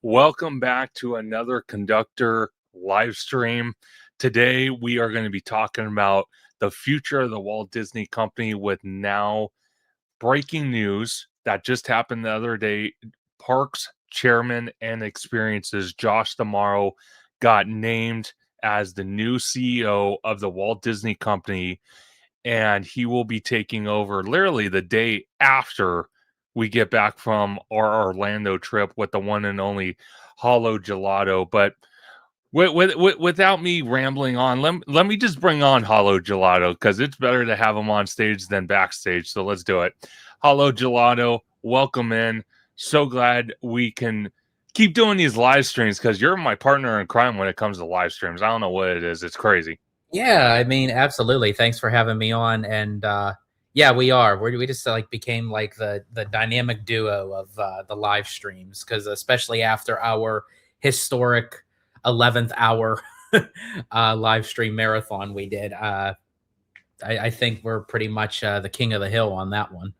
Welcome back to another Conductor live stream. Today, we are going to be talking about the future of the Walt Disney Company with now breaking news that just happened the other day. Parks Chairman and Experiences, Josh D'Amaro, got named as the new CEO of the Walt Disney Company, and he will be taking over literally the day after we get back from our Orlando trip with the one and only Hollow Gelato. But without me rambling on, let me just bring on Hollow Gelato because it's better to have him on stage than backstage. So let's do it. Hollow Gelato, welcome in. So glad we can keep doing these live streams because you're my partner in crime when it comes to live streams. I don't know what it is. It's crazy. Yeah, I mean, absolutely. Thanks for having me on. And yeah, we are. We just like became like the dynamic duo of the live streams because especially after our historic 11th hour live stream marathon we did, I think we're pretty much the king of the hill on that one.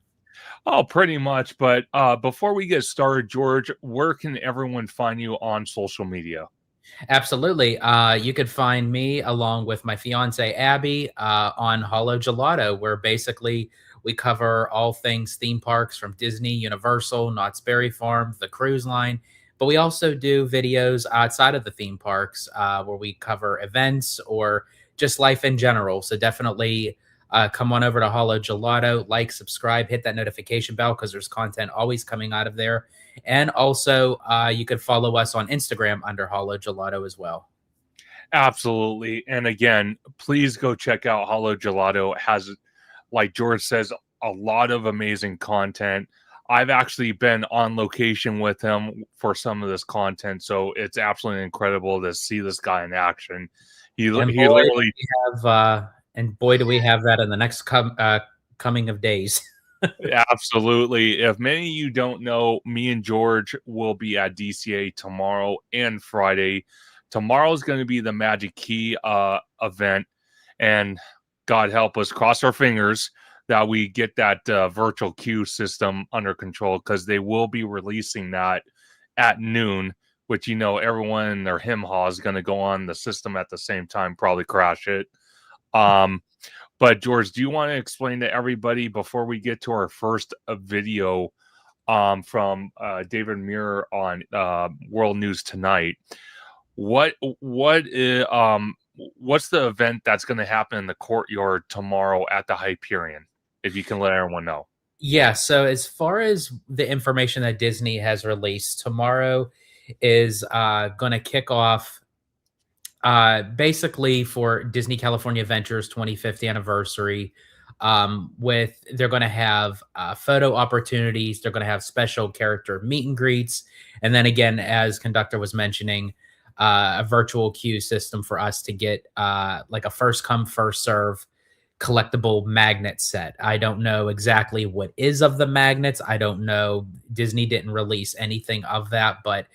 Oh, pretty much. But before we get started, George, where can everyone find you on social media? Absolutely. You could find me along with my fiance Abby on Hollow Gelato, where basically we cover all things theme parks from Disney, Universal, Knott's Berry Farm, the cruise line. But we also do videos outside of the theme parks where we cover events or just life in general. So definitely come on over to Hollow Gelato, like, subscribe, hit that notification bell because there's content always coming out of there. And also, you could follow us on Instagram under Hollow Gelato as well. Absolutely. And again, please go check out Hollow Gelato. It has, like George says, a lot of amazing content. I've actually been on location with him for some of this content, so it's absolutely incredible to see this guy in action. He literally And boy, do we have that in the next coming of days. Absolutely. If many of you don't know, me and George will be at DCA tomorrow and Friday. Tomorrow is going to be the Magic Key event, and God help us, cross our fingers that we get that virtual queue system under control because they will be releasing that at noon, which, you know, everyone in their him-haw is going to go on the system at the same time, probably crash it. But George, do you want to explain to everybody before we get to our first video from David Muir on World News Tonight? What's the event that's going to happen in the courtyard tomorrow at the Hyperion? If you can let everyone know. Yeah. So as far as the information that Disney has released, tomorrow is going to kick off basically for Disney California Adventures 25th anniversary. They're going to have photo opportunities. They're going to have special character meet and greets, and then again, as Conductor was mentioning, a virtual queue system for us to get like a first come first serve collectible magnet set. I don't know exactly what is of the magnets. I don't know. Disney didn't release anything of that, but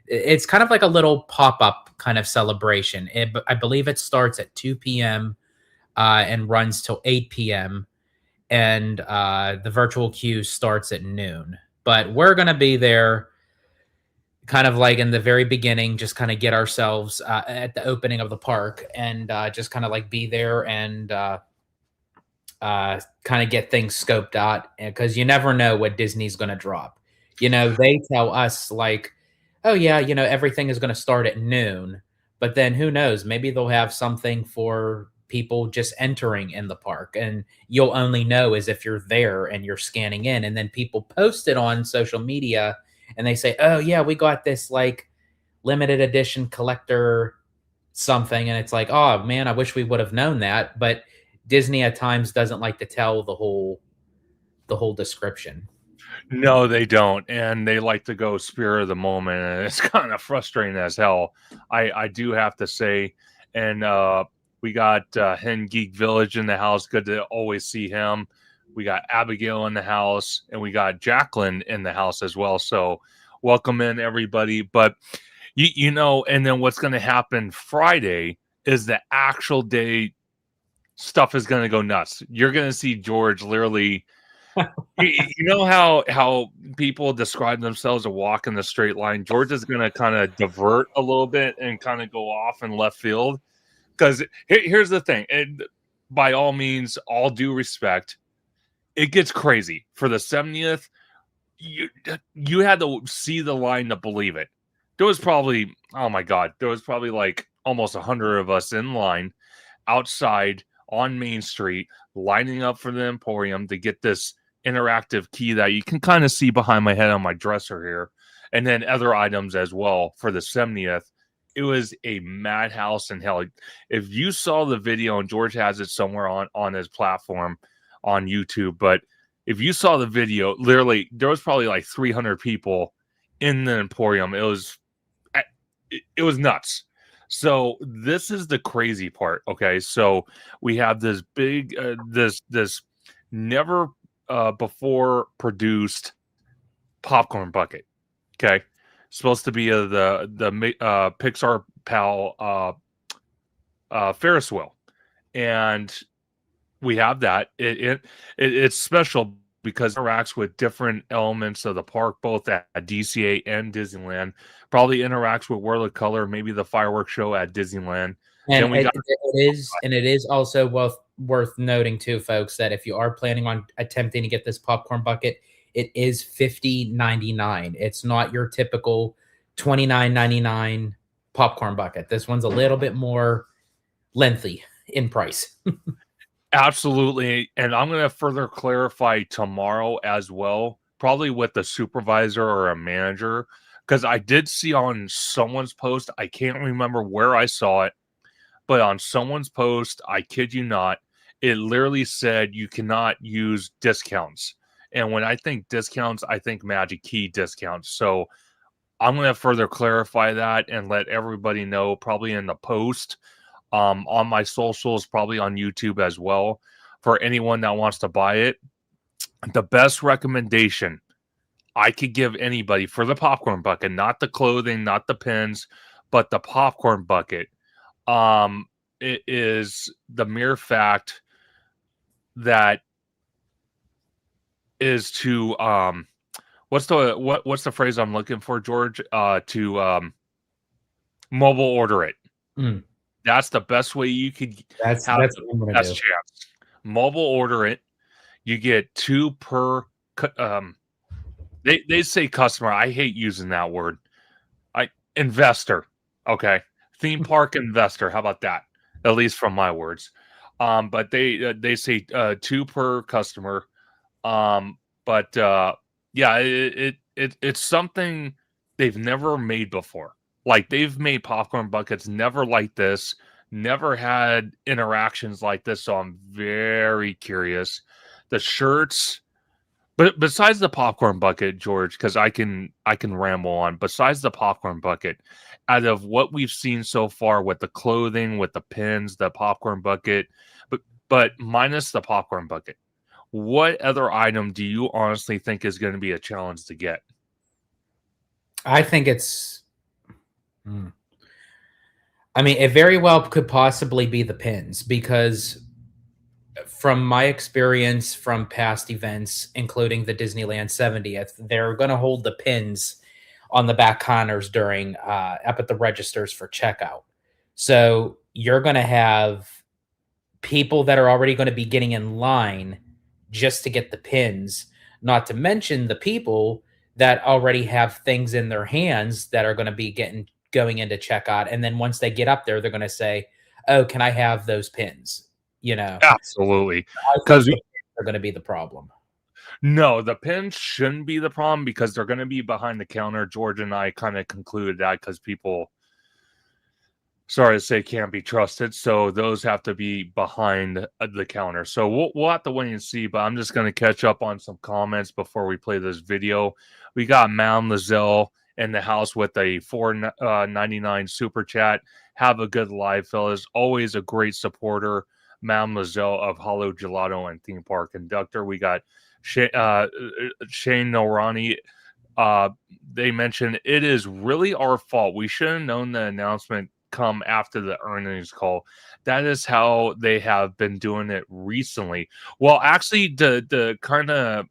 it's kind of like a little pop-up kind of celebration. I believe it starts at 2 p.m. And runs till 8 p.m. And the virtual queue starts at noon. But we're going to be there kind of like in the very beginning, just kind of get ourselves at the opening of the park and just kind of like be there and kind of get things scoped out because you never know what Disney's going to drop. You know, they tell us like, oh yeah, you know, everything is going to start at noon, but then who knows? Maybe they'll have something for people just entering in the park, and you'll only know as if you're there and you're scanning in, and then people post it on social media and they say, oh yeah, we got this like limited edition collector something, and it's like, oh man, I wish we would have known that. But Disney at times doesn't like to tell the whole description. No, they don't, and they like to go spirit of the moment, and it's kind of frustrating as hell. I do have to say, and we got Hen Geek Village in the house. Good to always see him. We got Abigail in the house, and we got Jacqueline in the house as well. So welcome in everybody. But you know, and then what's going to happen Friday is the actual day stuff is going to go nuts. You're going to see George literally You know how people describe themselves a walk in the straight line? George is gonna kinda divert a little bit and kinda go off in left field, 'cause here's the thing, and by all means, all due respect, it gets crazy. For the 70th, you had to see the line to believe it. There was probably, oh my god, there was probably, like, almost 100 of us in line outside on Main Street, lining up for the Emporium to get this interactive key that you can kind of see behind my head on my dresser here, and then other items as well for the 70th. It was a madhouse in hell. If you saw the video, and George has it somewhere on his platform on YouTube, but if you saw the video, literally there was probably like 300 people in the Emporium. It was nuts. So this is the crazy part. Okay, so we have this big, this never before produced popcorn bucket. Okay, supposed to be the Pixar Pal Ferris wheel, and we have that. It's special because it interacts with different elements of the park, both at DCA and Disneyland. Probably interacts with World of Color, maybe the fireworks show at Disneyland. And Then we got it is also worth noting too, folks, that if you are planning on attempting to get this popcorn bucket, it is $50.99. It's not your typical $29.99 popcorn bucket. This one's a little bit more lengthy in price. absolutely, and I'm going to further clarify tomorrow as well, probably with the supervisor or a manager, because I did see on someone's post, I can't remember where I saw it, but on someone's post, I kid you not, it literally said you cannot use discounts. And when I think discounts, I think Magic Key discounts. So I'm going to further clarify that and let everybody know, probably in the post, on my socials, probably on YouTube as well, for anyone that wants to buy it. The best recommendation I could give anybody for the popcorn bucket, not the clothing, not the pins, but the popcorn bucket, it is the mere fact that is to what's the phrase I'm looking for, George? To mobile order it. Mm, That's the best way you could have that's the what I'm gonna best do. chance. Mobile order it. You get 2 per they say customer. I hate using that word. Investor. Okay. Theme park investor. How about that? At least from my words. But they say 2 per customer. Um, but yeah, it's something they've never made before. Like, they've made popcorn buckets never like this, never had interactions like this. So I'm very curious. The shirts, but besides the popcorn bucket, George, because I can ramble on. Besides the popcorn bucket, out of what we've seen so far with the clothing, with the pins, the popcorn bucket, but minus the popcorn bucket, what other item do you honestly think is going to be a challenge to get? I think it's. Hmm. I mean, it very well could possibly be the pins because from my experience from past events, including the Disneyland 70th, they're going to hold the pins on the back counters during up at the registers for checkout. So you're going to have people that are already going to be getting in line just to get the pins, not to mention the people that already have things in their hands that are going to be going into checkout. And then once they get up there, they're going to say, "Oh, can I have those pins?" You know, Absolutely. I think Because the pins are going to be the problem. no, the pins shouldn't be the problem because they're going to be behind the counter. George and I kind of concluded that because people, sorry to say, can't be trusted. So those have to be behind the counter. So we'll have to wait and see. But I'm just going to catch up on some comments before we play this video. We got Mound Lizelle in the house with a $4.99 super chat. Have a good live, fellas. Always a great supporter. Mound Lizelle of Hollow Gelato and Theme Park Conductor. We got Shane Norani. They mentioned it is really our fault. We should have known the announcement come after the earnings call. That is how they have been doing it recently. Well, actually, the kind of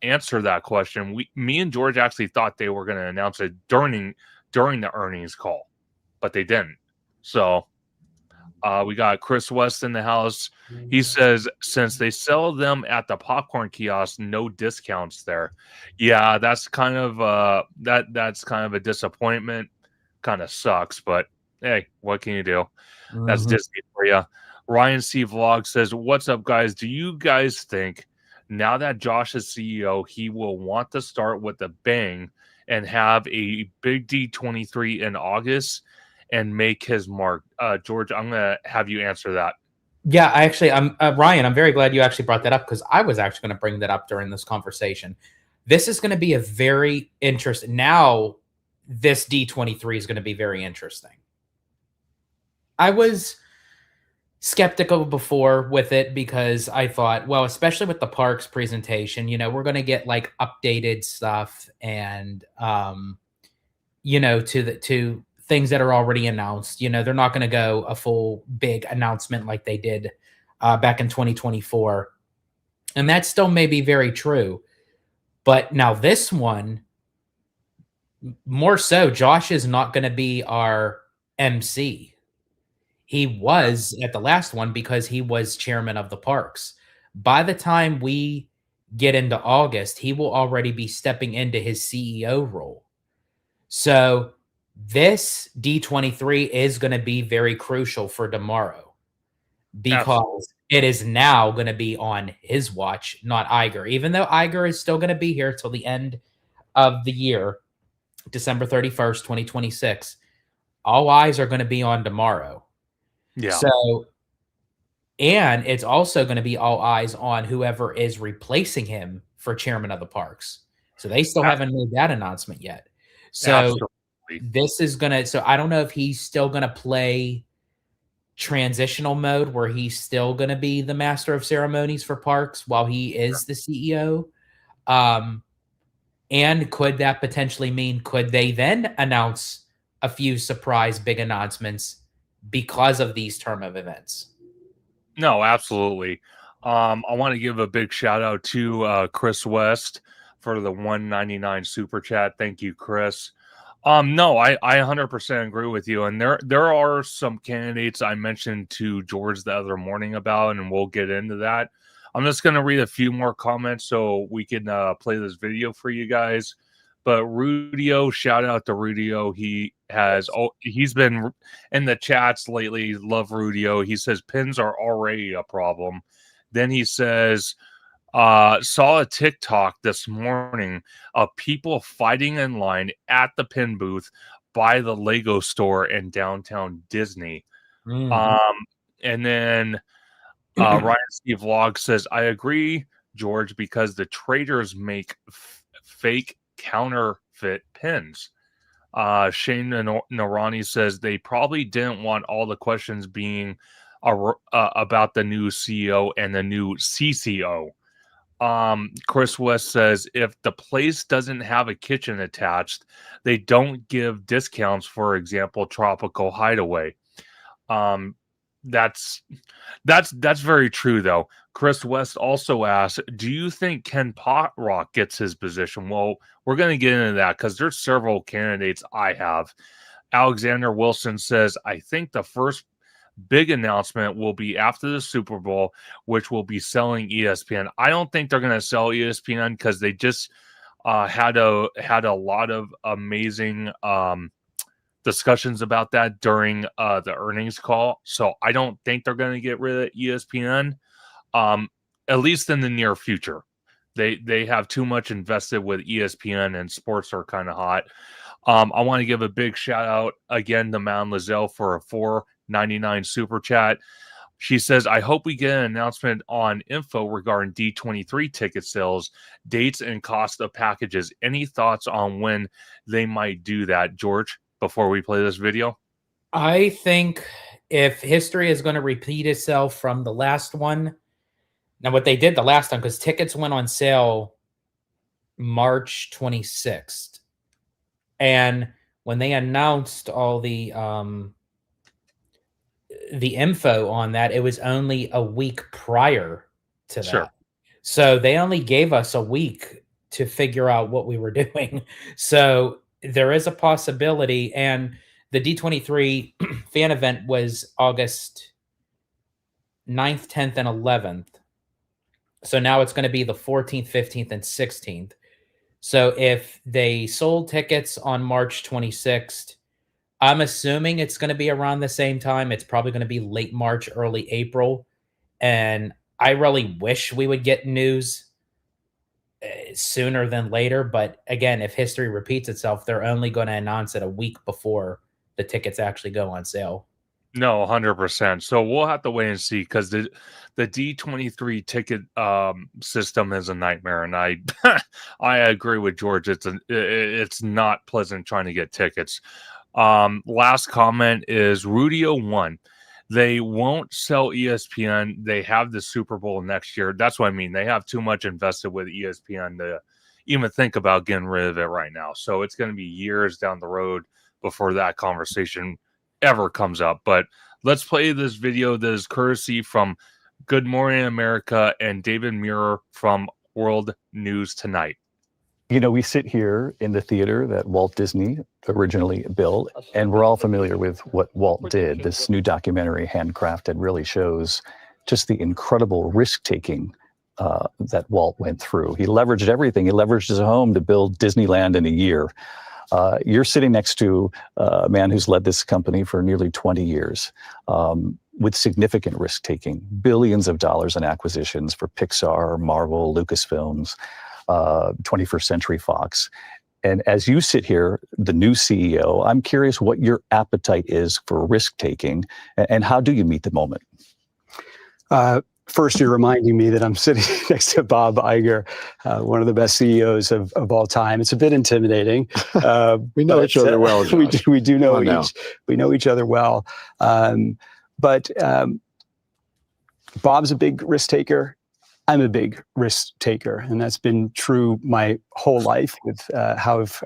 answer that question, me and George actually thought they were going to announce it during the earnings call, but they didn't. So we got Chris West in the house. He says since they sell them at the popcorn kiosk, no discounts there. Yeah, that's kind of that's kind of a disappointment. Kind of sucks, but hey, what can you do? That's Mhm. Disney for you. Ryan C. Vlog says, "What's up, guys? Do you guys think now that Josh is CEO, he will want to start with a bang and have a big D23 in August and make his mark?" George, I'm gonna have you answer that. Yeah, I'm Ryan. I'm very glad you actually brought that up because I was actually going to bring that up during this conversation. This is going to be a very interesting. Now, this D23 is going to be very interesting. I was skeptical before with it because I thought, well, especially with the parks presentation, we're going to get like updated stuff and to things that are already announced. They're not going to go a full big announcement like they did back in 2024. And that still may be very true. But now this one, more so, Josh is not going to be our MC. He was at the last one because he was chairman of the parks. By the time we get into August, he will already be stepping into his CEO role. So this D23 is going to be very crucial for tomorrow Absolutely. because it is now going to be on his watch, not Iger. Even though Iger is still going to be here till the end of the year, December 31st, 2026, all eyes are going to be on tomorrow. Yeah. So, and it's also going to be all eyes on whoever is replacing him for chairman of the parks. So they still A- haven't made that announcement yet. So Absolutely. this is going to, so I don't know if he's still going to play transitional mode where he's still going to be the master of ceremonies for parks while he is the CEO. Um, and could that potentially mean, could they then announce a few surprise big announcements because of these term of events? No, absolutely. I want to give a big shout out to Chris West for the 199 super chat. Thank you, Chris. No, I 100% agree with you. And there are some candidates I mentioned to George the other morning about, and we'll get into that. I'm just gonna read a few more comments so we can play this video for you guys. But Rudio, shout out to Rudio. He's been in the chats lately. Love Rudio. He says pins are already a problem. Then he says, saw a TikTok this morning of people fighting in line at the pin booth by the Lego store in downtown Disney. Mhm. Um, and then Ryan Steve Vlog says, I agree, George, because the traders make fake counterfeit pins. Shane Narani says they probably didn't want all the questions being about the new CEO and the new CCO. Chris West says if the place doesn't have a kitchen attached, they don't give discounts. For example, Tropical Hideaway. Um, that's that's very true though. Chris West also asked, "Do you think Ken Potrock gets his position?" Well, we're going to get into that because there's several candidates I have. Alexander Wilson says, "I think the first big announcement will be after the Super Bowl, which will be selling ESPN." I don't think they're going to sell ESPN because they just had a lot of amazing discussions about that during the earnings call. So I don't think they're going to get rid of ESPN, um, at least in the near future. They have too much invested with ESPN and sports are kind of hot. I want to give a big shout out again to Mound Lizelle for a 4.99 super chat. She says, I hope we get an announcement on info regarding D23 ticket sales, dates, and cost of packages. Any thoughts on when they might do that, George, before we play this video? I think if history is going to repeat itself from the last one, now what they did the last time, because tickets went on sale March 26th. And when they announced all the info on that, it was only a week prior to Sure. that. So they only gave us a week to figure out what we were doing. So there is a possibility. And the D23 fan event was August 9th, 10th, and 11th. So now it's going to be the 14th, 15th, and 16th. So if they sold tickets on March 26th, I'm assuming it's going to be around the same time. It's probably going to be late March, early April. And I really wish we would get news sooner than later. But again, if history repeats itself, they're only going to announce it a week before the tickets actually go on sale. No, 100%. So we'll have to wait and see because the D23 ticket system is a nightmare, and I I agree with George. It's not pleasant trying to get tickets. Last comment is Rudio 1. They won't sell ESPN. They have the Super Bowl next year. That's what I mean. They have too much invested with ESPN to even think about getting rid of it right now. So it's going to be years down the road before that conversation ever comes up. But let's play this video that is courtesy from Good Morning America and David Muir from World News Tonight. You know, we sit here in the theater that Walt Disney originally built, and we're all familiar with what Walt did. This new documentary, Handcrafted, really shows just the incredible risk-taking that Walt went through. He leveraged everything. He leveraged his home to build Disneyland in a year. You're sitting next to a man who's led this company for nearly 20 years with significant risk-taking, billions of dollars in acquisitions for Pixar, Marvel, Lucasfilms, 21st Century Fox. And as you sit here, the new CEO, I'm curious what your appetite is for risk-taking and how do you meet the moment? First, you're reminding me that I'm sitting next to Bob Iger, one of the best CEOs of all time. It's a bit intimidating. We know each other well, Josh. We do know each other well. But Bob's a big risk taker. I'm a big risk taker, and that's been true my whole life with how I've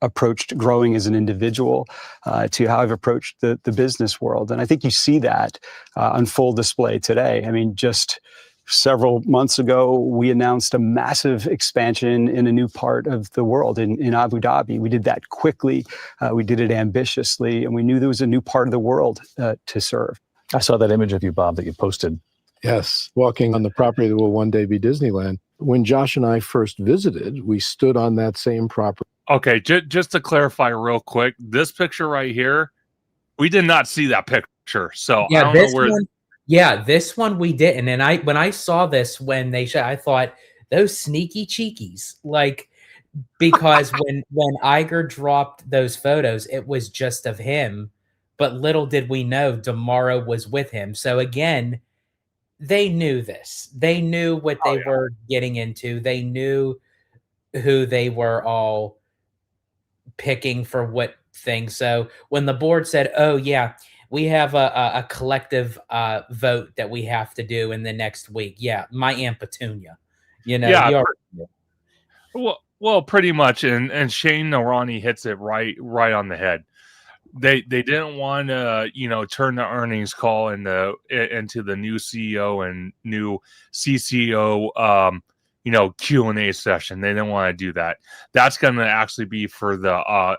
approached growing as an individual to how I've approached the business world. And I think you see that on full display today. I mean, just several months ago, we announced a massive expansion in a new part of the world in Abu Dhabi. We did that quickly. We did it ambitiously, and we knew there was a new part of the world to serve. I saw that image of you, Bob, that you posted. Yes, walking on the property that will one day be Disneyland. When Josh and I first visited, we stood on that same property. Okay, just to clarify real quick, this picture right here, we did not see that picture. So yeah, I don't know where. This one we didn't. And when I saw this when they showed, I thought those sneaky cheekies, like because when Iger dropped those photos, it was just of him, but little did we know Damara was with him. So again, they knew this. They knew what they were getting into. They knew who they were all picking for what thing. So when the board said, "Oh yeah, we have a collective vote that we have to do in the next week," yeah, my Aunt Petunia, you know, yeah, well, pretty much. And Shane Narani hits it right on the head. They didn't want to, turn the earnings call into the new CEO and new CCO, Q&A session. They didn't want to do that. That's going to actually be for the,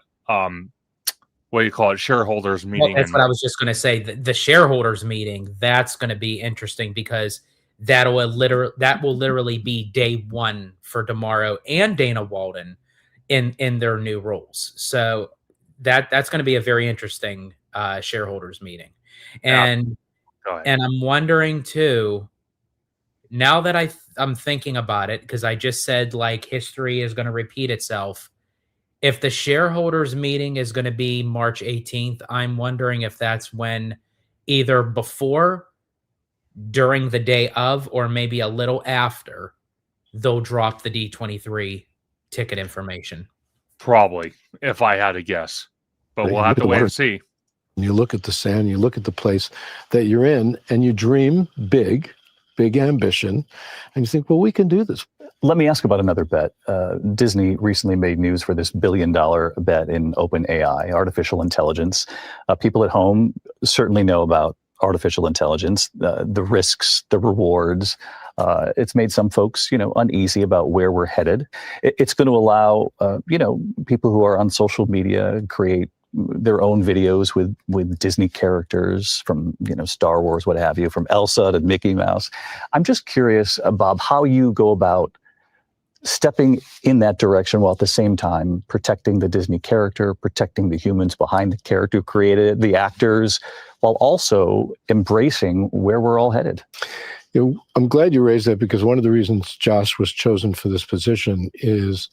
what do you call it, shareholders meeting. Well, that's what I was just going to say. The shareholders meeting, that's going to be interesting because that will literally be day one for Damaro and Dana Walden in their new roles. So that's going to be a very interesting shareholders meeting. And I'm wondering too, now that I'm thinking about it, because I just said like history is going to repeat itself. If the shareholders meeting is going to be March 18th, I'm wondering if that's when either before, during the day of, or maybe a little after, they'll drop the D23 ticket information. Probably, if I had to guess. But we'll have to wait and see. You look at the sand, you look at the place that you're in, and you dream big ambition, and you think, well, we can do this. Let me ask about another bet. Disney recently made news for this billion-dollar bet in OpenAI, artificial intelligence. People at home certainly know about artificial intelligence, the risks, the rewards. It's made some folks, uneasy about where we're headed. It's going to allow, people who are on social media create their own videos with Disney characters from, Star Wars, what have you, from Elsa to Mickey Mouse. I'm just curious, Bob, how you go about stepping in that direction while at the same time protecting the Disney character, protecting the humans behind the character who created it, the actors, while also embracing where we're all headed. I'm glad you raised that, because one of the reasons Josh was chosen for this position is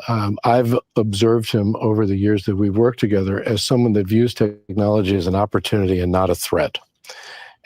I've observed him over the years that we've worked together as someone that views technology as an opportunity and not a threat.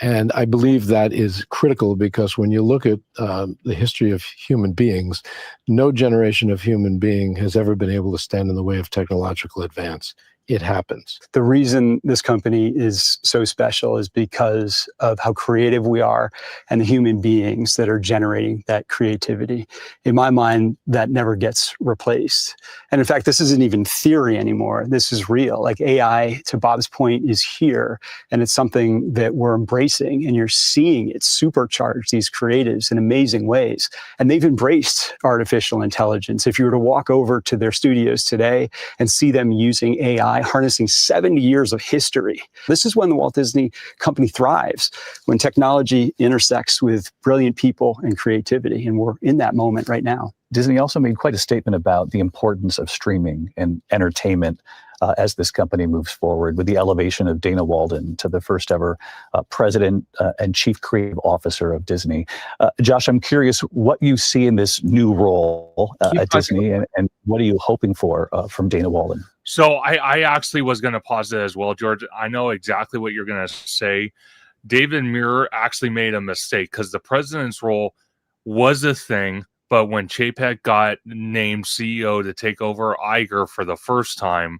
And I believe that is critical, because when you look at the history of human beings, no generation of human being has ever been able to stand in the way of technological advance. It happens. The reason this company is so special is because of how creative we are and the human beings that are generating that creativity. In my mind, that never gets replaced. And in fact, this isn't even theory anymore. This is real. Like AI, to Bob's point, is here, and it's something that we're embracing, and you're seeing it supercharge these creatives in amazing ways. And they've embraced artificial intelligence. If you were to walk over to their studios today and see them using AI, harnessing 70 years of history. This is when the Walt Disney Company thrives, when technology intersects with brilliant people and creativity. And we're in that moment right now. Disney also made quite a statement about the importance of streaming and entertainment as this company moves forward, with the elevation of Dana Walden to the first ever president and chief creative officer of Disney. Josh, I'm curious what you see in this new role at Disney, and what are you hoping for from Dana Walden? So I actually was going to pause it as well, George. I know exactly what you're going to say. David Muir actually made a mistake, because the president's role was a thing, but when Chapek got named CEO to take over Iger for the first time,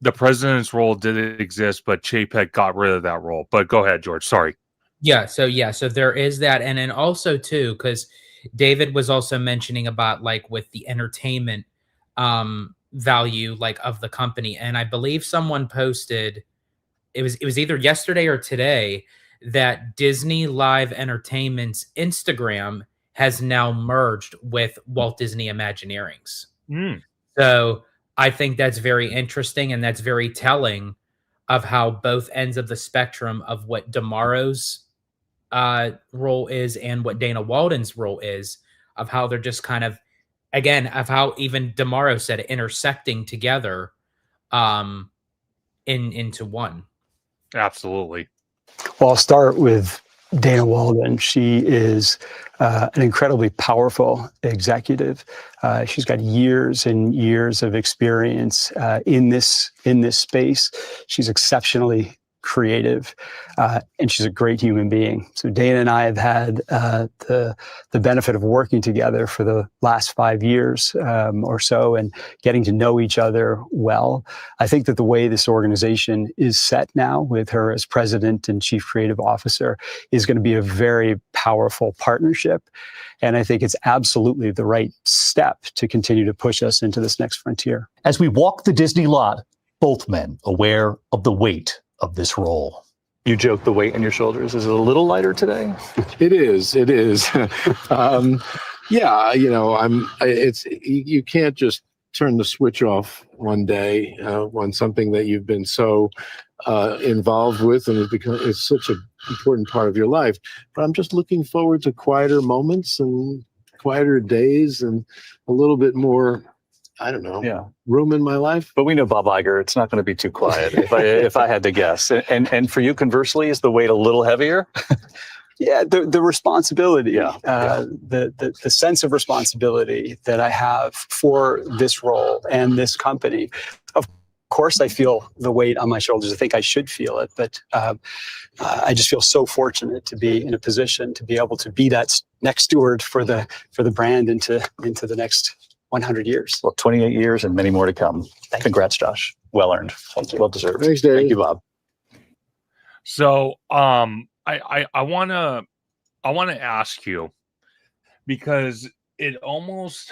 the president's role did exist, but Chapek got rid of that role. But go ahead, George. Sorry. So there is that. And then also too, because David was also mentioning about like with the entertainment value like of the company. And I believe someone posted, it was either yesterday or today, that Disney Live Entertainment's Instagram has now merged with Walt Disney Imagineering's. So I think that's very interesting, and that's very telling of how both ends of the spectrum of what DeMaro's role is and what Dana Walden's role is, of how they're just kind of, again, of how even DeMaro said, intersecting together into one. Absolutely. Well, I'll start with Dana Walden. She is an incredibly powerful executive. She's got years and years of experience in this space. She's exceptionally creative, and she's a great human being. So Dana and I have had the benefit of working together for the last 5 years or so, and getting to know each other well. I think that the way this organization is set now, with her as president and chief creative officer, is going to be a very powerful partnership. And I think it's absolutely the right step to continue to push us into this next frontier. As we walk the Disney lot, both men aware of the weight of this role. You joke the weight on your shoulders. Is it a little lighter today? It is. Yeah, you can't just turn the switch off one day on something that you've been so involved with, and it's such an important part of your life. But I'm just looking forward to quieter moments and quieter days and a little bit more, I don't know, room in my life. But we know Bob Iger, it's not going to be too quiet, if I had to guess. And for you, conversely, is the weight a little heavier? Yeah, the responsibility, the sense of responsibility that I have for this role and this company. Of course, I feel the weight on my shoulders. I think I should feel it, but I just feel so fortunate to be in a position to be able to be that next steward for the brand into the next 100 years. Well, 28 years and many more to come. Congrats, Josh. Well earned. Well deserved. Thanks, Dave. Thank you, Bob. So I want to ask you, because it almost,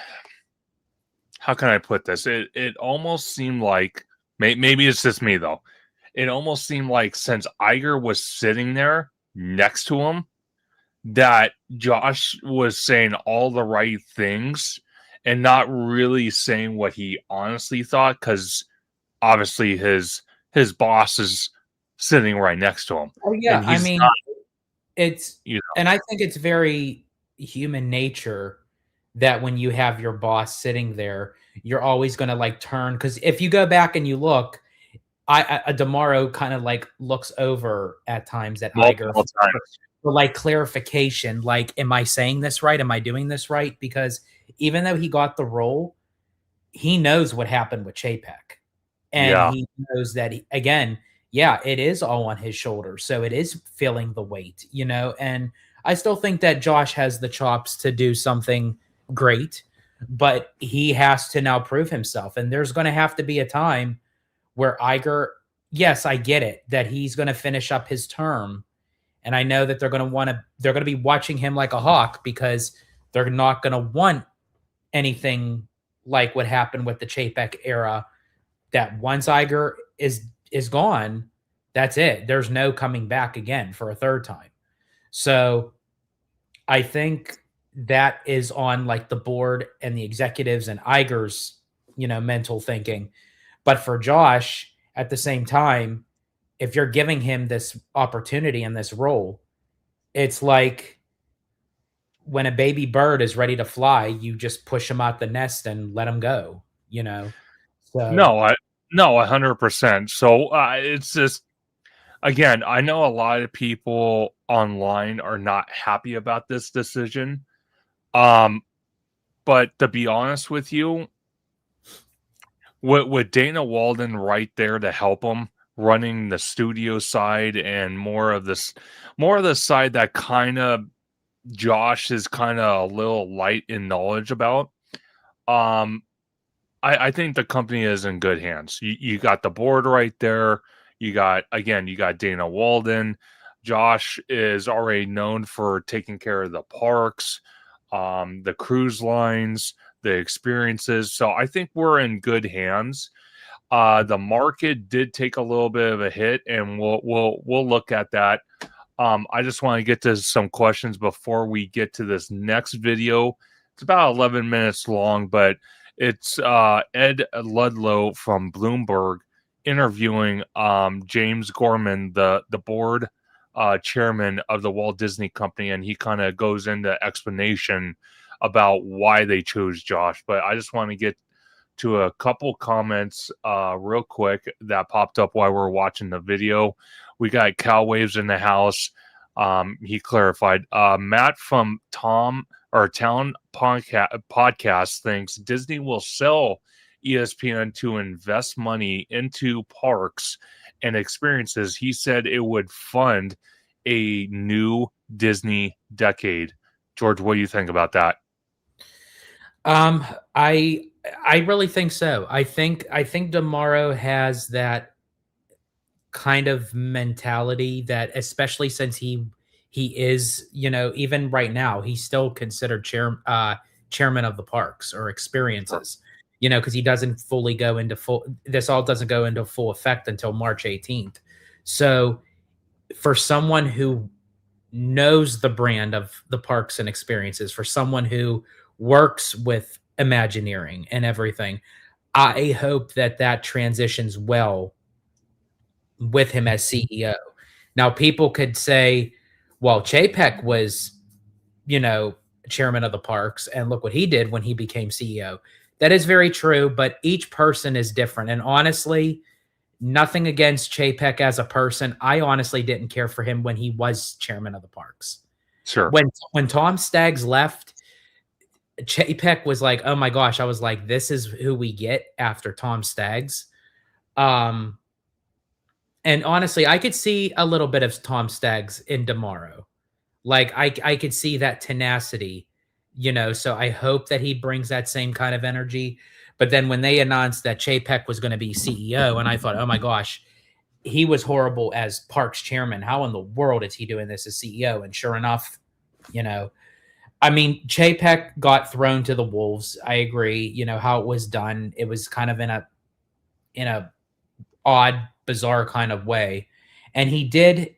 how can I put this? It almost seemed like, maybe it's just me though. It almost seemed like since Iger was sitting there next to him, that Josh was saying all the right things and not really saying what he honestly thought, because obviously his boss is sitting right next to him. Oh yeah, And I he's mean, not, it's you know, and I think it's very human nature that when you have your boss sitting there, you're always going to like turn, because if you go back and you look, Demaro kind of like looks over at times at Iger multiple times. for like clarification, like, am I saying this right? Am I doing this right? Because even though he got the role, he knows what happened with Chapek. And Yeah. he knows that, again, yeah, it is all on his shoulders. So it is feeling the weight, and I still think that Josh has the chops to do something great, but he has to now prove himself. And there's going to have to be a time where Iger, yes, I get it, that he's going to finish up his term. And I know that they're going to be watching him like a hawk, because they're not going to want anything like what happened with the Chapek era, that once Iger is gone, that's it. There's no coming back again for a third time. So I think that is on like the board and the executives and Iger's, mental thinking. But for Josh, at the same time, if you're giving him this opportunity and this role, it's like when a baby bird is ready to fly, you just push him out the nest and let him go, So No, 100%. So it's just, again, I know a lot of people online are not happy about this decision. But to be honest with you, with Dana Walden right there to help him, running the studio side and more of the side that kind of Josh is kind of a little light in knowledge about. I think the company is in good hands. You got the board right there. You got Dana Walden. Josh is already known for taking care of the parks, the cruise lines, the experiences. So I think we're in good hands. The market did take a little bit of a hit, and we'll look at that. I just want to get to some questions before we get to this next video. It's about 11 minutes long, but it's Ed Ludlow from Bloomberg interviewing James Gorman, the board chairman of the Walt Disney Company, and he kind of goes into explanation about why they chose Josh. But I just want to get to a couple comments real quick that popped up while we're watching the video. We got Cal Waves in the house. He clarified. Matt from Town Podcast thinks Disney will sell ESPN to invest money into parks and experiences. He said it would fund a new Disney decade. George, what do you think about that? I really think so. I think Demaro has that kind of mentality, that especially since he is, even right now, he's still considered chairman of the parks or experiences, because he doesn't fully go into this all doesn't go into full effect until March 18th. So for someone who knows the brand of the parks and experiences, for someone who works with Imagineering and everything, I hope that transitions well with him as CEO. Now, people could say, well, Chapek was, chairman of the parks, and look what he did when he became CEO. That is very true, but each person is different. And honestly, nothing against Chapek as a person. I honestly didn't care for him when he was chairman of the parks. Sure. When Tom Staggs left, Chapek was like, oh my gosh, I was like, this is who we get after Tom Staggs. And honestly, I could see a little bit of Tom Staggs in Demaro. Like I could see that tenacity, so I hope that he brings that same kind of energy. But then when they announced that Chapek was going to be CEO, and I thought, oh my gosh, he was horrible as Parks chairman. How in the world is he doing this as CEO? And sure enough, I mean, Chapek got thrown to the wolves. I agree. You know how it was done. It was kind of in a odd, bizarre kind of way, and he did.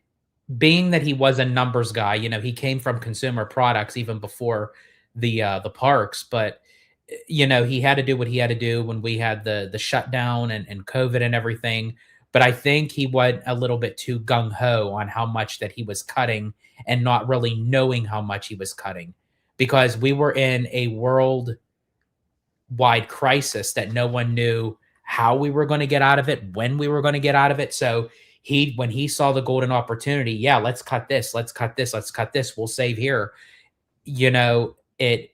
Being that he was a numbers guy, you know, he came from consumer products even before the parks, but you know, he had to do what he had to do when we had the shutdown and COVID and everything. But I think he went a little bit too gung ho on how much that he was cutting and not really knowing how much he was cutting because we were in a worldwide crisis that no one knew how we were going to get out of it, when we were going to get out of it. So when he saw the golden opportunity, yeah, let's cut this, let's cut this, let's cut this, we'll save here. You know, it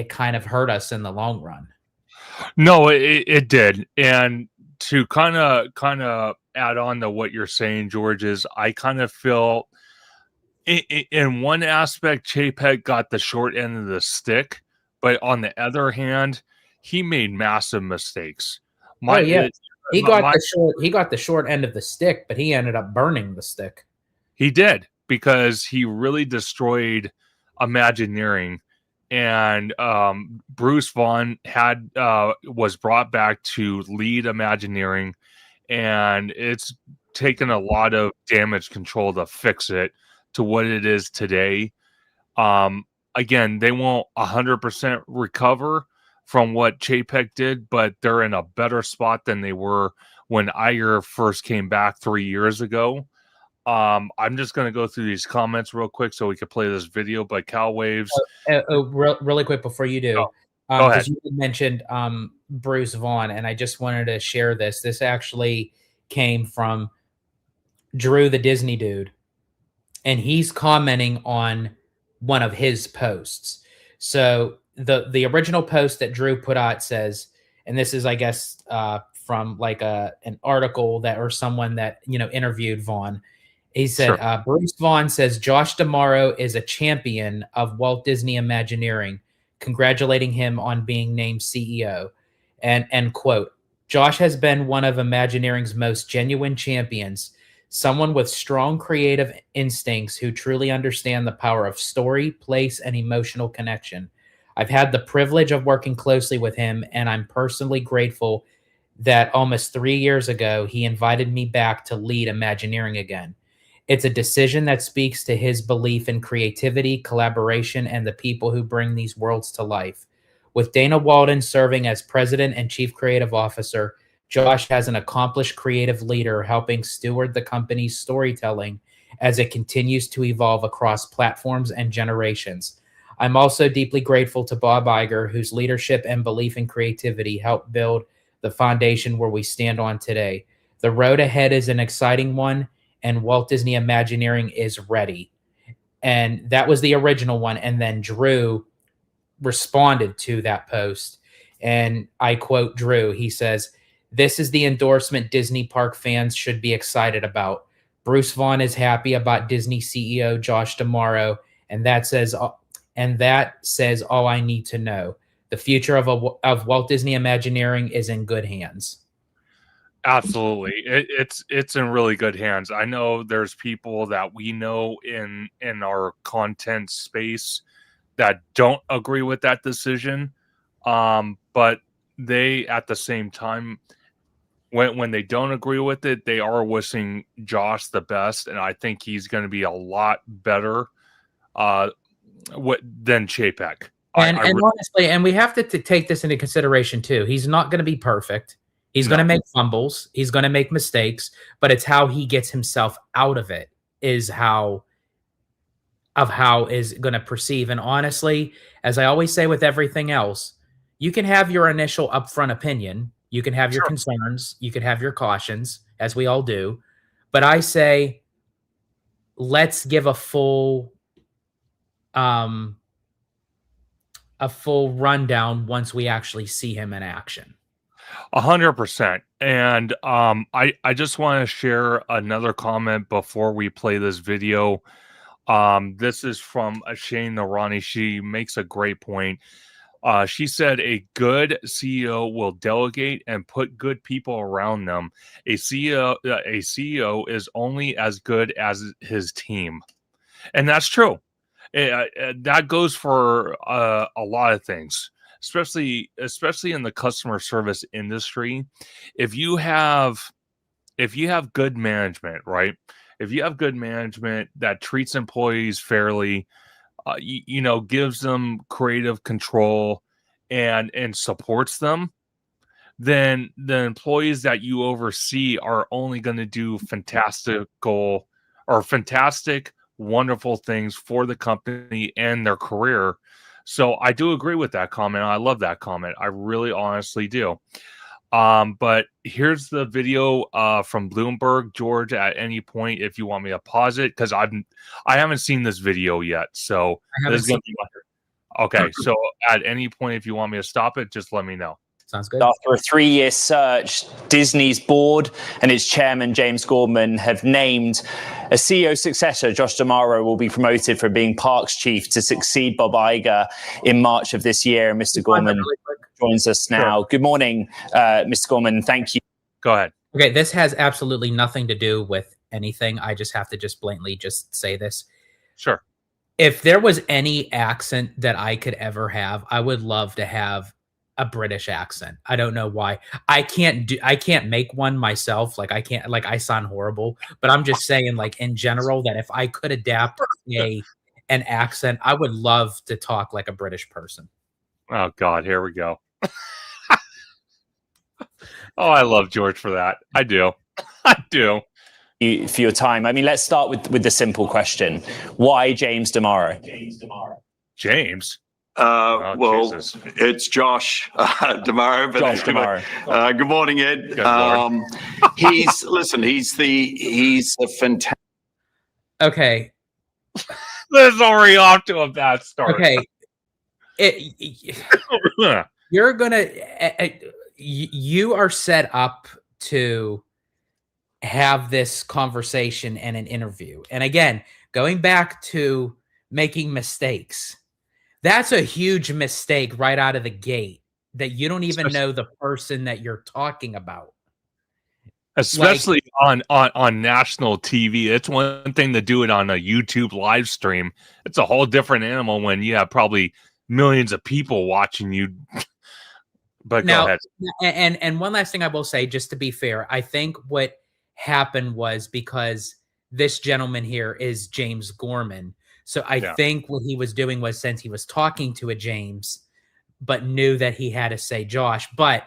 kind of hurt us in the long run. No, it did. And to kind of add on to what you're saying, George, is I kind of feel in one aspect, Chapek got the short end of the stick, but on the other hand, he made massive mistakes. Oh yeah, he got the short end of the stick, but he ended up burning the stick. He did, because he really destroyed Imagineering. And Bruce Vaughn was brought back to lead Imagineering, and it's taken a lot of damage control to fix it to what it is today. Again, they won't 100% recover from what Chapek did, but they're in a better spot than they were when Iger first came back 3 years ago. I'm just going to go through these comments real quick so we can play this video. But Cal Waves. Really quick before you do, go ahead. Because you mentioned Bruce Vaughn, and I just wanted to share this. This actually came from Drew, the Disney dude, and he's commenting on one of his posts. So the original post that Drew put out says, and this is, I guess, from like an article that or someone that interviewed Vaughn. He said, sure. Bruce Vaughn says Josh D'Amaro is a champion of Walt Disney Imagineering, congratulating him on being named CEO. And quote, Josh has been one of Imagineering's most genuine champions, someone with strong creative instincts who truly understand the power of story, place, and emotional connection. I've had the privilege of working closely with him, and I'm personally grateful that almost 3 years ago, he invited me back to lead Imagineering again. It's a decision that speaks to his belief in creativity, collaboration, and the people who bring these worlds to life. With Dana Walden serving as president and chief creative officer, Josh has an accomplished creative leader helping steward the company's storytelling as it continues to evolve across platforms and generations. I'm also deeply grateful to Bob Iger, whose leadership and belief in creativity helped build the foundation where we stand on today. The road ahead is an exciting one, and Walt Disney Imagineering is ready. And that was the original one. And then Drew responded to that post. And I quote Drew. He says, "This is the endorsement Disney park fans should be excited about. Bruce Vaughn is happy about Disney CEO Josh D'Amaro, and that says all I need to know. The future of Walt Disney Imagineering is in good hands." Absolutely. It's in really good hands. I know there's people that we know in our content space that don't agree with that decision. But they, at the same time, when they don't agree with it, they are wishing Josh the best, and I think he's going to be a lot better than Chapek. And honestly, and we have to take this into consideration too. He's not going to be perfect. He's going to make fumbles. He's going to make mistakes, but it's how he gets himself out of it is how is going to perceive. And honestly, as I always say with everything else, you can have your initial upfront opinion. You can have your concerns. You can have your cautions, as we all do. But I say, let's give a full rundown once we actually see him in action. 100%. And I just want to share another comment before we play this video. This is from Shane Narani. She makes a great point. She said a good CEO will delegate and put good people around them. A CEO is only as good as his team. And that's true. That goes for a lot of things, especially in the customer service industry. If you have good management, right? If you have good management that treats employees fairly, gives them creative control and supports them, then the employees that you oversee are only going to do fantastic, wonderful things for the company and their career. So I do agree with that comment. I love that comment. I really honestly do. But here's the video from Bloomberg. George, at any point, if you want me to pause it, because I haven't seen this video yet. So this is gonna be okay. So at any point, if you want me to stop it, just let me know. Sounds good. After a 3-year search, Disney's board and its chairman, James Gorman, have named a CEO successor. Josh D'Amaro will be promoted from being Parks chief to succeed Bob Iger in March of this year. And Mr. Gorman joins us now. Sure. Good morning, Mr. Gorman. Thank you. Go ahead. Okay, this has absolutely nothing to do with anything. I just have to blatantly just say this. Sure. If there was any accent that I could ever have, I would love to have a British accent. I don't know why. I can't make one myself. Like I sound horrible, but I'm just saying, like, in general, that if I could adapt an accent, I would love to talk like a British person. Oh God, here we go. Oh, I love George for that. I do. I do. For your time. I mean, let's start with the simple question. Why James D'Amaro? James? Well, Jesus. It's Josh D'Amaro. But Josh D'Amaro. Good morning, Ed. Good He's a fantastic. Okay. This is already off to a bad start. Okay. You're gonna. You are set up to have this conversation and an interview. And again, going back to making mistakes. That's a huge mistake right out of the gate, that you don't even know the person that you're talking about. Especially on national TV. It's one thing to do it on a YouTube live stream. It's a whole different animal when you have probably millions of people watching you. But now, go ahead. And one last thing I will say, just to be fair, I think what happened was because this gentleman here is James Gorman. So I think what he was doing was, since he was talking to a James, but knew that he had to say Josh. But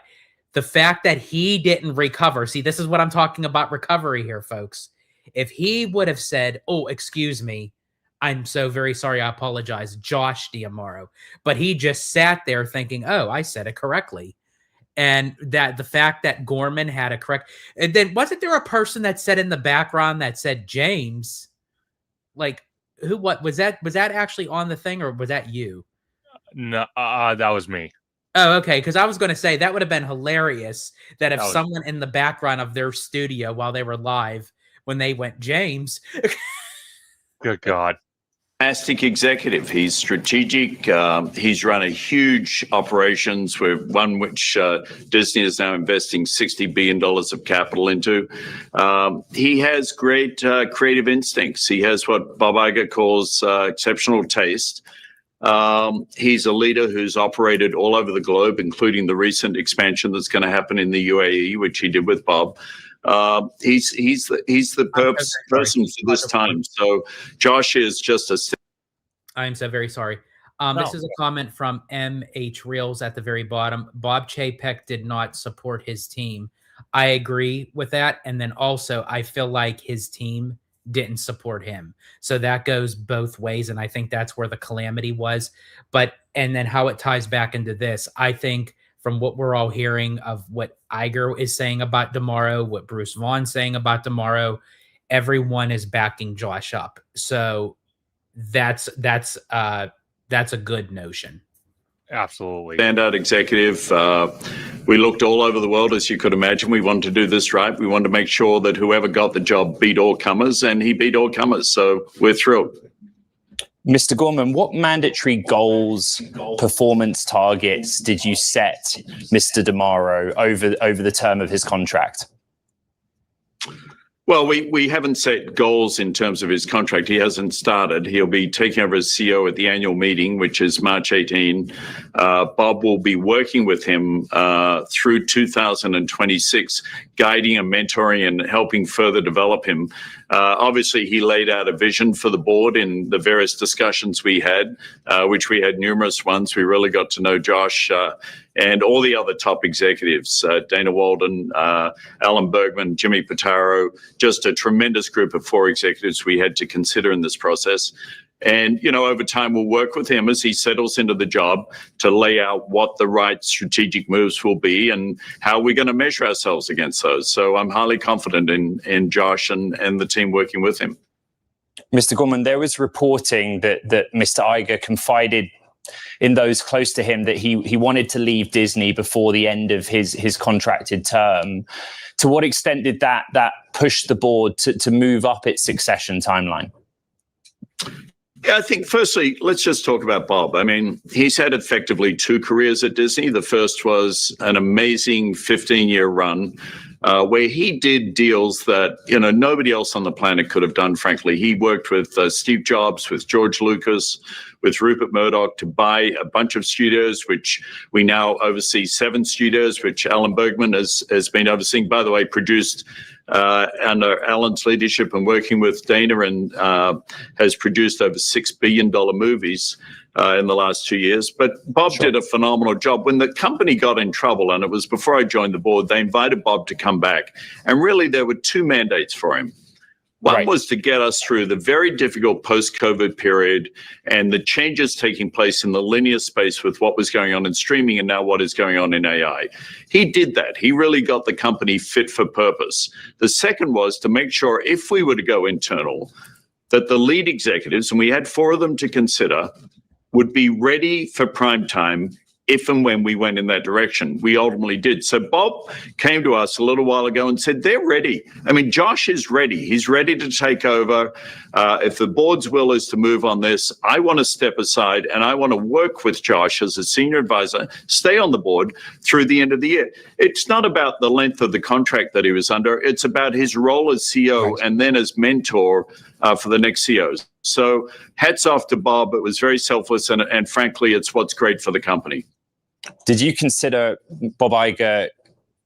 the fact that he didn't recover, see, this is what I'm talking about, recovery here, folks. If he would have said, oh, excuse me, I'm so very sorry, I apologize, Josh D'Amaro. But he just sat there thinking, oh, I said it correctly. And that the fact that Gorman had a correct, and then wasn't there a person that said in the background that said James? Like, who, what was that? Was that actually on the thing, or was that you? No, that was me. Oh, okay. Because I was going to say that would have been hilarious that if someone in the background of their studio while they were live, when they went James. Good God. Fantastic executive. He's strategic. He's run a huge operations, one which Disney is now investing $60 billion of capital into. He has great creative instincts. He has what Bob Iger calls exceptional taste. He's a leader who's operated all over the globe, including the recent expansion that's going to happen in the UAE, which he did with Bob. He's the person for this time. So Josh is just a. I'm so very sorry. This is a comment from MH Reels at the very bottom. Bob Chapek did not support his team. I agree with that. And then also, I feel like his team didn't support him. So that goes both ways. And I think that's where the calamity was. And then how it ties back into this, I think from what we're all hearing of what Iger is saying about D'Amaro, what Bruce Vaughn's saying about D'Amaro, everyone is backing Josh up. So that's a good notion. Absolutely. Standout executive. We looked all over the world, as you could imagine. We wanted to do this right. We wanted to make sure that whoever got the job beat all comers, and he beat all comers. So we're thrilled. Mr. Gorman, what mandatory goals, performance targets did you set Mr. D'Amaro over the term of his contract? Well, we haven't set goals in terms of his contract. He hasn't started. He'll be taking over as CEO at the annual meeting, which is March 18. Bob will be working with him through 2026, guiding and mentoring and helping further develop him. Obviously, he laid out a vision for the board in the various discussions we had, which we had numerous ones. We really got to know Josh and all the other top executives, Dana Walden, Alan Bergman, Jimmy Pitaro, just a tremendous group of 4 executives we had to consider in this process. And, over time, we'll work with him as he settles into the job to lay out what the right strategic moves will be and how we're going to measure ourselves against those. So I'm highly confident in Josh and the team working with him. Mr. Gorman, there was reporting that Mr. Iger confided in those close to him that he wanted to leave Disney before the end of his contracted term. To what extent did that push the board to move up its succession timeline? Yeah, I think firstly, let's just talk about Bob. I mean, he's had effectively 2 careers at Disney. The first was an amazing 15-year run where he did deals that, nobody else on the planet could have done, frankly. He worked with Steve Jobs, with George Lucas, with Rupert Murdoch to buy a bunch of studios, which we now oversee 7 studios, which Alan Bergman has been overseeing, by the way, produced under Alan's leadership and working with Dana, and has produced over $6 billion movies in the last 2 years. But Bob did a phenomenal job. When the company got in trouble, and it was before I joined the board, they invited Bob to come back. And really, there were 2 mandates for him. One was to get us through the very difficult post-COVID period and the changes taking place in the linear space with what was going on in streaming and now what is going on in AI. He did that. He really got the company fit for purpose. The second was to make sure if we were to go internal, that the lead executives, and we had 4 of them to consider, would be ready for prime time if and when we went in that direction. We ultimately did. So Bob came to us a little while ago and said, they're ready. I mean, Josh is ready. He's ready to take over. If the board's will is to move on this, I want to step aside and I want to work with Josh as a senior advisor, stay on the board through the end of the year. It's not about the length of the contract that he was under. It's about his role as CEO and then as mentor for the next CEOs. So hats off to Bob. It was very selfless. And frankly, it's what's great for the company. Did you consider Bob Iger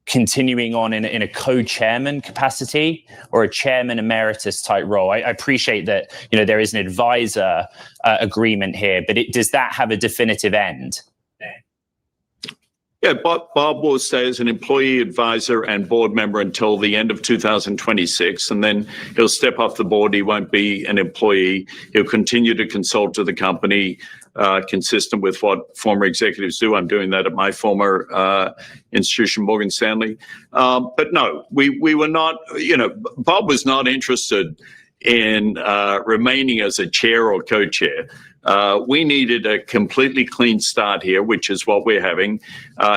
continuing on in a co-chairman capacity or a chairman emeritus type role? I appreciate that there is an advisor agreement here, but does that have a definitive end? Yeah, Bob will stay as an employee advisor and board member until the end of 2026, and then he'll step off the board. He won't be an employee. He'll continue to consult to the company, consistent with what former executives do. I'm doing that at my former institution, Morgan Stanley. But no, we were not, Bob was not interested in remaining as a chair or co-chair. We needed a completely clean start here, which is what we're having.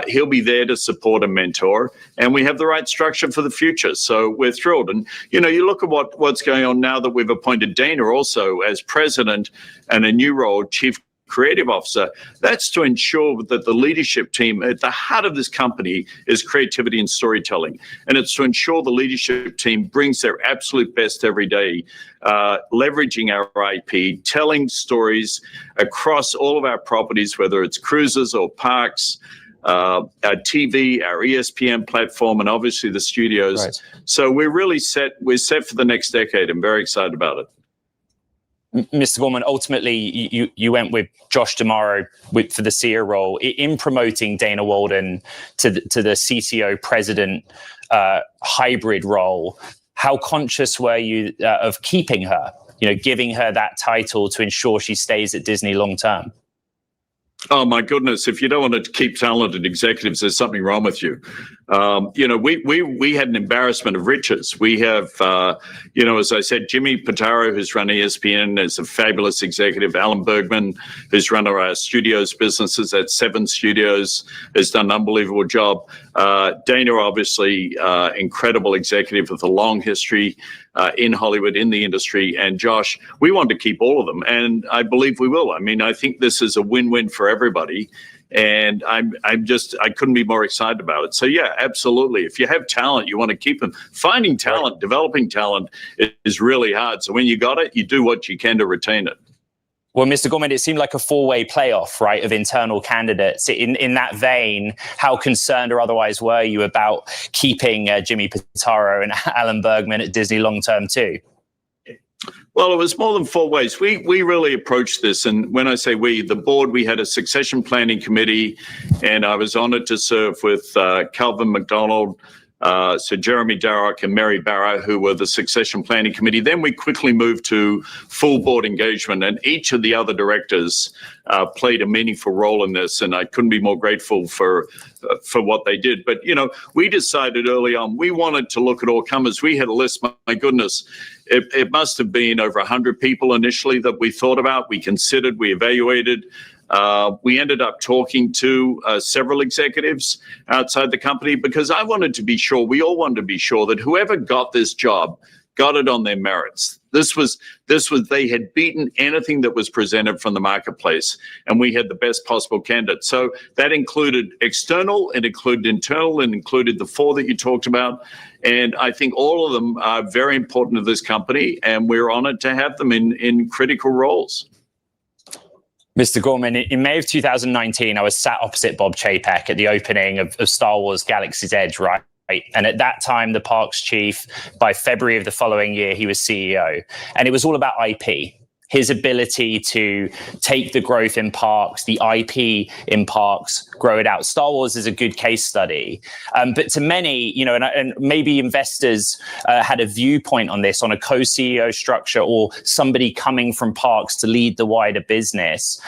He'll be there to support and mentor, and we have the right structure for the future. So we're thrilled. And, you look at what's going on now that we've appointed Dana also as president and a new role, chief creative officer. That's to ensure that the leadership team at the heart of this company is creativity and storytelling. And it's to ensure the leadership team brings their absolute best every day, leveraging our IP, telling stories across all of our properties, whether it's cruises or parks, our TV, our ESPN platform, and obviously the studios. Right. So we're set for the next decade. I'm very excited about it. Mr. Gorman, ultimately, you went with Josh D'Amaro for the CEO role. In promoting Dana Walden to the CCO president hybrid role, how conscious were you of keeping her, giving her that title to ensure she stays at Disney long term? Oh, my goodness. If you don't want to keep talented executives, there's something wrong with you. We had an embarrassment of riches. We have, as I said, Jimmy Pitaro, who's run ESPN, is a fabulous executive. Alan Bergman, who's run our studios businesses at 7 studios, has done an unbelievable job. Dana, obviously, incredible executive with a long history in Hollywood, in the industry. And Josh, we want to keep all of them. And I believe we will. I mean, I think this is a win-win for everybody. And I couldn't be more excited about it. So yeah, absolutely. If you have talent, you want to keep them. Finding talent, developing talent is really hard. So when you got it, you do what you can to retain it. Well, Mr. Gorman, it seemed like a four-way playoff, right, of internal candidates. In that vein, how concerned or otherwise were you about keeping Jimmy Pitaro and Alan Bergman at Disney long-term too? Well, it was more than four ways. We really approached this. And when I say we, the board, we had a succession planning committee, and I was honored to serve with Calvin McDonald, Sir Jeremy Darroch and Mary Barra, who were the succession planning committee. Then we quickly moved to full board engagement, and each of the other directors played a meaningful role in this. And I couldn't be more grateful for what they did. But, we decided early on, we wanted to look at all comers. We had a list, my goodness, it must have been over 100 people initially that we thought about, we considered, we evaluated. We ended up talking to several executives outside the company because I wanted to be sure, we all wanted to be sure that whoever got this job got it on their merits. They had beaten anything that was presented from the marketplace, and we had the best possible candidate. So that included external, it included internal, and included the four that you talked about. And I think all of them are very important to this company, and we're honored to have them in critical roles. Mr. Gorman, in May of 2019, I was sat opposite Bob Chapek at the opening of Star Wars Galaxy's Edge, right? And at that time, the parks chief, by February of the following year, he was CEO. And it was all about IP, his ability to take the growth in parks, the IP in parks, grow it out. Star Wars is a good case study. But to many, and maybe investors had a viewpoint on this, on a co-CEO structure or somebody coming from parks to lead the wider business.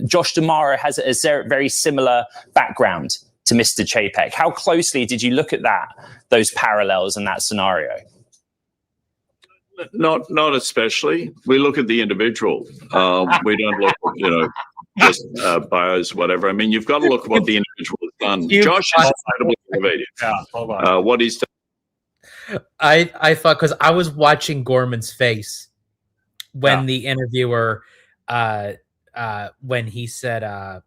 Josh D'Amaro has a very similar background to Mr. Chapek. How closely did you look at those parallels in that scenario? Not especially. We look at the individual. We don't look at, just bios, whatever. I mean, you've got to look at what the individual has done. Josh is incredibly innovative. Yeah, hold on. What he's done. I thought, because I was watching Gorman's face when the interviewer, when he said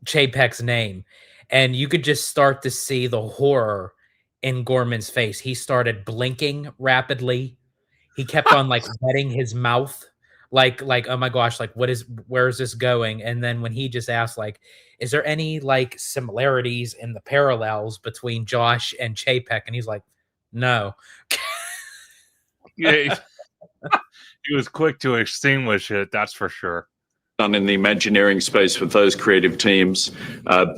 Chapek's name, and you could just start to see the horror in Gorman's face. He started blinking rapidly. He kept on wetting his mouth, like, oh my gosh, where is this going? And then when he just asked, is there any similarities in the parallels between Josh and Chapek? And he's like, no. Yeah, he was quick to extinguish it, that's for sure. Done in the Imagineering space with those creative teams,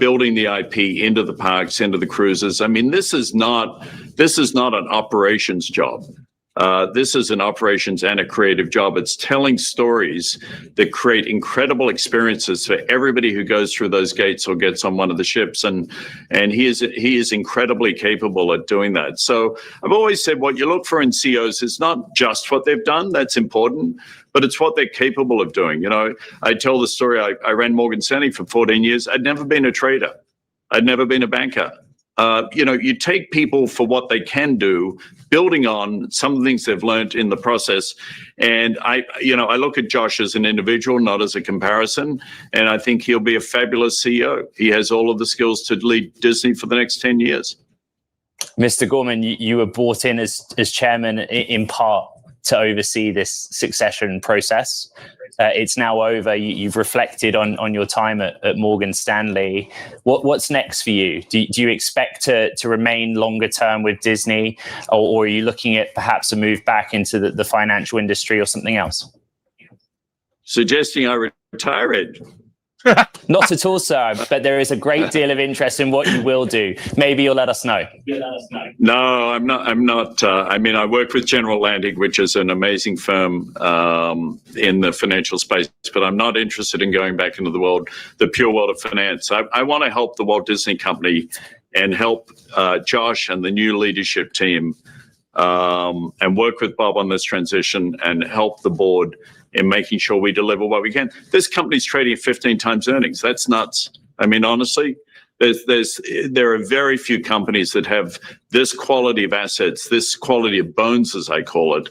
building the IP into the parks, into the cruises. I mean, this is not an operations job. This is an operations and a creative job. It's telling stories that create incredible experiences for everybody who goes through those gates or gets on one of the ships. And he is incredibly capable at doing that. So I've always said what you look for in CEOs is not just what they've done. That's important, but it's what they're capable of doing. I tell the story. I ran Morgan Stanley for 14 years. I'd never been a trader. I'd never been a banker. You take people for what they can do, building on some of the things they've learned in the process. And I look at Josh as an individual, not as a comparison. And I think he'll be a fabulous CEO. He has all of the skills to lead Disney for the next 10 years. Mr. Gorman, you were brought in as chairman in part to oversee this succession process. It's now over. You've reflected on your time at Morgan Stanley. What's next for you? Do you expect to remain longer term with Disney, or are you looking at perhaps a move back into the financial industry or something else? Suggesting I retire, Ed. Not at all, sir, but there is a great deal of interest in what you will do. Maybe you'll let us know. No, I'm not. I work with General Atlantic, which is an amazing firm in the financial space, but I'm not interested in going back into the pure world of finance. I want to help the Walt Disney Company and help Josh and the new leadership team and work with Bob on this transition and help the board in making sure we deliver what we can. This company's trading at 15 times earnings. That's nuts. I mean, honestly, there are very few companies that have this quality of assets, this quality of bones, as I call it,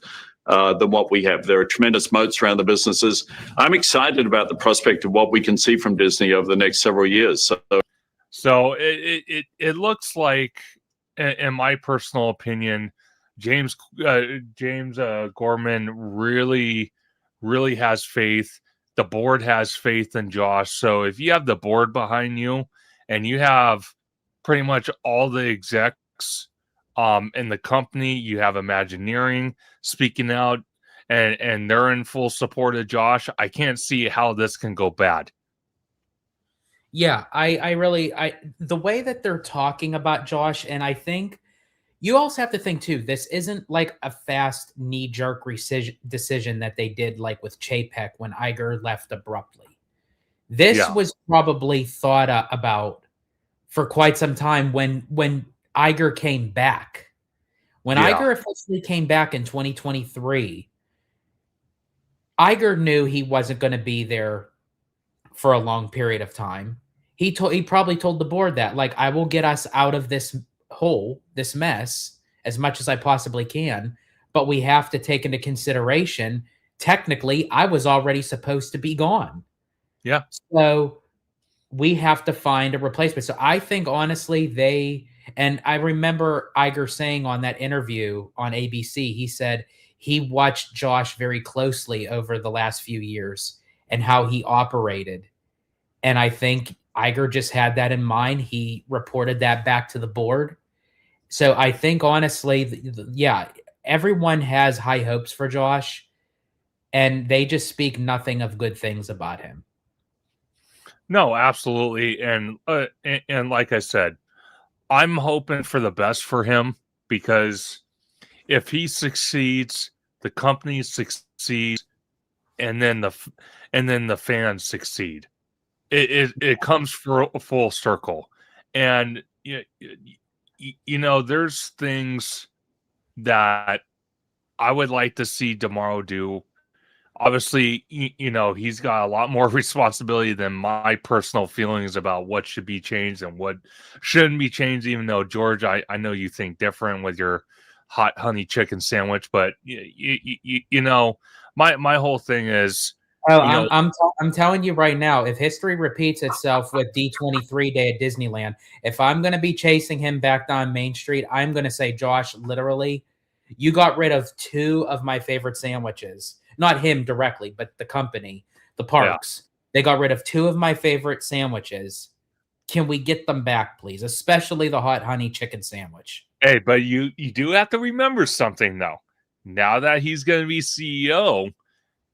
than what we have. There are tremendous moats around the businesses. I'm excited about the prospect of what we can see from Disney over the next several years. So it looks like, in my personal opinion, James Gorman really has faith. The board has faith in Josh. So if you have the board behind you and you have pretty much all the execs in the company, you have Imagineering speaking out, and they're in full support of Josh, I can't see how this can go bad. Yeah, I really the way that they're talking about Josh, and I think you also have to think too, this isn't like a fast knee-jerk decision that they did like with Chapek when Iger left abruptly. This was probably thought about for quite some time when Iger came back. When Iger officially came back in 2023, Iger knew he wasn't going to be there for a long period of time. He probably told the board that, like, I will get us out of this hole, this mess, as much as I possibly can, but we have to take into consideration, technically, I was already supposed to be gone. Yeah. So we have to find a replacement. So I think, honestly, and I remember Iger saying on that interview on ABC, he said he watched Josh very closely over the last few years and how he operated. And I think Iger just had that in mind. He reported that back to the board. So I think, honestly, everyone has high hopes for Josh, and they just speak nothing of good things about him. No, absolutely. And like I said, I'm hoping for the best for him, because if he succeeds, the company succeeds, and then the fans succeed. It comes full circle. And there's things that I would like to see tomorrow do. Obviously, he's got a lot more responsibility than my personal feelings about what should be changed and what shouldn't be changed, even though, George, I know you think different with your hot honey chicken sandwich. But, my whole thing is... Oh, I'm telling you right now, if history repeats itself with D23 Day at Disneyland, if I'm going to be chasing him back down Main Street, I'm going to say, Josh, literally, you got rid of 2 of my favorite sandwiches. Not him directly, but the company, the parks. Yeah. They got rid of 2 of my favorite sandwiches. Can we get them back, please? Especially the hot honey chicken sandwich. Hey, but you do have to remember something, though. Now that he's going to be CEO,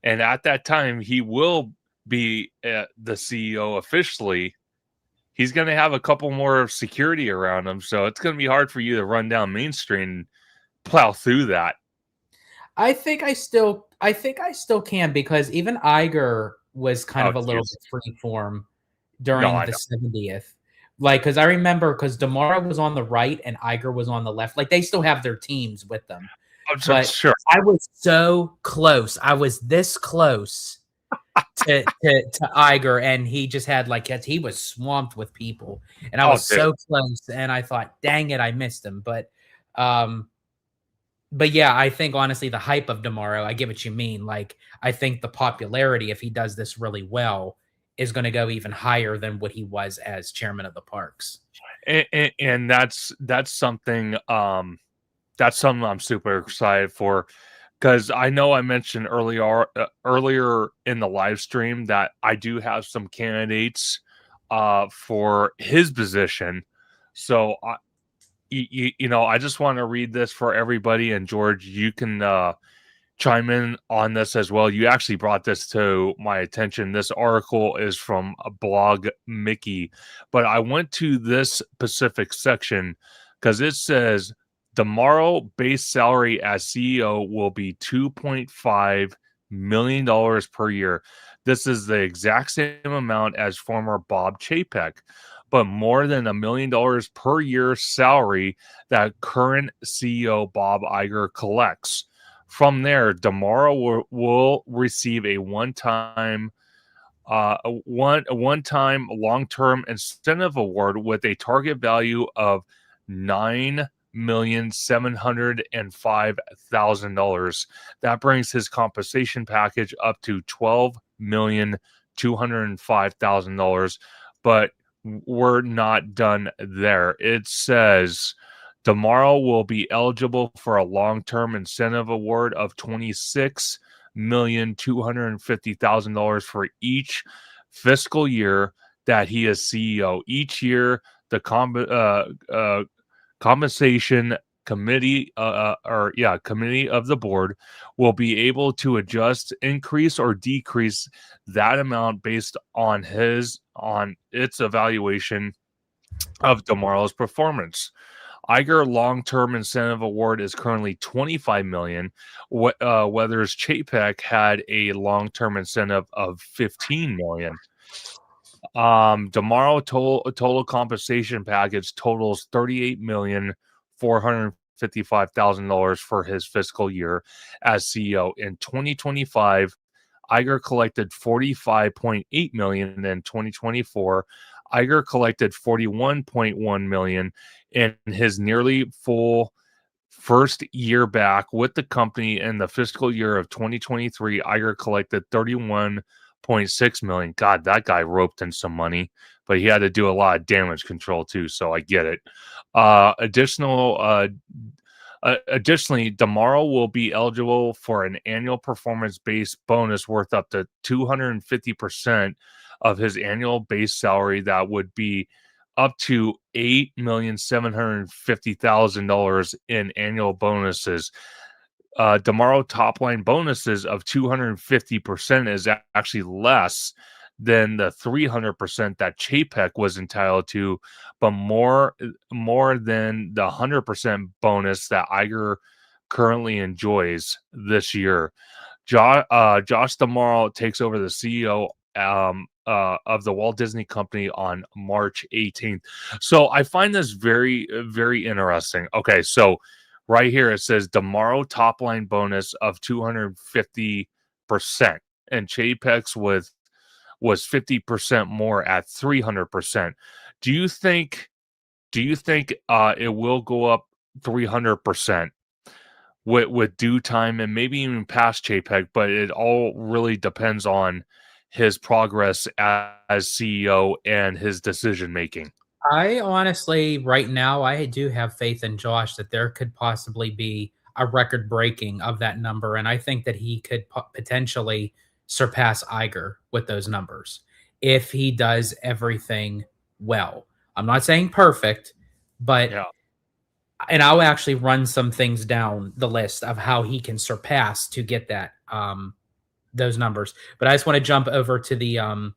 and at that time he will be the CEO officially, he's going to have a couple more security around him. So it's going to be hard for you to run down Main Street and plow through that. I think I still can, because even Iger was kind of a little bit free form during the 70th. Like, because I remember, because Damara was on the right and Iger was on the left. Like, they still have their teams with them. But sure, I was so close. I was this close to Iger, and he just had he was swamped with people, and I was so close. And I thought, dang it, I missed him. But yeah, I think, honestly, the hype of Damaro, I get what you mean. Like, I think the popularity, if he does this really well, is going to go even higher than what he was as chairman of the parks. And that's something. That's something I'm super excited for, because I know I mentioned earlier in the live stream that I do have some candidates for his position. So I just want to read this for everybody, and George, you can chime in on this as well. You actually brought this to my attention. This article is from a blog Mickey, but I went to this specific section because it says Damaro base salary as CEO will be $2.5 million per year. This is the exact same amount as former Bob Chapek, but more than $1 million per year salary that current CEO Bob Iger collects. From there, Damaro will receive a one-time long-term incentive award with a target value of $9 $11,705,000. That brings his compensation package up to $12,205,000. But we're not done there. It says tomorrow will be eligible for a long-term incentive award of $26,250,000 for each fiscal year that he is CEO. Each year, the compensation committee committee of the board will be able to adjust, increase, or decrease that amount based on its evaluation of tomorrow's performance. Iger long-term incentive award is currently $25 million. Whereas Chapek had a long-term incentive of $15 million. Tomorrow total compensation package totals $38,455,000 for his fiscal year as CEO. In 2025, Iger collected $45.8 million. In 2024, Iger collected $41.1 million. In his nearly full first year back with the company in the fiscal year of 2023, Iger collected $31.6 million. God, that guy roped in some money, but he had to do a lot of damage control too, so I get it. Additionally, Damaro will be eligible for an annual performance-based bonus worth up to 250% of his annual base salary. That would be up to $8,750,000 in annual bonuses. Damaro top line bonuses of 250% is actually less than the 300% that Chapek was entitled to, but more than the 100% bonus that Iger currently enjoys this year. Josh Damaro takes over the CEO of the Walt Disney Company on March 18th. So I find this very, very interesting. Okay, so right here it says Damaro top line bonus of 250%, and Chapek's was 50% more at 300%. Do you think it will go up 300% with due time and maybe even past Chapek? But it all really depends on his progress as CEO and his decision making. I honestly, right now, I do have faith in Josh that there could possibly be a record breaking of that number. And I think that he could potentially surpass Iger with those numbers if he does everything well. I'm not saying perfect, but and I'll actually run some things down the list of how he can surpass to get that those numbers. But I just want to jump over to the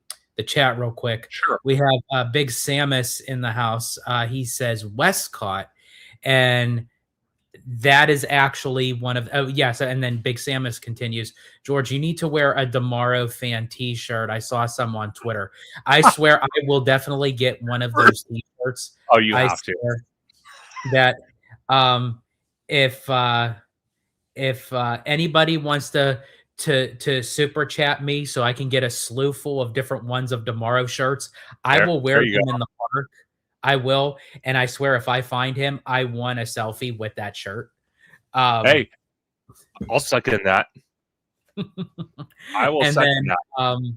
chat real quick. Sure. We have Big Samus in the house. He says Westcott, and that is actually one of and then Big Samus continues, George, you need to wear a Damaro fan t-shirt. I saw some on Twitter. I swear I will definitely get one of those t-shirts. Oh, you have to. That if anybody wants to super chat me so I can get a slew full of different ones of Damaro shirts, I will wear them in the park. I will, and I swear if I find him, I want a selfie with that shirt. Hey, I'll second that. I will second that.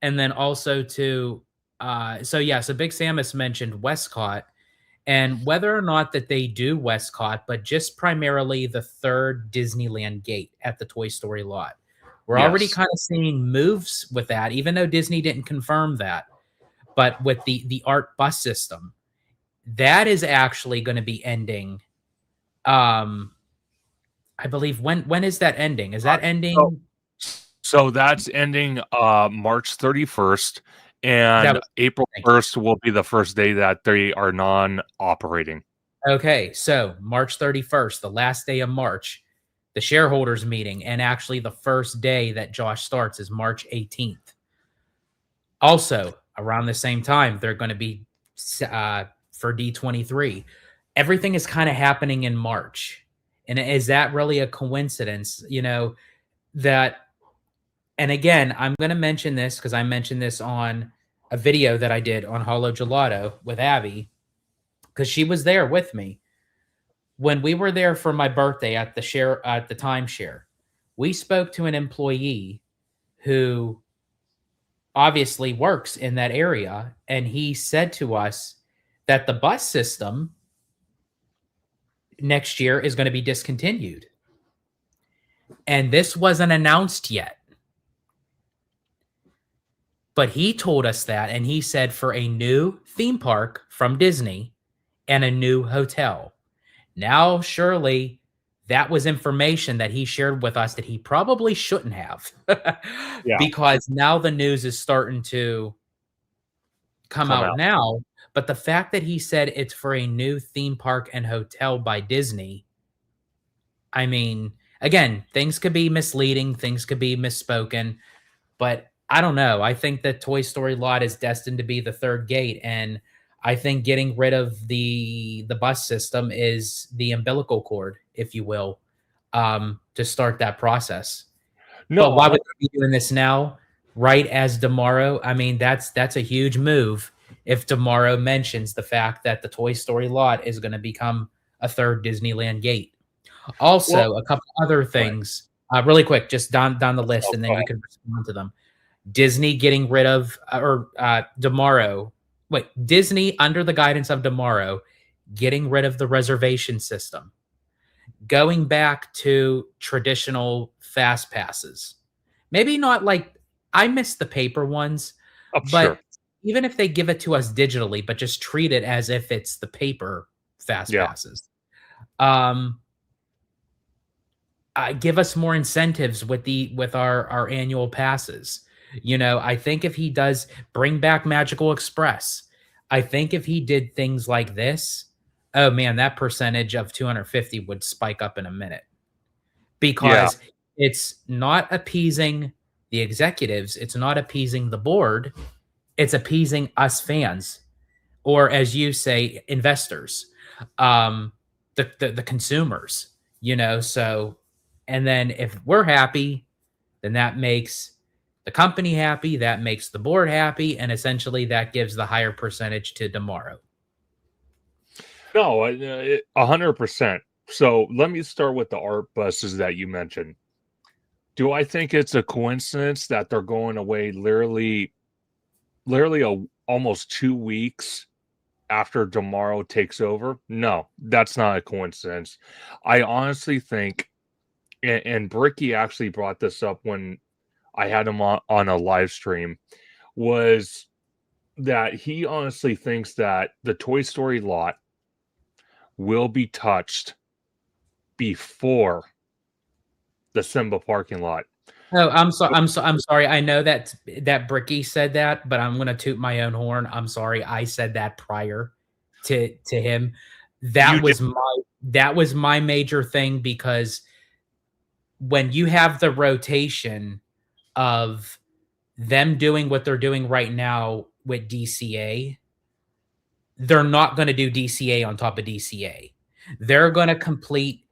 And then also to so Big Samus mentioned Westcott, and whether or not that they do Westcott, but just primarily the third Disneyland gate at the Toy Story lot. We're already kind of seeing moves with that, even though Disney didn't confirm that. But with the art bus system, that is actually going to be ending. I believe when is that ending? Is that ending? So that's ending March 31st, and April 1st will be the first day that they are non-operating. Okay, so March 31st, the last day of March, the shareholders meeting, and actually the first day that Josh starts is March 18th. Also, around the same time, they're going to be for D23. Everything is kind of happening in March. And is that really a coincidence? You know, that, and again, I'm going to mention this because I mentioned this on a video that I did on Holo Gelato with Abby, because she was there with me. when we were there for my birthday at the timeshare, we spoke to an employee who obviously works in that area, and he said to us that the bus system next year is going to be discontinued. And this wasn't announced yet. But he told us that, and he said for a new theme park from Disney and a new hotel. Now, surely that was information that he shared with us that he probably shouldn't have. Because now the news is starting to come out now. But the fact that he said it's for a new theme park and hotel by Disney, I mean, again, things could be misleading, things could be misspoken, but I don't know. I think that Toy Story lot is destined to be the third gate, and I think getting rid of the bus system is the umbilical cord, if you will, to start that process. No, but why would they be doing this now? Right as tomorrow? I mean, that's a huge move. If tomorrow mentions the fact that the Toy Story lot is going to become a third Disneyland gate. Also, a couple other things, really quick, just down the list, and then you can respond to them. Disney getting rid of, Disney under the guidance of tomorrow, getting rid of the reservation system, going back to traditional fast passes. Maybe not like, I miss the paper ones, but even if they give it to us digitally, but just treat it as if it's the paper fast passes. Give us more incentives with our annual passes. You know, I think if he does bring back Magical Express, I think if he did things like this, oh man, that percentage of 250 would spike up in a minute. Because it's not appeasing the executives, it's not appeasing the board, it's appeasing us fans, or as you say, investors, the consumers, you know. So, and then if we're happy, then that makes the company happy, that makes the board happy, and essentially that gives the higher percentage to tomorrow. No, 100%. So let me start with the art buses that you mentioned. Do I think it's a coincidence that they're going away literally almost 2 weeks after tomorrow takes over? No, that's not a coincidence. I honestly think, and Bricky actually brought this up when I had him on a live stream, was that he honestly thinks that the Toy Story lot will be touched before the Simba parking lot. Oh, I'm sorry. I know that Bricky said that, but I'm gonna toot my own horn. I'm sorry. I said that prior to him. That was my major thing, because when you have the rotation of them doing what they're doing right now with DCA, they're not going to do DCA on top of DCA. They're going to complete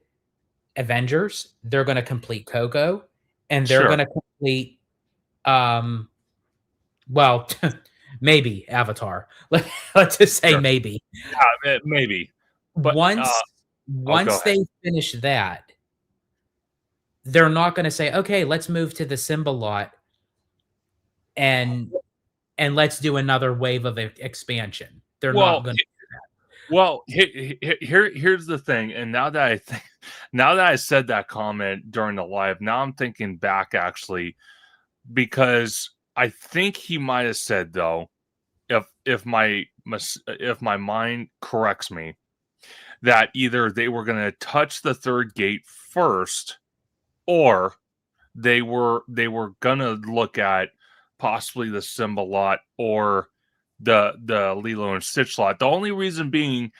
Avengers, they're going to complete Coco, and they're going to complete maybe Avatar. Let's just say maybe. Yeah, maybe. But once they finish that, they're not going to say, okay, let's move to the Simba lot and let's do another wave of expansion. They're not going to do that. Well, here's the thing. And now that I said that comment during the live, now I'm thinking back actually, because I think he might have said, though, if my mind corrects me, that either they were going to touch the third gate first, or they were going to look at possibly the Simba lot or the Lilo and Stitch lot. The only reason being,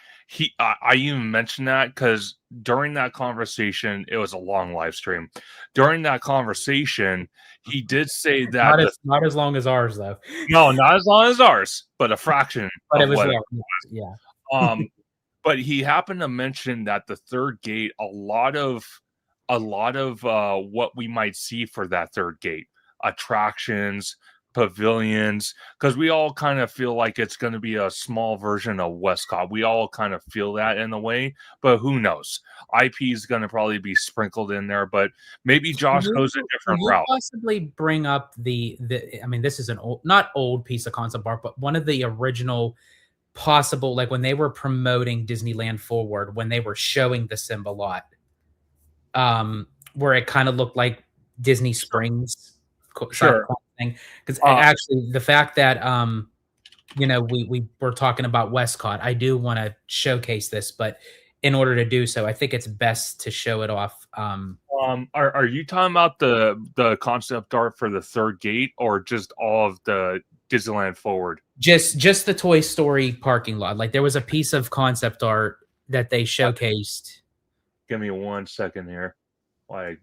I even mentioned that because during that conversation, it was a long live stream. During that conversation, he did say that not as long as ours, though. No, not as long as ours, but a fraction. But it was long. Yeah. But he happened to mention that the third gate, a lot of what we might see for that third gate, attractions, pavilions, because we all kind of feel like it's going to be a small version of Westcott. We all kind of feel that in a way, but who knows? IP is going to probably be sprinkled in there, but maybe Josh goes a Can different you route. possibly bring up the I mean, this is an old, not old piece of concept art, but one of the original possible, like when they were promoting Disneyland Forward, when they were showing the Simba lot, where it kind of looked like Disney Springs Sure. thing. Because actually, the fact that we were talking about Westcott, I do want to showcase this, but in order to do so, I think it's best to show it off. Are you talking about the concept art for the third gate, or just all of the Disneyland Forward? Just the Toy Story parking lot. Like there was a piece of concept art that they showcased. Give me 1 second here. Why?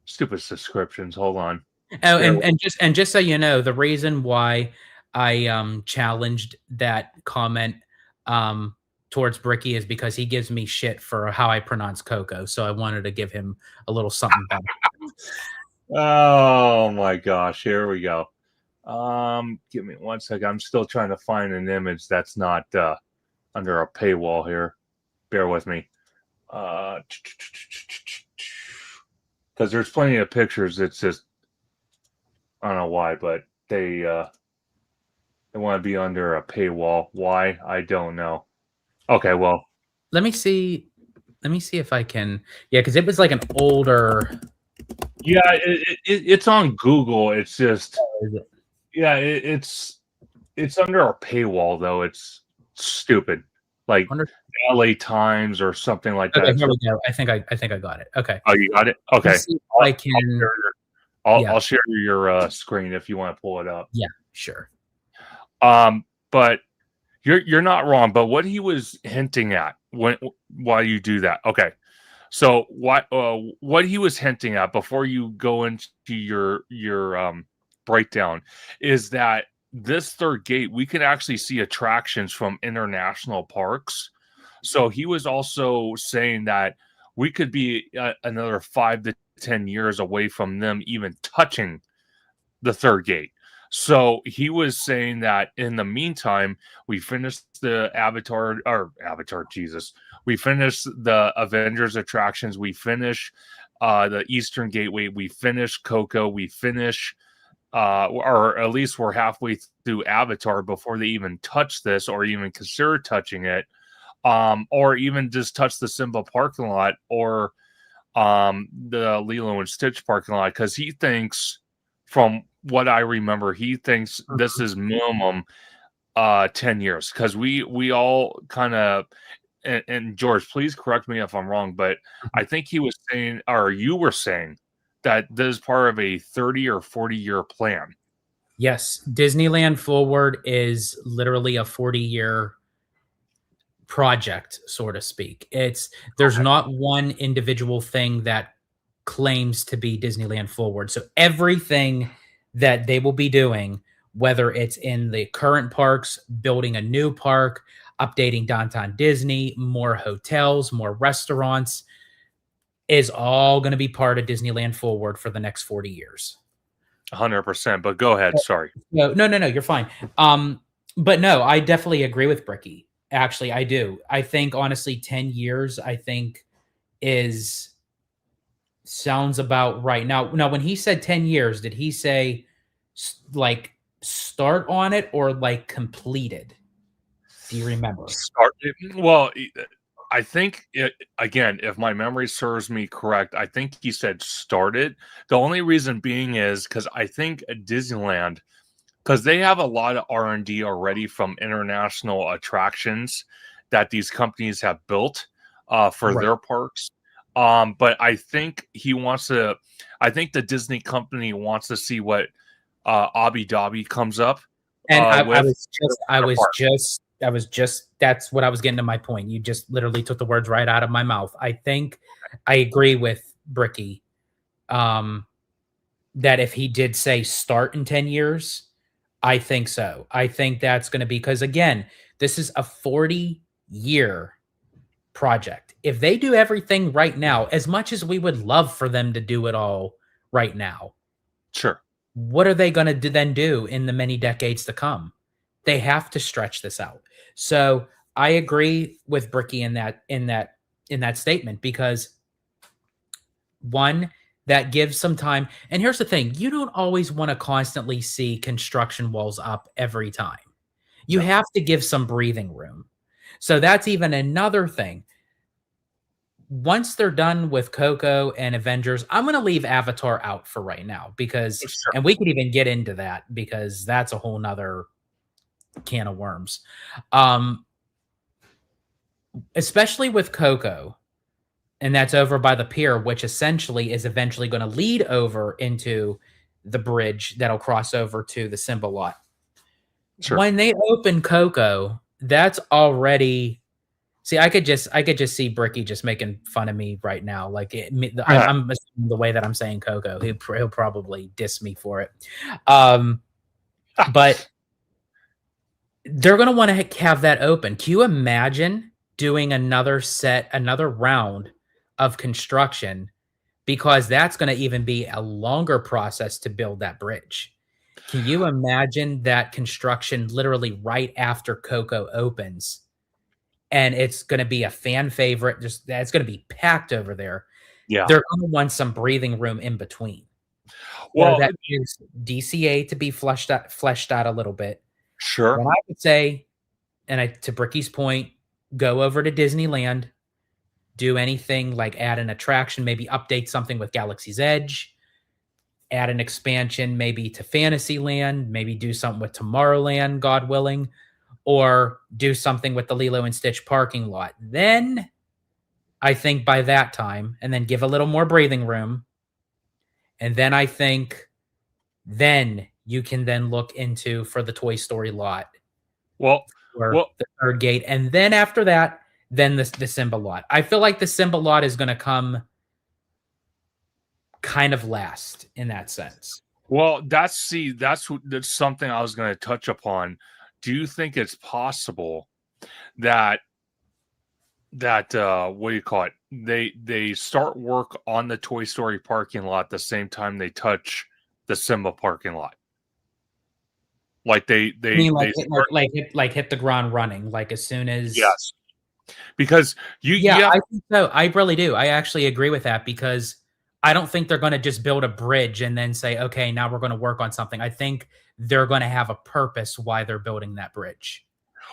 Stupid subscriptions. Hold on. Oh, and just so you know, the reason why I challenged that comment towards Bricky is because he gives me shit for how I pronounce Coco. So I wanted to give him a little something back. Oh my gosh, here we go. Give me 1 second. I'm still trying to find an image that's not under a paywall here. Bear with me. Because there's plenty of pictures. It's just, I don't know why, but they want to be under a paywall. Why? I don't know. Okay, well, let me see if I can. Yeah, because it was like an older. Yeah, it's on Google. It's just, yeah, it's under a paywall though. It's stupid, like LA Times or something like that. Okay, here we go. I think I got it. Okay. Oh, you got it. Okay. Let's see if I can. I'll share your screen if you want to pull it up. Yeah, sure. But you're not wrong. But what he was hinting at while you do that, okay. So what he was hinting at before you go into your breakdown is that this third gate, we can actually see attractions from international parks. So he was also saying that we could be another 5 to 10 years away from them even touching the third gate. So he was saying that in the meantime, we finished the Avatar, Jesus. We finished the Avengers attractions. We finish the Eastern Gateway. We finish Coco. We finish, or at least we're halfway through Avatar before they even touch this or even consider touching it, or even just touch the Simba parking lot or the Lilo and Stitch parking lot. Because he thinks, from what I remember, he thinks this is minimum 10 years. Because we all kind of, and George, please correct me if I'm wrong, but I think he was saying, or you were saying, that this is part of a 30 or 40-year plan. Yes, Disneyland Forward is literally a 40-year project, so to speak. There's not one individual thing that claims to be Disneyland Forward. So everything that they will be doing, whether it's in the current parks, building a new park, updating Downtown Disney, more hotels, more restaurants, is all going to be part of Disneyland Forward for the next 40 years. 100%. But go ahead. Sorry. No, you're fine. But no, I definitely agree with Bricky. Actually, I do. I think honestly, 10 years, I think sounds about right. Now, when he said 10 years, did he say like start on it or like completed? Do you remember? Well, I think again, if my memory serves me correct, I think he said started. The only reason being is because I think at Disneyland, because they have a lot of R&D already from international attractions that these companies have built for their parks. But I think I think the Disney company wants to see what Abu Dhabi comes up. And I was just that's what I was getting to my point. You just literally took the words right out of my mouth. I think I agree with Bricky that if he did say start in 10 years, I think so. I think that's going to be, because again, this is a 40-year project. If they do everything right now, as much as we would love for them to do it all right now, Sure. What are they going to then do in the many decades to come? They have to stretch this out. So I agree with Bricky in that statement, because one, that gives some time. And here's the thing: you don't always want to constantly see construction walls up every time. You No. have to give some breathing room. So that's even another thing. Once they're done with Coco and Avengers, I'm going to leave Avatar out for right now, because, Sure. and we could even get into that, because that's a whole nother can of worms. Especially with Coco, and that's over by the pier, which essentially is eventually going to lead over into the bridge that'll cross over to the Simba lot. Sure. When they open Coco, that's already. See, I could just see Bricky just making fun of me right now. Like I'm assuming the way that I'm saying Coco, he'll probably diss me for it. But they're going to want to have that open. Can you imagine doing another round of construction? Because that's going to even be a longer process to build that bridge. Can you imagine that construction literally right after Coco opens? And it's going to be a fan favorite. It's going to be packed over there. Yeah. They're going to want some breathing room in between. Well, that is DCA to be fleshed out a little bit. Sure. Then I would say, to Bricky's point, go over to Disneyland, do anything like add an attraction, maybe update something with Galaxy's Edge, add an expansion maybe to Fantasyland, maybe do something with Tomorrowland, God willing, or do something with the Lilo and Stitch parking lot. Then I think by that time, and then give a little more breathing room. And then I think then you can then look into for the Toy Story lot. Well, the third gate. And then after that, then the Simba lot. I feel like the Simba lot is going to come kind of last in that sense. Well, that's something I was going to touch upon. Do you think it's possible that what do you call it? They start work on the Toy Story parking lot the same time they touch the Simba parking lot? Like hit the ground running, like as soon as. Yes. Because I think so. I really do. I actually agree with that, because I don't think they're going to just build a bridge and then say, okay, now we're going to work on something. I think they're going to have a purpose why they're building that bridge.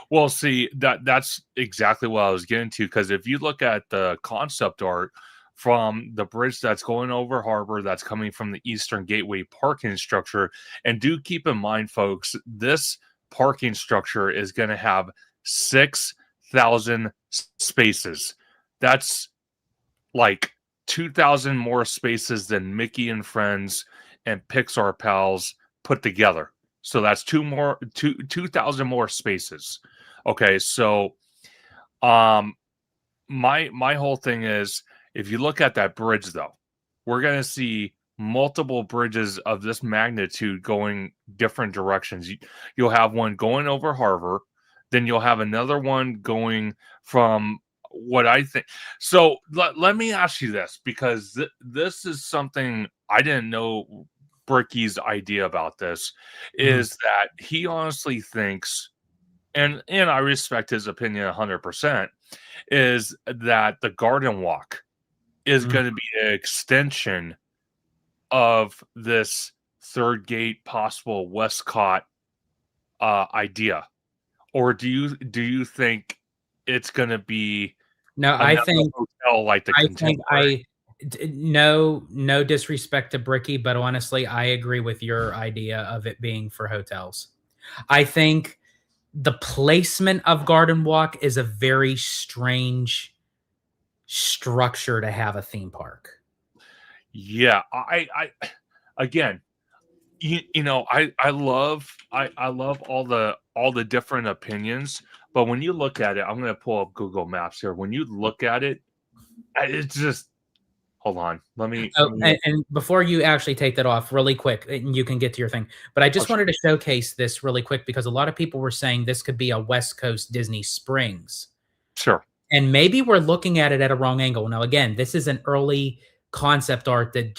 Well, see, that's exactly what I was getting to, because if you look at the concept art from the bridge that's going over harbor, that's coming from the Eastern Gateway parking structure, and do keep in mind, folks, this parking structure is going to have 6,000 spaces. That's like 2,000 more spaces than Mickey and Friends and Pixar Pals put together. So that's 2,000 more spaces. Okay, so my whole thing is, if you look at that bridge, though, we're going to see multiple bridges of this magnitude going different directions. You'll have one going over harbor, then you'll have another one going from what I think. So let me ask you this, because this is something I didn't know. Bricky's idea about this is that he honestly thinks, and I respect his opinion 100%, is that the Garden Walk is going to be an extension of this third gate, possible Westcott idea. Or do you think it's going to be I think hotel like the Contemporary? No disrespect to Bricky, but honestly, I agree with your idea of it being for hotels. I think the placement of Garden Walk is a very strange structure to have a theme park. Yeah, I again, I love all the different opinions, but when you look at it, I'm going to pull up Google Maps here. When you look at it, it's just. Hold on. Let me. And before you actually take that off, really quick, and you can get to your thing, but I just wanted to showcase this really quick, because a lot of people were saying this could be a West Coast Disney Springs. Sure. And maybe we're looking at it at a wrong angle. Now, again, this is an early concept art that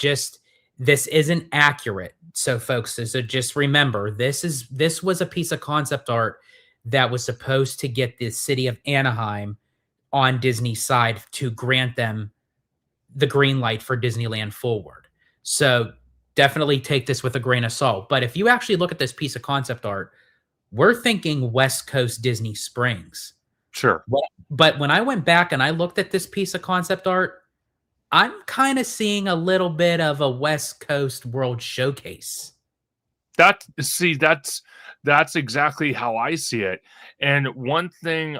This isn't accurate. So folks, so just remember, this was a piece of concept art that was supposed to get the city of Anaheim on Disney's side to grant them the green light for Disneyland Forward. So definitely take this with a grain of salt. But if you actually look at this piece of concept art, we're thinking West Coast Disney Springs. Sure. But when I went back and I looked at this piece of concept art, I'm kind of seeing a little bit of a West Coast World Showcase. That's exactly how I see it. And one thing,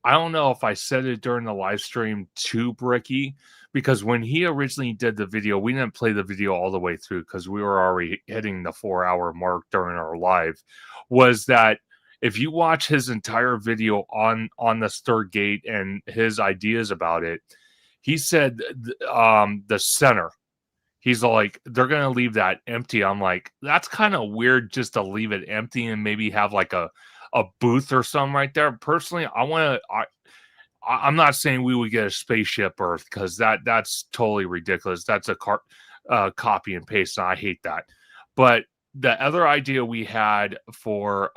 I don't know if I said it during the live stream to Bricky, because when he originally did the video, we didn't play the video all the way through because we were already hitting the 4-hour mark during our live, was that if you watch his entire video on the third gate and his ideas about it, he said the center, he's like, they're going to leave that empty. I'm like, that's kind of weird just to leave it empty and maybe have like a booth or something right there. Personally, I'm not saying we would get a spaceship Earth because that's totally ridiculous. That's a copy and paste, and I hate that. But the other idea we had for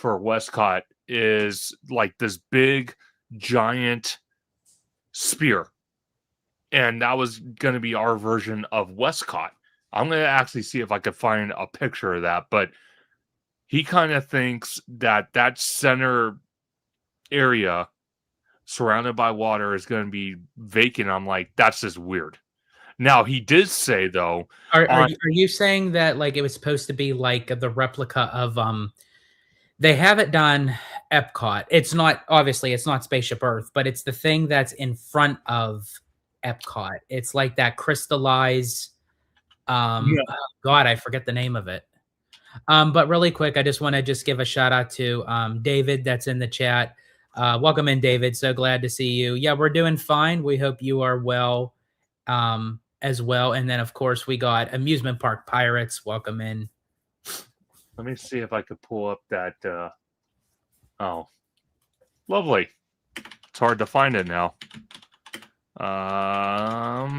Westcott is like this big giant spear, and that was going to be our version of Westcott. I'm going to actually see if I could find a picture of that, but he kind of thinks that center area surrounded by water is going to be vacant. I'm like, that's just weird. Now, he did say, though... Are you saying that like it was supposed to be like the replica of... They have it done Epcot. It's not, obviously, it's not Spaceship Earth, but it's the thing that's in front of Epcot. It's like that crystallized... God, I forget the name of it. But really quick, I just want to give a shout out to David that's in the chat. Welcome in, David. So glad to see you. Yeah, we're doing fine. We hope you are well as well. And then, of course, we got Amusement Park Pirates. Welcome in. Let me see if I could pull up that. Oh, lovely. It's hard to find it now. Let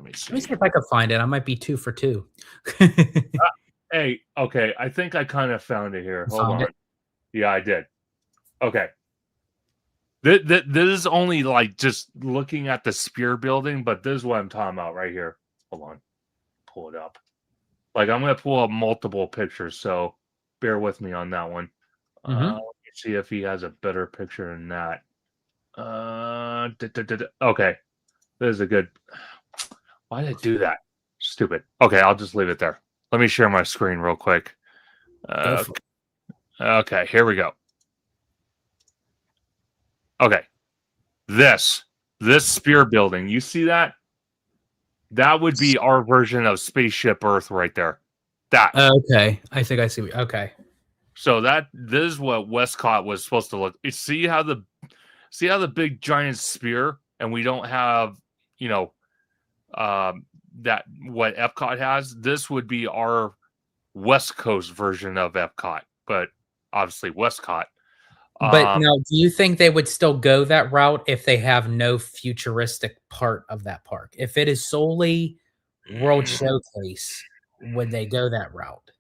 me see. Let me see if I can find it. I might be 2 for 2. Hey, okay. I think I kind of found it here. Hold on. It? Yeah, I did. Okay. This is only like just looking at the spear building, but this is what I'm talking about right here. Hold on. Pull it up. Like, I'm going to pull up multiple pictures, so bear with me on that one. Let me see if he has a better picture than that. Okay. This is a good... Why did I do that? Stupid. Okay, I'll just leave it there. Let me share my screen real quick. Okay, here we go. Okay. This spear building, you see that? That would be our version of Spaceship Earth right there. That. Okay. I think I see. Okay. So this is what Westcott was supposed to look. See how the big giant spear, and we don't have, that what Epcot has. This would be our West Coast version of Epcot, but obviously Westcott. But now, do you think they would still go that route if they have no futuristic part of that park? If it is solely World Showcase, would they go that route?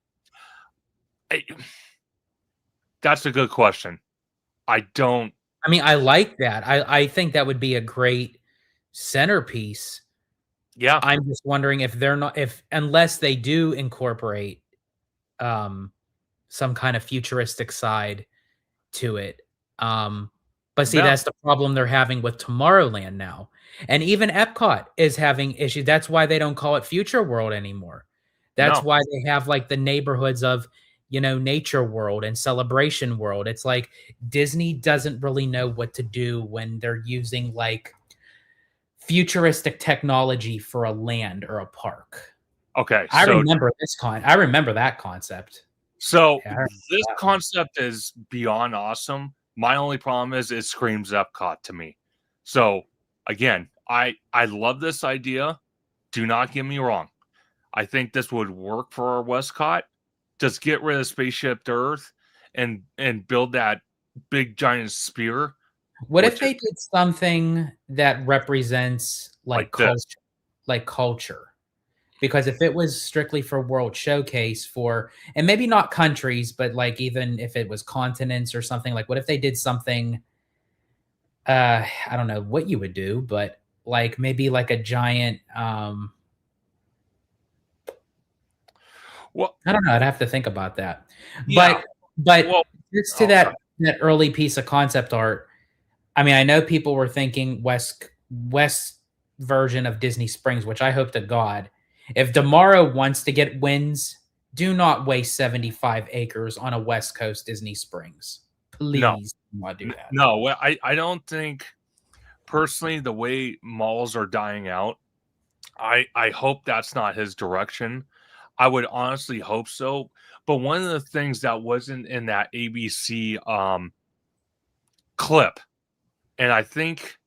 That's a good question. I mean, I like that. I think that would be a great centerpiece. Yeah. I'm just wondering if they're not, unless they do incorporate some kind of futuristic side to it. But see, that's the problem they're having with Tomorrowland now. And even Epcot is having issues. That's why they don't call it Future World anymore. That's why they have like the neighborhoods of, Nature World and Celebration World. It's like Disney doesn't really know what to do when they're using like futuristic technology for a land or a park. Okay. I remember that concept. So this concept is beyond awesome. My only problem is it screams Epcot to me. So again, I love this idea. Do not get me wrong. I think this would work for our Westcott. Just get rid of Spaceship Earth and build that big giant spear. What if they did something that represents like culture? Because if it was strictly for World Showcase for, and maybe not countries, but like even if it was continents or something, like what if they did something, I don't know what you would do, but like maybe like a giant, Well, I don't know. I'd have to think about that. yeah. But Well, it's to oh, sorry. that early piece of concept art. I mean, I know people were thinking West version of Disney Springs, which I hope to God, if Tomorrow wants to get wins, do not waste 75 acres on a West Coast Disney Springs. No, Please do not do that. no. Well, I don't think personally the way malls are dying out. I hope that's not his direction. I would honestly hope so. But one of the things that wasn't in that ABC clip, and I think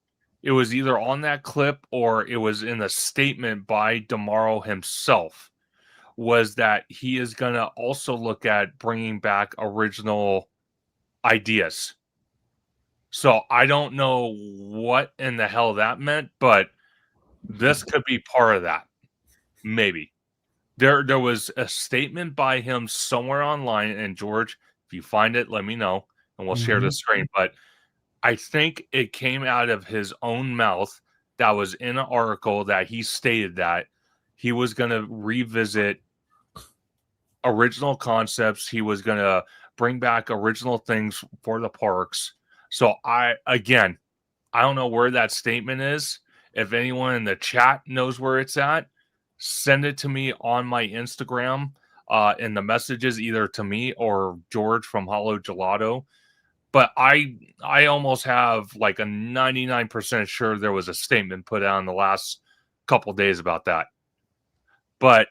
it was either on that clip or it was in a statement by Demaro himself, was that he is going to also look at bringing back original ideas. So I don't know what in the hell that meant, but this could be part of that. Maybe. There was a statement by him somewhere online, and George, if you find it, let me know, and we'll share the screen. But I think it came out of his own mouth that was in an article that he stated that he was going to revisit original concepts. He was going to bring back original things for the parks. So I don't know where that statement is. If anyone in the chat knows where it's at, send it to me on my Instagram in the messages, either to me or George from Hollow Gelato. But I almost have like a 99% sure there was a statement put out in the last couple days about that. But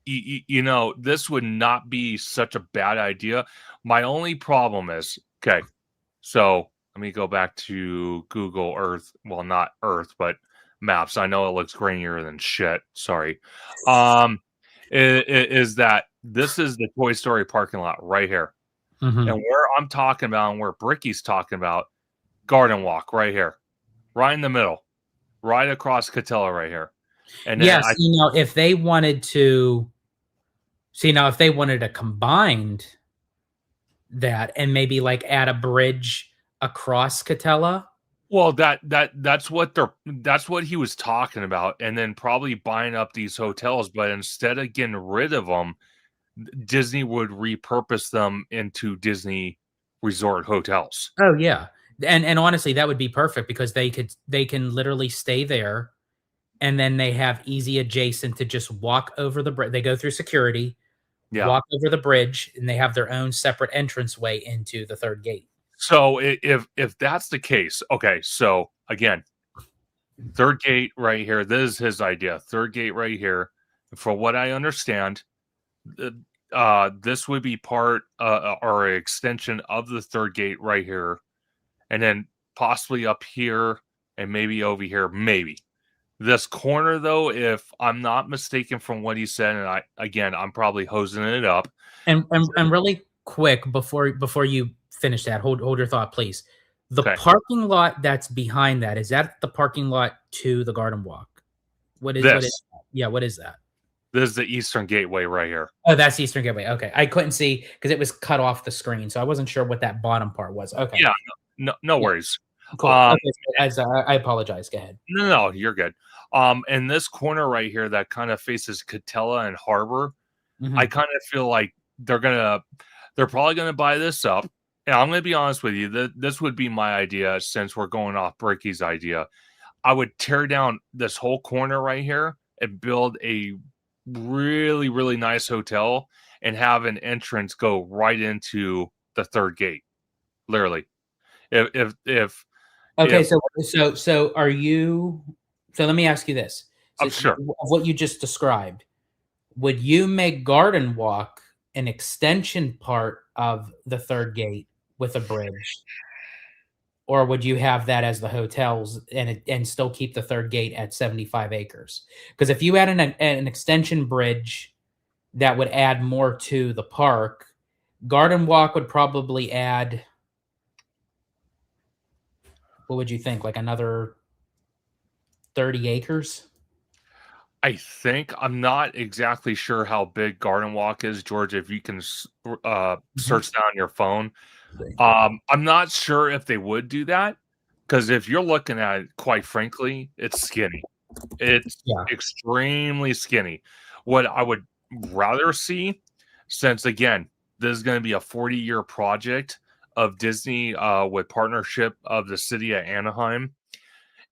you know, this would not be such a bad idea. My only problem is, okay, so let me go back to Google Earth. Well, not Earth, but maps. I know it looks grainier than shit. Sorry. Is that this is the Toy Story parking lot right here. Mm-hmm. And where I'm talking about and where Bricky's talking about, Garden Walk right here. Right in the middle. Right across Catella right here. And then Yes, if they wanted to if they wanted to combine that and maybe like add a bridge across Catella. Well, that's what he was talking about, and then probably buying up these hotels, but instead of getting rid of them, Disney would repurpose them into Disney resort hotels. Oh yeah. And honestly, that would be perfect because they can literally stay there and then they have easy adjacent to just walk over the bridge. They go through security, Yeah. walk over the bridge, and they have their own separate entranceway into the third gate. So if that's the case, okay, so again, third gate right here. This is his idea. Third gate right here. For what I understand, this would be part or extension of the third gate right here, and then possibly up here and maybe over here, maybe. This corner, though, if I'm not mistaken from what he said, and I'm probably hosing it up. And really quick before you finish that, hold your thought, please. The parking lot that's behind that, is that the parking lot to the Garden Walk? What is that? This is the Eastern Gateway right here. Oh, that's the Eastern Gateway. Okay. I couldn't see because it was cut off the screen, so I wasn't sure what that bottom part was. Okay. Yeah, no worries. Cool. Okay, I apologize. Go ahead. No, you're good. And this corner right here that kind of faces Catella and Harbor, I kind of feel like they're probably gonna buy this up. And I'm gonna be honest with you, this would be my idea since we're going off Bricky's idea. I would tear down this whole corner right here and build a really, really nice hotel and have an entrance go right into the third gate. Literally. So are you? So let me ask you this: sure. Of what you just described, would you make Garden Walk an extension part of the third gate with a bridge, or would you have that as the hotels and still keep the third gate at 75 acres? Because if you add an extension bridge, that would add more to the park. Garden Walk would probably add. What would you think? Like another 30 acres? I think I'm not exactly sure how big Garden Walk is, George. If you can search that on your phone, I'm not sure if they would do that because if you're looking at it, quite frankly, it's skinny. It's Yeah. extremely skinny. What I would rather see, since again, this is going to be a 40-year project of Disney with partnership of the city of Anaheim,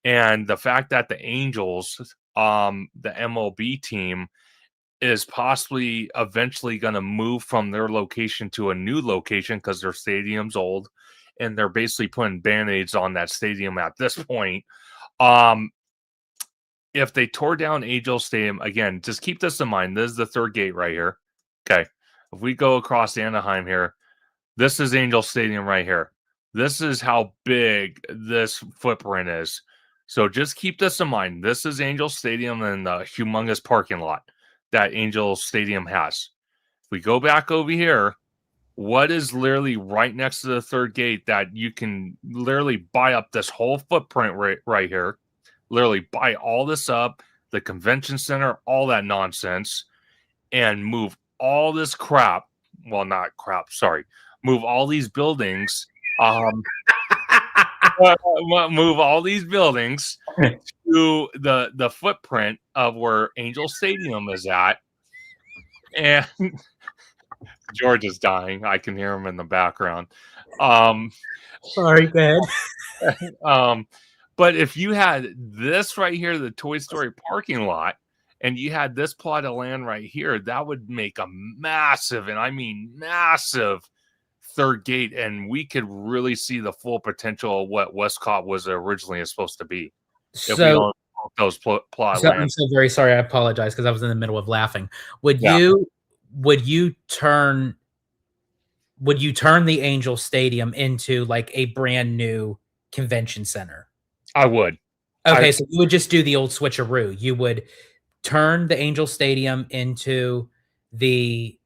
and the fact that the Angels, the MLB team, is possibly eventually going to move from their location to a new location because their stadium's old, and they're basically putting band-aids on that stadium at this point. If they tore down Angel Stadium, again, just keep this in mind. This is the third gate right here. Okay. If we go across Anaheim here, this is Angel Stadium right here. This is how big this footprint is. So just keep this in mind. This is Angel Stadium and the humongous parking lot that Angel Stadium has. If we go back over here, what is literally right next to the third gate that you can literally buy up this whole footprint right here? Literally buy all this up, the convention center, all that nonsense, and move all this crap. Well, not crap, sorry. Move all these buildings. Move all these buildings to the footprint of where Angel Stadium is at. And George is dying. I can hear him in the background. Sorry, go ahead. But if you had this right here, the Toy Story parking lot, and you had this plot of land right here, that would make a massive, and I mean massive, third gate, and we could really see the full potential of what Westcott was originally supposed to be. If we don't those plot so land. I'm so very sorry. I apologize because I was in the middle of laughing. Would you turn the Angel Stadium into like a brand new convention center? I would. Okay, so you would just do the old switcheroo. You would turn the Angel Stadium into a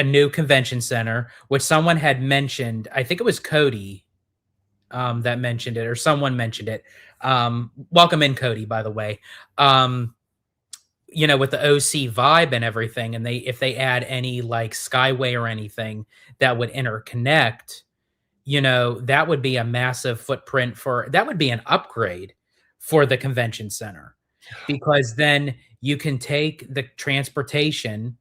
new convention center, which someone had mentioned. I think it was Cody that mentioned it, or someone mentioned it. Welcome in, Cody, by the way. With the OC vibe and everything, and if they add any like Skyway or anything that would interconnect, that would be a massive footprint that would be an upgrade for the convention center, because then you can take the transportation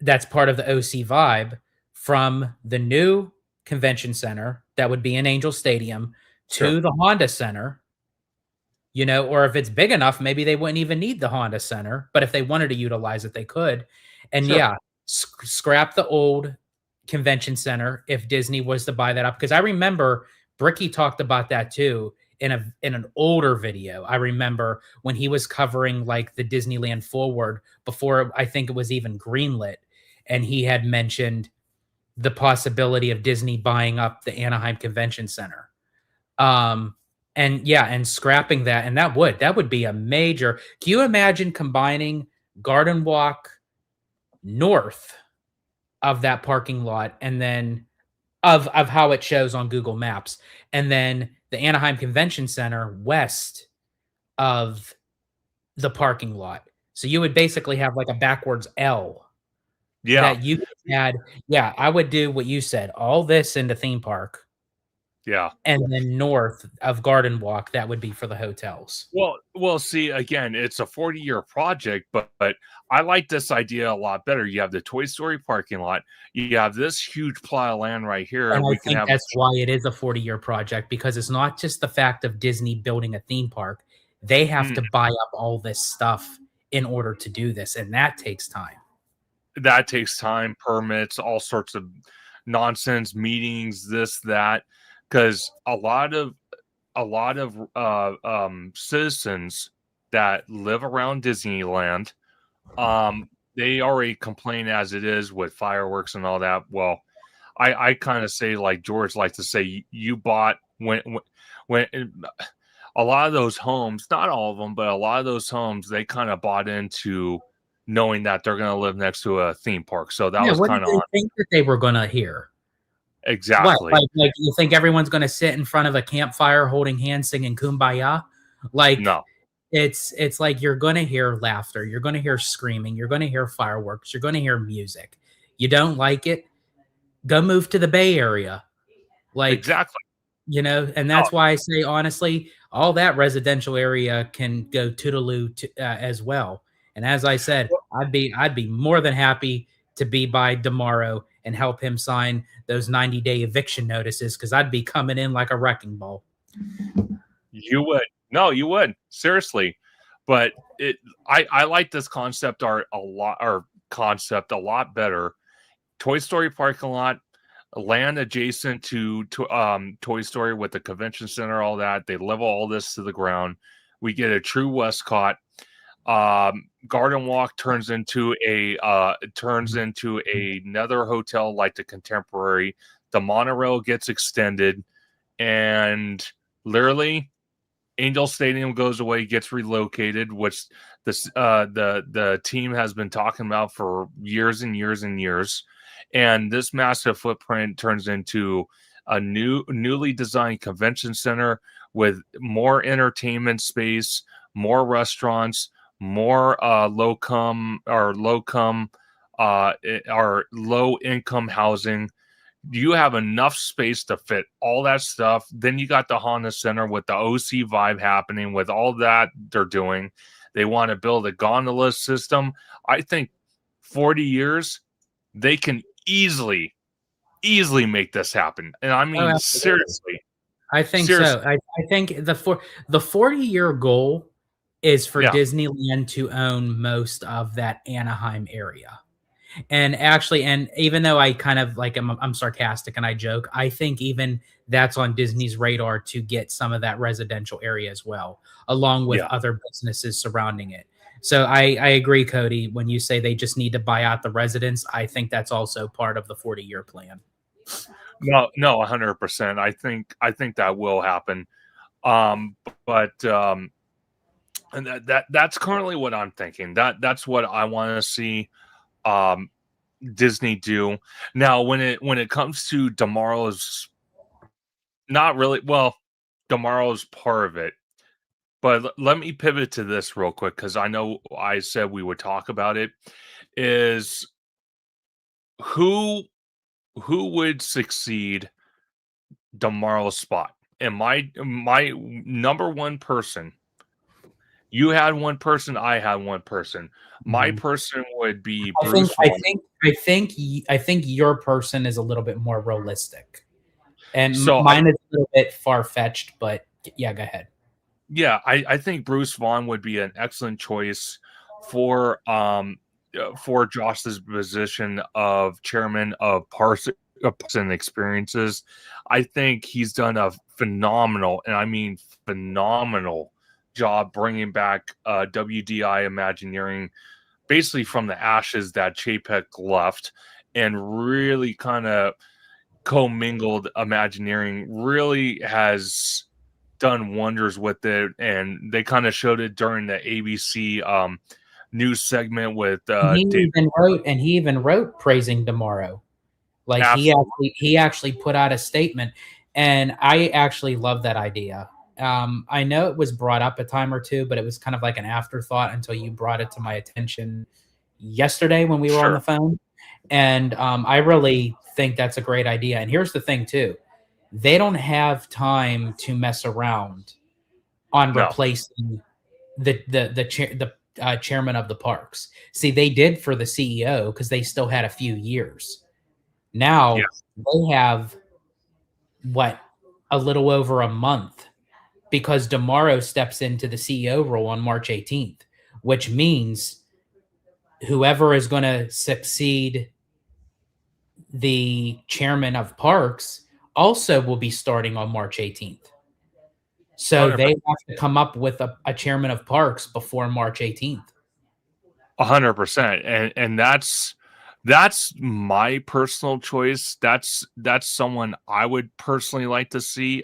that's part of the OC vibe from the new convention center that would be in Angel Stadium to the Honda Center, or if it's big enough, maybe they wouldn't even need the Honda Center, but if they wanted to utilize it, they could. And scrap the old convention center if Disney was to buy that up. Because I remember Bricky talked about that too in an older video. I remember when he was covering like the Disneyland Forward before I think it was even greenlit, and he had mentioned the possibility of Disney buying up the Anaheim Convention Center. And scrapping that, and that would be a major. Can you imagine combining Garden Walk north of that parking lot, and then of how it shows on Google Maps, and then the Anaheim Convention Center west of the parking lot? So you would basically have like a backwards L. Yeah. That you had. Yeah, I would do what you said. All this into theme park. Yeah. And then north of Garden Walk, that would be for the hotels. Well, see, again, it's a 40-year project, but I like this idea a lot better. You have the Toy Story parking lot. You have this huge plot of land right here. And I think that's why it is a 40-year project, because it's not just the fact of Disney building a theme park. They have to buy up all this stuff in order to do this, and that takes time. That takes time, permits, all sorts of nonsense, meetings, this, that. Because a lot of citizens that live around Disneyland, they already complain as it is with fireworks and all that. Well, I kind of say, like George likes to say, you bought when a lot of those homes, not all of them, but a lot of those homes, they kind of bought into knowing that they're going to live next to a theme park. So that was kind of think that they were going to hear. Exactly. What? Like you think everyone's going to sit in front of a campfire holding hands singing Kumbaya? Like, no. it's like you're going to hear laughter, you're going to hear screaming, you're going to hear fireworks, you're going to hear music. You don't like it? Go move to the Bay Area. Like, Exactly. and that's why I say, honestly, all that residential area can go toodaloo as well. And as I said, I'd be more than happy to be by tomorrow and help him sign those 90-day eviction notices, because I'd be coming in like a wrecking ball. You would. No, you would. Seriously. But I like this concept art a lot better. Toy Story parking lot, land adjacent to Toy Story with the convention center, all that. They level all this to the ground. We get a true Westcott. Garden Walk turns into another hotel like the Contemporary. The monorail gets extended, and literally Angel Stadium goes away, gets relocated, which the team has been talking about for years and years and years. And this massive footprint turns into a newly designed convention center with more entertainment space, more restaurants, more low income housing. You have enough space to fit all that stuff. Then you got the Honda Center with the OC vibe happening with all that they're doing. They want to build a gondola system. I think 40 years, they can easily make this happen. And I mean, seriously. I think so. I think the 40-year goal is for Disneyland to own most of that Anaheim area. And actually, and even though I kind of like I'm sarcastic and I joke, I think even that's on Disney's radar to get some of that residential area as well, along with other businesses surrounding it. So I agree, Cody, when you say they just need to buy out the residents. I think that's also part of the 40-year plan. No, 100%. I think that will happen. And that's currently what I'm thinking. That's what I want to see Disney do. Now, when it comes to tomorrow's, not really. Well, tomorrow's part of it. But let me pivot to this real quick, because I know I said we would talk about it. Is who would succeed tomorrow's spot? And my number one person, you had one person, I had one person. My person would be Bruce Vaughn. I think your person is a little bit more realistic, and so mine is a little bit far-fetched. But yeah, go ahead. Yeah, I think Bruce Vaughn would be an excellent choice for Josh's position of chairman of Parks and Experiences. I think he's done a phenomenal, and I mean phenomenal, job bringing back WDI Imagineering basically from the ashes that Chapek left, and really kind of commingled Imagineering. Really has done wonders with it, and they kind of showed it during the ABC news segment with he even wrote praising tomorrow. Like he actually put out a statement, and I actually love that idea. I know it was brought up a time or two, but it was kind of like an afterthought until you brought it to my attention yesterday when we were on the phone. And I really think that's a great idea. And here's the thing too. They don't have time to mess around on replacing the chairman of the parks. See, they did for the CEO because they still had a few years. Now they have a little over a month, because Damaro steps into the CEO role on March 18th, which means whoever is going to succeed the chairman of parks also will be starting on March 18th. So 100%. They have to come up with a chairman of parks before March 18th. 100%. And that's my personal choice. That's someone I would personally like to see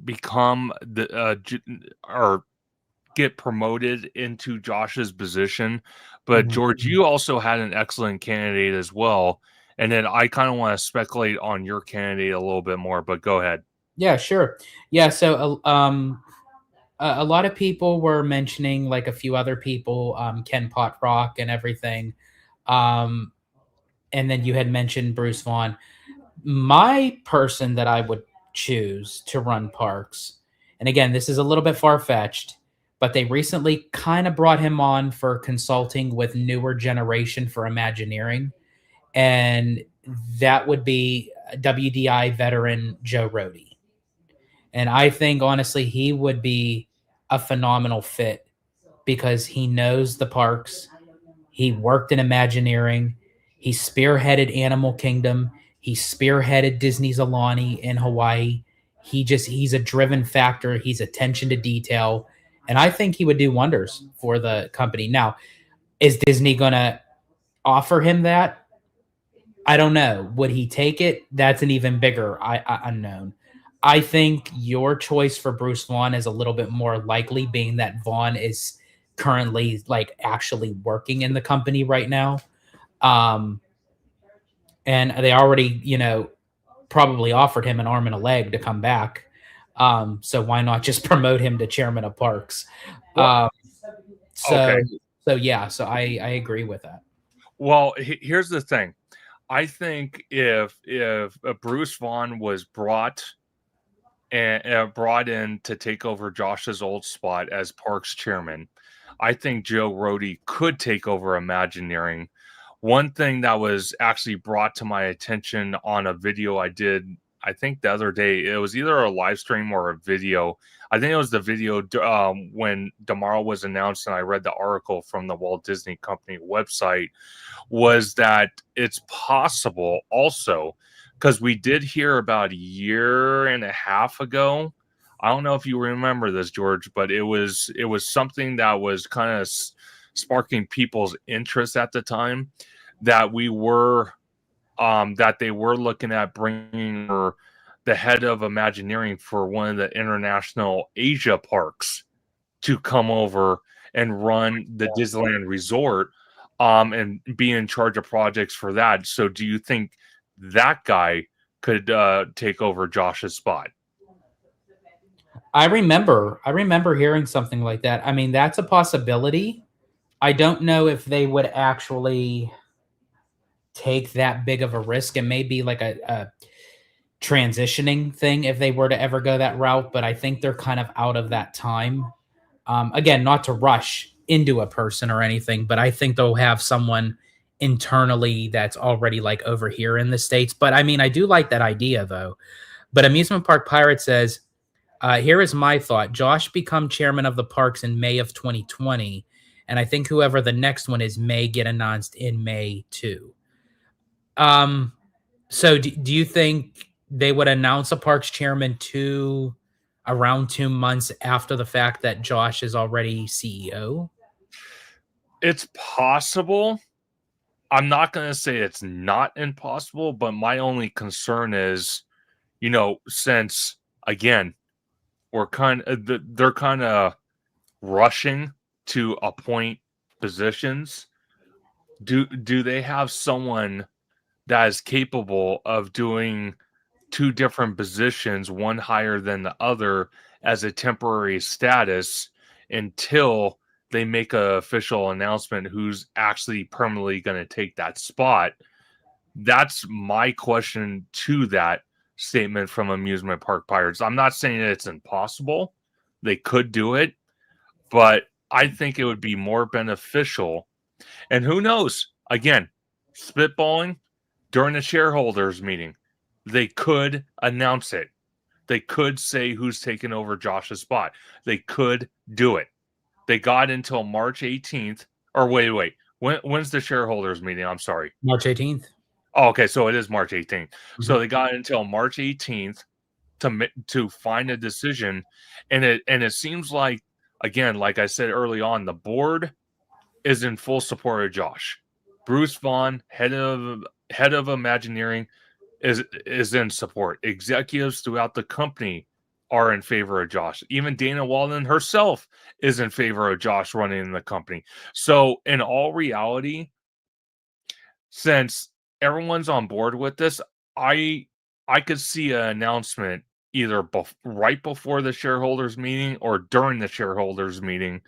become or get promoted into Josh's position. But George, you also had an excellent candidate as well. And then I kind of want to speculate on your candidate a little bit more, but go ahead. Yeah, sure. Yeah, so A lot of people were mentioning, like a few other people, Ken Potrock and everything. Um, and then you had mentioned Bruce Vaughn. My person that I would choose to run parks, and again, this is a little bit far fetched, but they recently kind of brought him on for consulting with newer generation for Imagineering, and that would be WDI veteran Joe Rohde. And I think honestly, he would be a phenomenal fit because he knows the parks. He worked in Imagineering. He spearheaded Animal Kingdom. He spearheaded Disney's Alani in Hawaii. He's a driven factor. He's attention to detail. And I think he would do wonders for the company. Now, is Disney going to offer him that? I don't know. Would he take it? That's an even bigger unknown. I think your choice for Bruce Vaughn is a little bit more likely, being that Vaughn is currently like actually working in the company right now. Um, and they already, probably offered him an arm and a leg to come back. So why not just promote him to chairman of parks? Well, Um, okay. so yeah, so I agree with that. Well, here's the thing. I think if Bruce Vaughn was brought in to take over Josh's old spot as Parks chairman, I think Joe Rohde could take over Imagineering. One thing that was actually brought to my attention on a video I did, I think the other day, it was either a live stream or a video. I think it was the video when Tomorrow was announced, and I read the article from the Walt Disney Company website, was that it's possible also, because we did hear about a year and a half ago. I don't know if you remember this, George, but it was something that was kind of sparking people's interest at the time, that we were that they were looking at bringing the head of Imagineering for one of the international Asia parks to come over and run the Disneyland Resort, and be in charge of projects for that. So do you think that guy could take over Josh's spot? I remember hearing something like that. I mean, that's a possibility. I don't know if they would actually take that big of a risk, and maybe like a transitioning thing if they were to ever go that route, but I think they're kind of out of that time. Again, not to rush into a person or anything, but I think they'll have someone internally that's already like over here in the States. But I mean, I do like that idea though. But Amusement Park Pirate says, here is my thought. Josh become chairman of the parks in May of 2020. And I think whoever the next one is may get announced in May too. So do you think they would announce a parks chairman around 2 months after the fact that Josh is already CEO? It's possible. I'm not going to say it's not impossible, but my only concern is, since again, they're kind of rushing to appoint positions. Do they have someone that is capable of doing two different positions, one higher than the other, as a temporary status until they make an official announcement who's actually permanently going to take that spot? That's my question to that statement from Amusement Park Pirates. I'm not saying that it's impossible. They could do it, but I think it would be more beneficial. And who knows? Again, spitballing, during the shareholders meeting, they could announce it. They could say who's taking over Josh's spot. They could do it. They got until March 18th. Or wait. When's the shareholders meeting? I'm sorry. March 18th. Oh, okay, so it is March 18th. Mm-hmm. So they got until March 18th to find a decision, and it seems like, again, like I said early on, the board is in full support of Josh. Bruce Vaughn, head of Imagineering, is in support. Executives throughout the company are in favor of Josh. Even Dana Walden herself is in favor of Josh running the company. So in all reality, since everyone's on board with this, I could see an announcement either right before the shareholders meeting or during the shareholders meeting,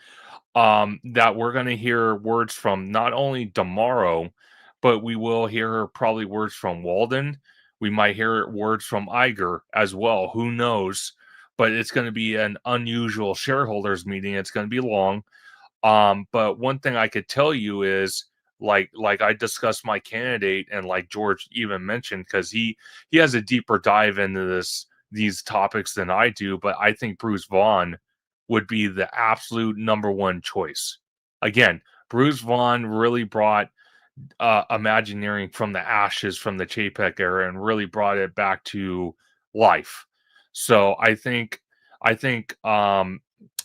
that we're going to hear words from not only Tomorrow, but we will hear probably words from Walden. We might hear words from Iger as well. Who knows? But it's going to be an unusual shareholders meeting. It's going to be long. But one thing I could tell you is like I discussed my candidate, and like George even mentioned, because he has a deeper dive into these topics than I do, but I think Bruce Vaughn would be the absolute number one choice. Again, Bruce Vaughn really brought Imagineering from the ashes from the Chapek era and really brought it back to life. So I think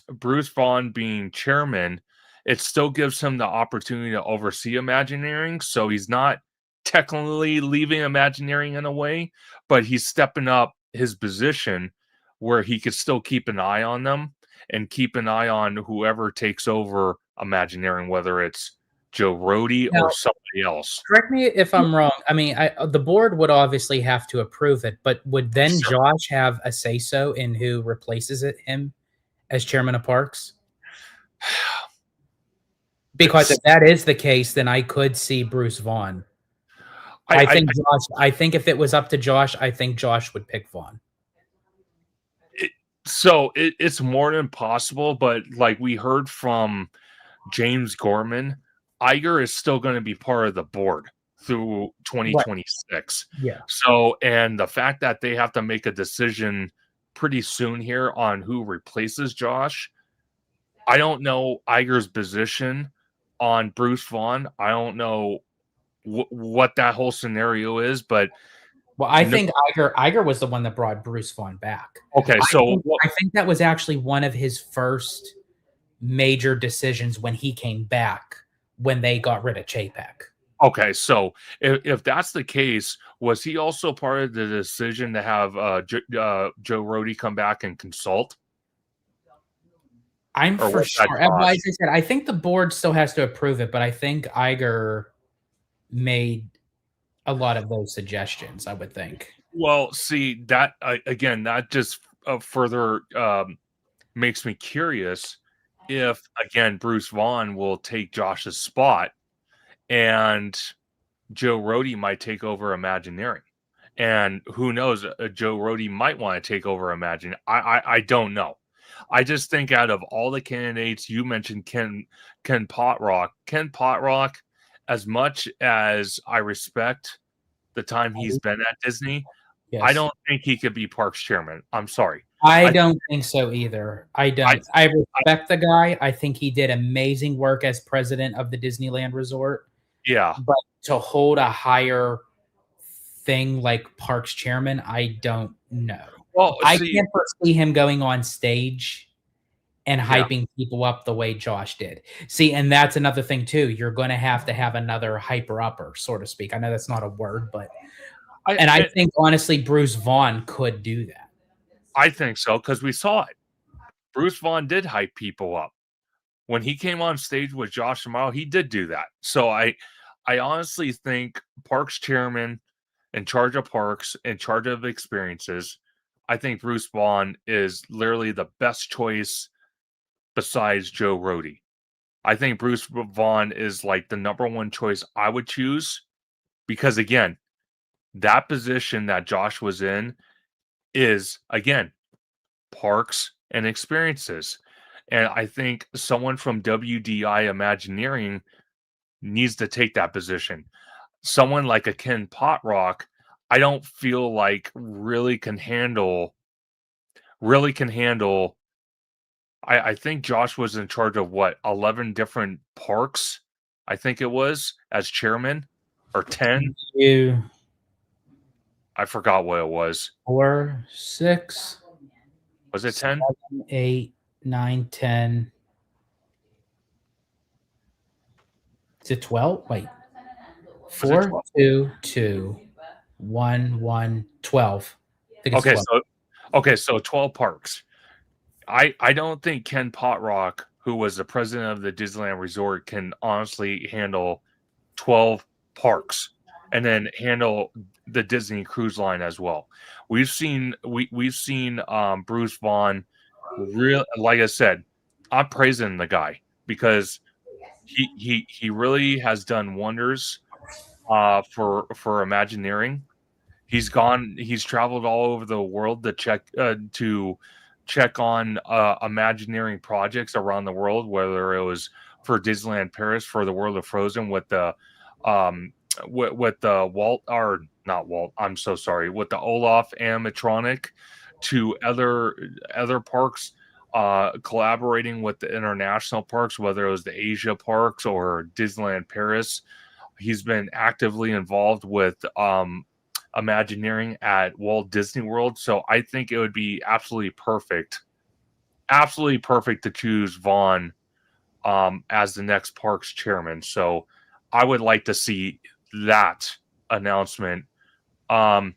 Bruce Vaughn being chairman, it still gives him the opportunity to oversee Imagineering. So he's not technically leaving Imagineering in a way, but he's stepping up his position where he could still keep an eye on them and keep an eye on whoever takes over Imagineering, whether it's Joe Rody Now, or somebody else. correct me if I'm wrong. I mean, the board would obviously have to approve it, but would then Sure. Josh have a say-so in who replaces him as chairman of Parks? Because if that is the case, then I could see Bruce Vaughn. I think Josh. I think if it was up to Josh, I think Josh would pick Vaughn. It's more than possible, but like we heard from James Gorman, Iger is still going to be part of the board through 2026. Yeah. So, and the fact that they have to make a decision pretty soon here on who replaces Josh, I don't know Iger's position on Bruce Vaughn. I don't know what that whole scenario is, but well, I think Iger was the one that brought Bruce Vaughn back. Okay, so I think that was actually one of his first major decisions when he came back, when they got rid of Chapek. Okay, so if that's the case, was he also part of the decision to have Joe Rody come back and consult? I'm for sure. As I said, I think the board still has to approve it, but I think Iger made a lot of those suggestions, I would think. Well, see, that again, that just further makes me curious if, again, Bruce Vaughn will take Josh's spot and Joe Rody might take over Imagineering. And who knows, Joe Rody might want to take over Imagineering. I don't know. I just think out of all the candidates, you mentioned Ken Potrock, as much as I respect the time he's been at Disney, yes, I don't think he could be Parks chairman. I'm sorry. I don't think so either. I don't. I respect the guy. I think he did amazing work as president of the Disneyland Resort. Yeah. But to hold a higher thing like Parks chairman, I don't know. Well, I can't foresee him going on stage and hyping people up the way Josh did. See, and that's another thing too. You're going to have another hyper-upper, so to speak. I know that's not a word, but I think honestly, Bruce Vaughn could do that. I think so, because we saw it. Bruce Vaughn did hype people up. When he came on stage with Josh Tomorrow, he did do that. So I honestly think Parks chairman, in charge of parks, in charge of experiences, I think Bruce Vaughn is literally the best choice besides Joe Rody. I think Bruce Vaughn is like the number one choice I would choose because, again, that position that Josh was in is, again, parks and experiences. And I think someone from WDI Imagineering needs to take that position. Someone like a Ken Potrock, I don't feel like really can handle. I think Josh was in charge of 11 different parks, I think it was, as chairman, or 10. I forgot what it was. 4, 6. Was it 10? 7, 8, 9, 10. Is it 12? Wait. 4, 2, 2, 1, 1, 12. I think it's 12. So 12 parks. I don't think Ken Potrock, who was the president of the Disneyland Resort, can honestly handle 12 parks. and then handle the Disney Cruise Line as well. We've seen Bruce Vaughn. Real, like I said, I'm praising the guy because he really has done wonders for Imagineering. He's traveled all over the world to check on Imagineering projects around the world, whether it was for Disneyland Paris for the World of Frozen with the with the Walt, or not Walt, I'm so sorry, with the Olaf animatronic, to other parks, collaborating with the international parks, whether it was the Asia parks or Disneyland Paris. He's been actively involved with Imagineering at Walt Disney World. So I think it would be absolutely perfect to choose Vaughn as the next parks chairman. So I would like to see that announcement. And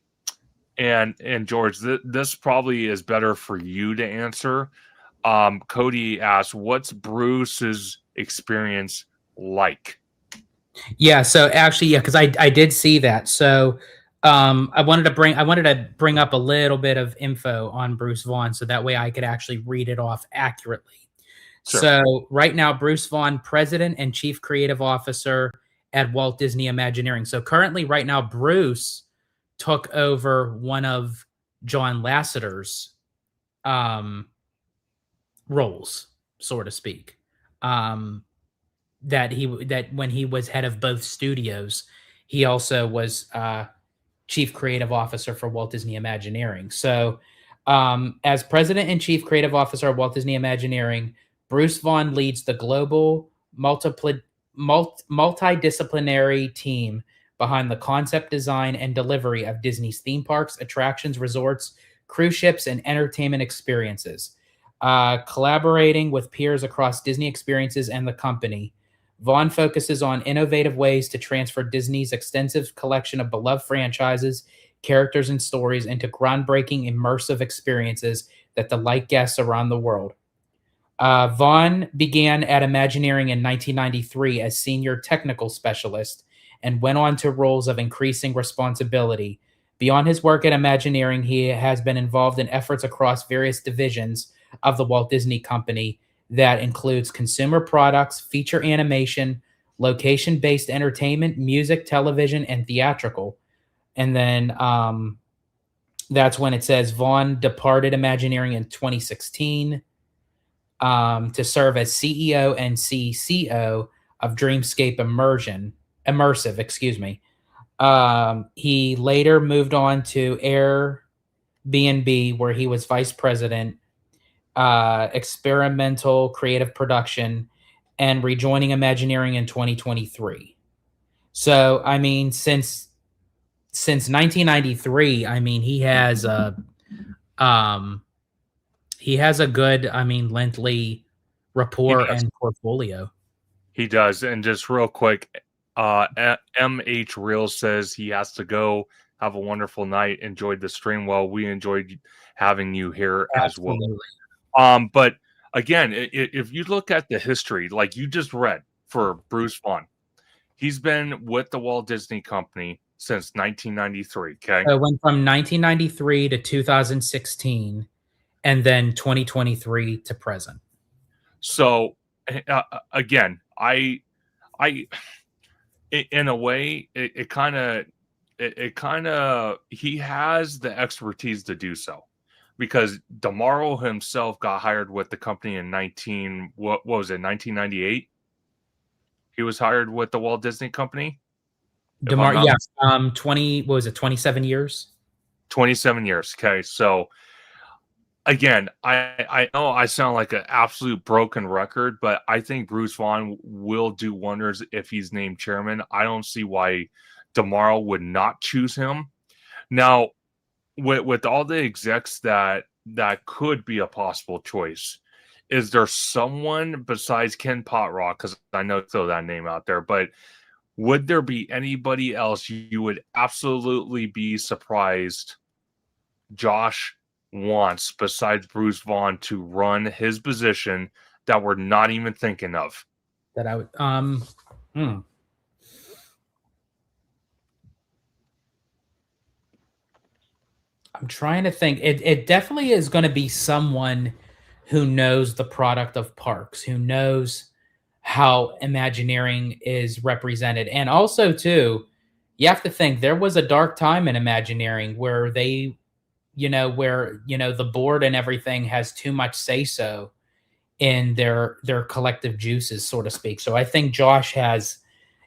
George, this probably is better for you to answer. Cody asked, "What's Bruce's experience like?" Yeah, so actually, yeah, because I did see that. So I wanted to bring up a little bit of info on Bruce Vaughn, so that way I could actually read it off accurately. Sure. So right now, Bruce Vaughn, President and Chief Creative Officer at Walt Disney Imagineering. So currently, right now, Bruce took over one of John Lasseter's roles, so to speak. That when he was head of both studios, he also was chief creative officer for Walt Disney Imagineering. So, as president and chief creative officer of Walt Disney Imagineering, Bruce Vaughn leads the global multidisciplinary team behind the concept, design, and delivery of Disney's theme parks, attractions, resorts, cruise ships, and entertainment experiences. Collaborating with peers across Disney Experiences and the company, Vaughn focuses on innovative ways to transfer Disney's extensive collection of beloved franchises, characters, and stories into groundbreaking, immersive experiences that delight guests around the world. Vaughn began at Imagineering in 1993 as senior technical specialist and went on to roles of increasing responsibility. Beyond his work at Imagineering, he has been involved in efforts across various divisions of the Walt Disney Company that includes consumer products, feature animation, location-based entertainment, music, television, and theatrical. And then that's when it says Vaughn departed Imagineering in 2016 to serve as CEO and CCO of Dreamscape Immersive. Excuse me. He later moved on to Airbnb, where he was vice president, experimental creative production, and rejoining Imagineering in 2023. So, I mean, since 1993, I mean, he has a good, I mean, lengthy rapport and portfolio. He does. And just real quick, MH Real says he has to go. Have a wonderful night. Enjoyed the stream. Well, we enjoyed having you here as well. But again, if you look at the history, like you just read for Bruce Vaughn, he's been with the Walt Disney Company since 1993. Okay. So it went from 1993 to 2016 and then 2023 to present. So again, I in a way, it kind of he has the expertise to do so, because DeMauro himself got hired with the company in 1998. He was hired with the Walt Disney Company. DeMauro, yes, 27 years? 27 years. Okay, so again, I know I sound like an absolute broken record, but I think Bruce Vaughn will do wonders if he's named chairman. I don't see why DeMauro would not choose him. Now, with all the execs that could be a possible choice, is there someone besides Ken Potrock? Because I know throw that name out there, but would there be anybody else you would absolutely be surprised Josh wants besides Bruce Vaughn to run his position that we're not even thinking of? That I would I'm trying to think. It definitely is going to be someone who knows the product of parks, who knows how Imagineering is represented. And also, too, you have to think there was a dark time in Imagineering where they, the board and everything has too much say so in their collective juices, so to speak. So I think Josh has,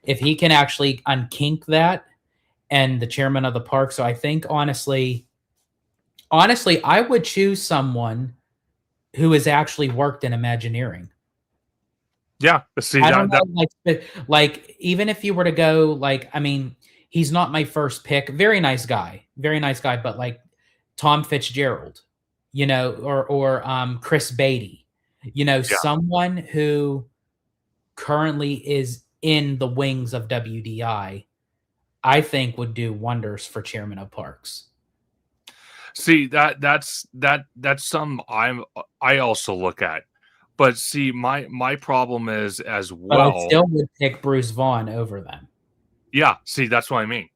if he can actually unkink that, and the chairman of the park. So I think honestly, I would choose someone who has actually worked in Imagineering. Yeah, see I don't that know, like even if you were to go, like, I mean, he's not my first pick. Very nice guy, but like Tom Fitzgerald, or Chris Beatty, yeah. someone who currently is in the wings of WDI, I think would do wonders for chairman of parks. See that's some I also look at. But see, my problem is as But I well. still would pick Bruce Vaughn over them. Yeah, see, that's what I mean.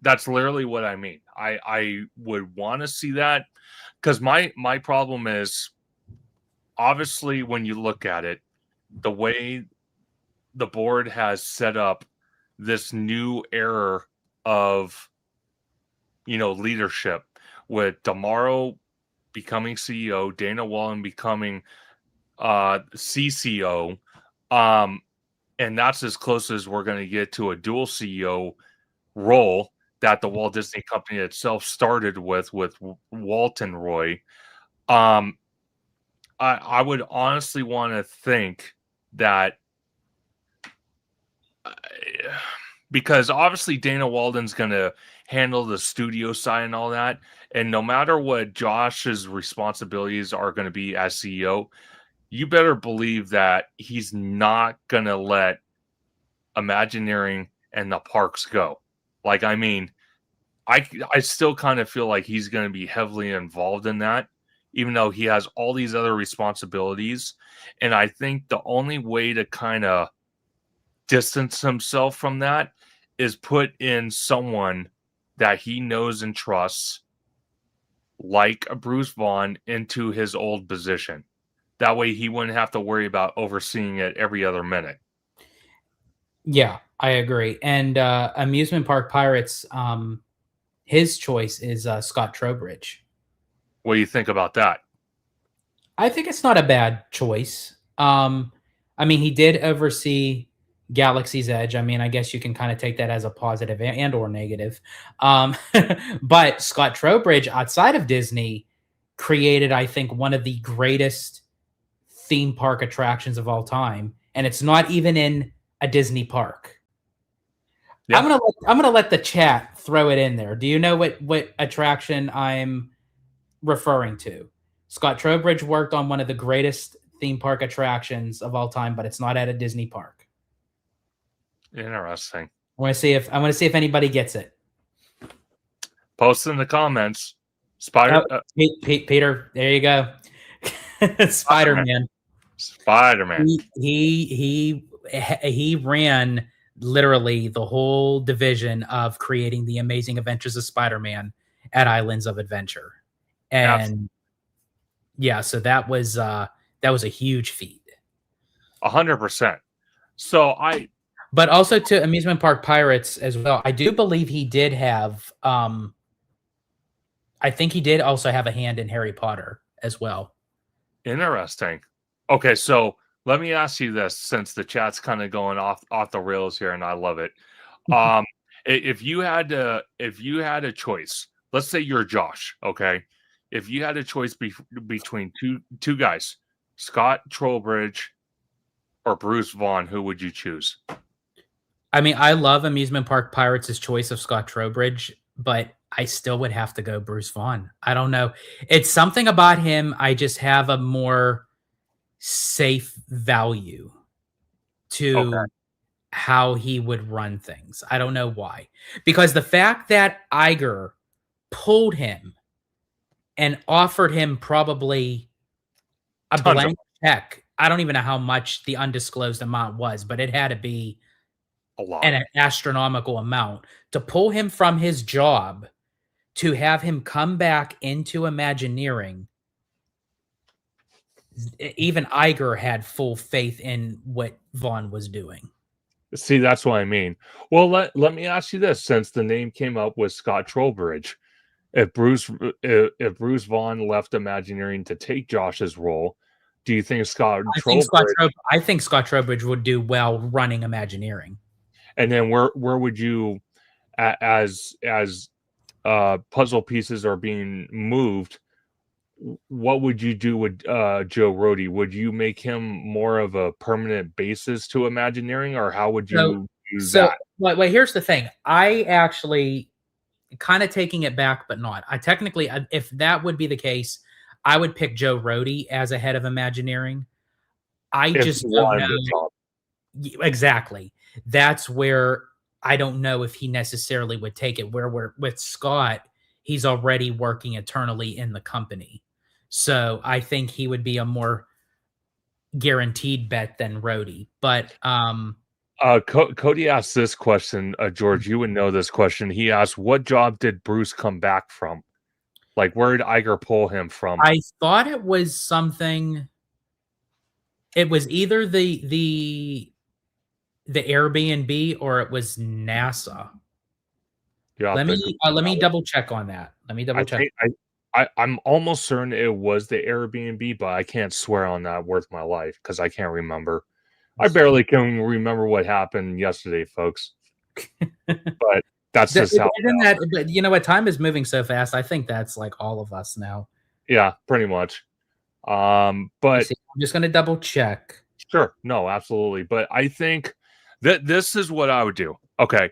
That's literally what I mean. I would want to see that, because my problem is, obviously, when you look at it, the way the board has set up this new era of leadership, with Damaro becoming CEO, Dana Wallen becoming CCO, and that's as close as we're going to get to a dual CEO role that the Walt Disney Company itself started with Walt and Roy. I would honestly want to think that, because obviously Dana Walden's going to handle the studio side and all that, and no matter what Josh's responsibilities are going to be as CEO, you better believe that he's not going to let Imagineering and the parks go. Like, I mean, I still kind of feel like he's going to be heavily involved in that, even though he has all these other responsibilities. And I think the only way to kind of distance himself from that is put in someone that he knows and trusts, like a Bruce Vaughn, into his old position. That way he wouldn't have to worry about overseeing it every other minute. Yeah, I agree. And Amusement Park Pirates, his choice is Scott Trowbridge. What do you think about that? I think it's not a bad choice. I mean, he did oversee Galaxy's Edge. I mean, I guess you can kind of take that as a positive and or negative. But Scott Trowbridge, outside of Disney, created, I think, one of the greatest theme park attractions of all time, and it's not even in a Disney park. Yeah. I'm gonna let the chat throw it in there. Do you know what attraction I'm referring to? Scott Trowbridge worked on one of the greatest theme park attractions of all time, but it's not at a Disney park. Interesting. I want to see if anybody gets it. Post in the comments. Peter, there you go. Spider-Man. Spider-Man. He ran literally the whole division of creating the Amazing Adventures of Spider-Man at Islands of Adventure. And absolutely. Yeah, so that was a huge feat. 100%. So but also to Amusement Park Pirates as well. I do believe he did have I think he did also have a hand in Harry Potter as well. Interesting. Okay, so let me ask you this, since the chat's kind of going off the rails here, and I love it. If you had a choice, let's say you're Josh, okay? If you had a choice between two guys, Scott Trowbridge or Bruce Vaughn, who would you choose? I mean, I love Amusement Park Pirates' choice of Scott Trowbridge, but I still would have to go Bruce Vaughn. I don't know. It's something about him. I just have a more safe value to how he would run things. I don't know why. Because the fact that Iger pulled him and offered him probably a blank check. I don't even know how much the undisclosed amount was, but it had to be a lot, an astronomical amount to pull him from his job to have him come back into Imagineering, even Iger had full faith in what Vaughn was doing. See, that's what I mean. Well, let me ask you this: since the name came up with Scott Trowbridge, if Bruce Vaughn left Imagineering to take Josh's role, do you think I think Scott Trowbridge would do well running Imagineering. And then where would you, as puzzle pieces are being moved, what would you do with Joe Rody? Would you make him more of a permanent basis to Imagineering, or how would you do that? Well, here's the thing. I actually kind of taking it back, but not. I technically, if that would be the case, I would pick Joe Rody as a head of Imagineering. I just don't know. Exactly. That's where I don't know if he necessarily would take it. Where we're with Scott, he's already working eternally in the company. So I think he would be a more guaranteed bet than Rody. But Cody asked this question, George, you would know this question. He asked, what job did Bruce come back from? Like, where did Iger pull him from? I thought it was something. It was either the Airbnb or it was NASA. Let me double check on that. Let me double check. I'm almost certain it was the Airbnb, but I can't swear on that worth my life because I can't remember. I barely can remember what happened yesterday, folks. But that's just how. But you know what? Time is moving so fast. I think that's like all of us now. Yeah, pretty much. But I'm just going to double check. Sure. No, absolutely. But I think that this is what I would do. Okay.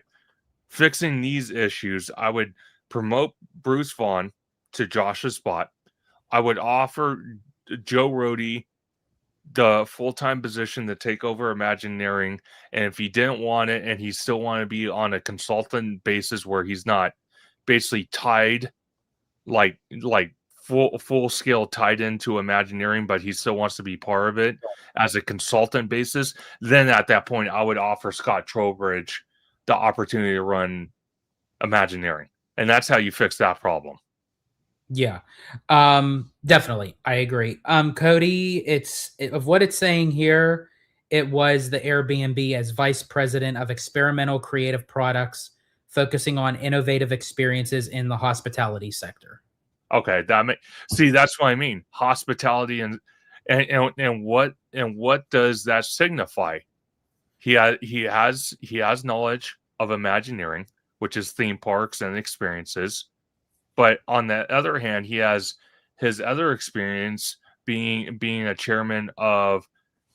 Fixing these issues, I would promote Bruce Vaughn to Josh's spot. I would offer Joe Rody the full-time position to take over Imagineering, and if he didn't want it and he still wanted to be on a consultant basis where he's not basically tied like full scale tied into Imagineering, but he still wants to be part of it as a consultant basis, then at that point I would offer Scott Trowbridge the opportunity to run Imagineering. And that's how you fix that problem. Yeah, definitely. I agree. Cody, of what it's saying here, it was the Airbnb as vice president of experimental creative products, focusing on innovative experiences in the hospitality sector. Okay, that's what I mean. Hospitality and what does that signify? He has knowledge of Imagineering, which is theme parks and experiences. But on the other hand, he has his other experience being a chairman of,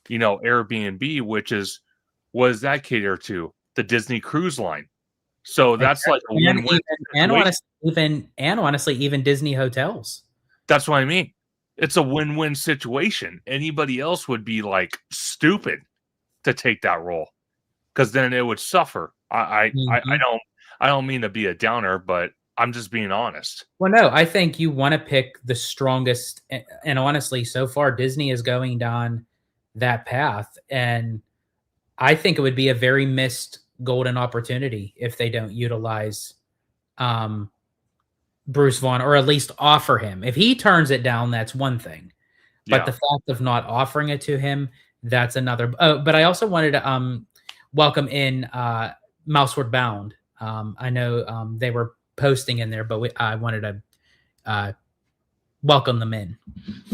Airbnb, which is, what does that cater to? The Disney Cruise Line. So that's like a win-win. And honestly, even Disney hotels. That's what I mean. It's a win-win situation. Anybody else would be like stupid to take that role because then it would suffer. I don't mean to be a downer, but I'm just being honest. Well, no, I think you want to pick the strongest. And honestly, so far, Disney is going down that path. And I think it would be a very missed golden opportunity if they don't utilize Bruce Vaughn, or at least offer him. If he turns it down, that's one thing. But the fact of not offering it to him, that's another. Oh, but I also wanted to welcome in Mouseward Bound. I know they were posting in there, but I wanted to welcome them in.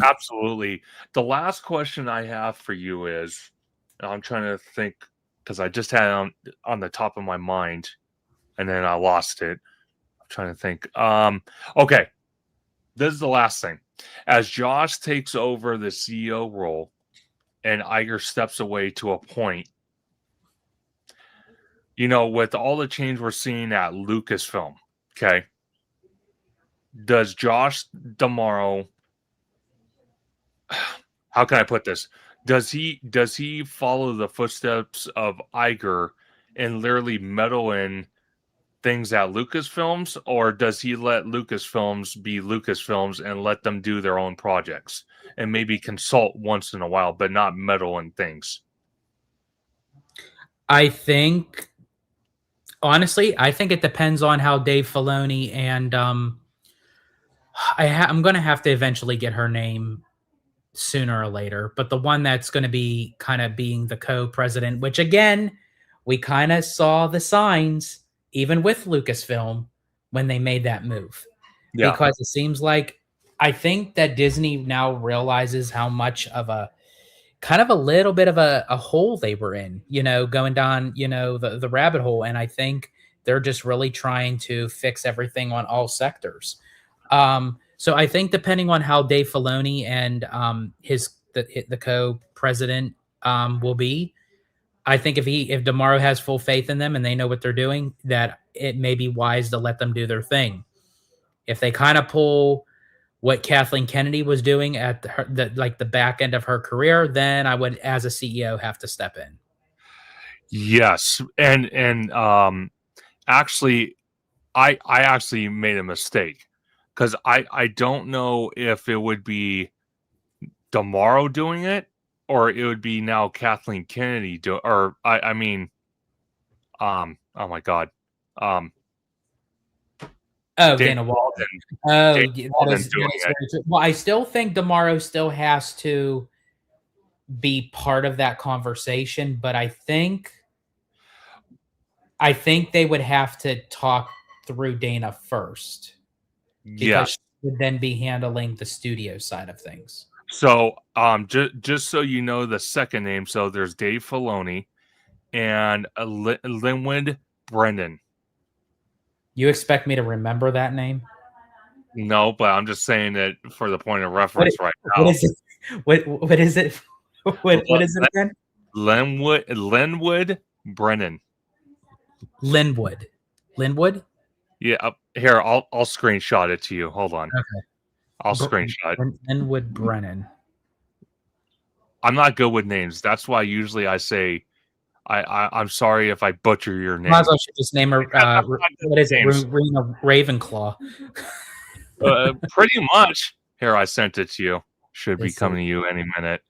Absolutely. The last question I have for you is, I'm trying to think because I just had it on the top of my mind and then I lost it. I'm trying to think. Okay. This is the last thing. As Josh takes over the CEO role and Iger steps away to a point, with all the change we're seeing at Lucasfilm, okay, does Josh D'Amaro, how can I put this? Does he follow the footsteps of Iger and literally meddle in things at Lucasfilms, or does he let Lucasfilms be Lucasfilms and let them do their own projects and maybe consult once in a while, but not meddle in things? Honestly, I think it depends on how Dave Filoni and I'm going to have to eventually get her name sooner or later, but the one that's going to be kind of being the co-president, which again, we kind of saw the signs even with Lucasfilm when they made that move. Yeah. Because it seems like I think that Disney now realizes how much of a kind of a little bit of a hole they were in, going down, the rabbit hole. And I think they're just really trying to fix everything on all sectors. So I think depending on how Dave Filoni and the co-president will be, I think if Damaro has full faith in them and they know what they're doing, that it may be wise to let them do their thing. If they kind of pull what Kathleen Kennedy was doing at the back end of her career, then I would, as a CEO, have to step in. Yes, and actually, I actually made a mistake because I don't know if it would be Damaro doing it or it would be now Kathleen Kennedy oh my God, Dana Walden. Dana That Walden is doing very true. Well, I still think Damaro still has to be part of that conversation, but I think they would have to talk through Dana first. Because Yes. she would then be handling the studio side of things. So, just so you know the second name, so there's Dave Filoni and Linwood Brennan. You expect me to remember that name? No, but I'm just saying it for the point of reference right now. What is it? What is it? What is it again? Linwood Brennan. Linwood. Yeah, here I'll screenshot it to you. Hold on. Okay. I'll screenshot. Linwood Brennan. I'm not good with names. That's why usually I say I'm sorry if I butcher your name. Might as well just name her. What is it? Rena Ravenclaw. Pretty much. Here, I sent it to you. Should be coming to you any minute.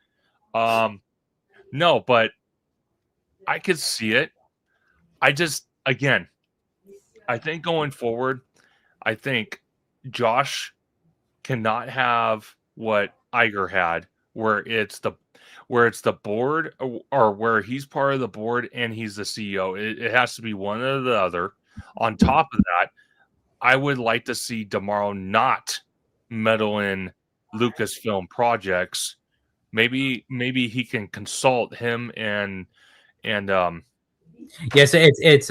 No, but I could see it. I just, again, I think going forward, I think Josh cannot have what Iger had, where it's the board or where he's part of the board and he's the CEO. It has to be one or the other. On top of that, I would like to see Damaro not meddle in Lucasfilm projects. Maybe he can consult him and yes, it's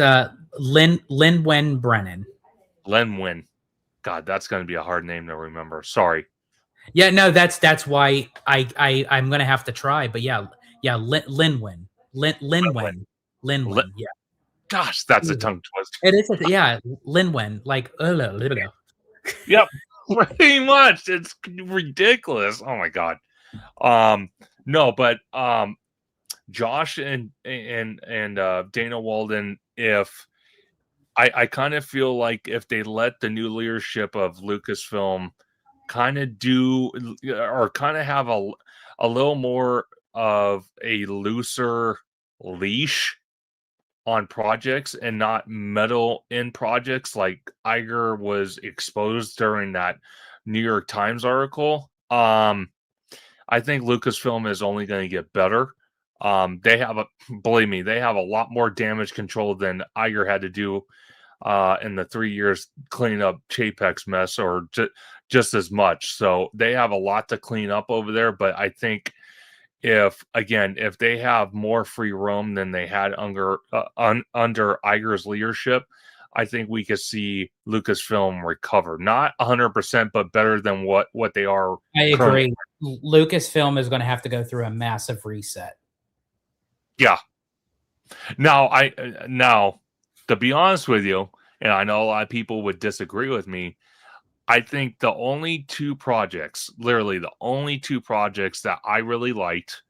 Linwen Brennan. Lenwin. God, that's going to be a hard name to remember. Sorry. Yeah, no, that's why I'm gonna have to try. But yeah, Linwen. Yeah. Gosh, that's a tongue twist. It is. Yeah, Linwen. Like Yep, pretty much. It's ridiculous. Oh my God. No, but Josh and Dana Walden, if I kind of feel like if they let the new leadership of Lucasfilm kind of do or kind of have a little more of a looser leash on projects and not meddle in projects like Iger was exposed during that New York Times article. I think Lucasfilm is only going to get better. Believe me, they have a lot more damage control than Iger had to do in the 3 years cleaning up Chapek's mess, or just as much. So they have a lot to clean up over there. But I think if they have more free roam than they had under Iger's leadership, I think we could see Lucasfilm recover. Not 100%, but better than what they are. I agree. Lucasfilm is going to have to go through a massive reset. Yeah. Now, to be honest with you, and I know a lot of people would disagree with me, I think the only two projects, literally the only two projects that I really liked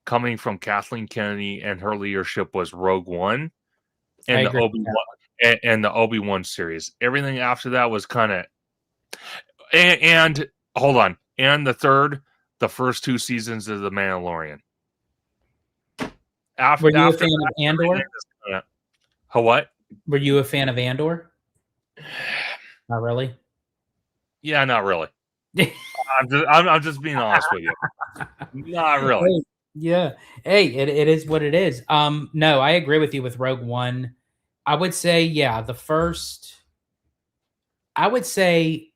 coming from Kathleen Kennedy and her leadership was Rogue One and the Obi-Wan and the Obi-Wan series. Everything after that was kind of and hold on. And the first two seasons of The Mandalorian. Were you a fan of Andor? What? Were you a fan of Andor? Not really. Yeah, not really. I'm just being honest with you. Not really. Hey, yeah. Hey, it is what it is. No, I agree with you with Rogue One. I would say, yeah, I would say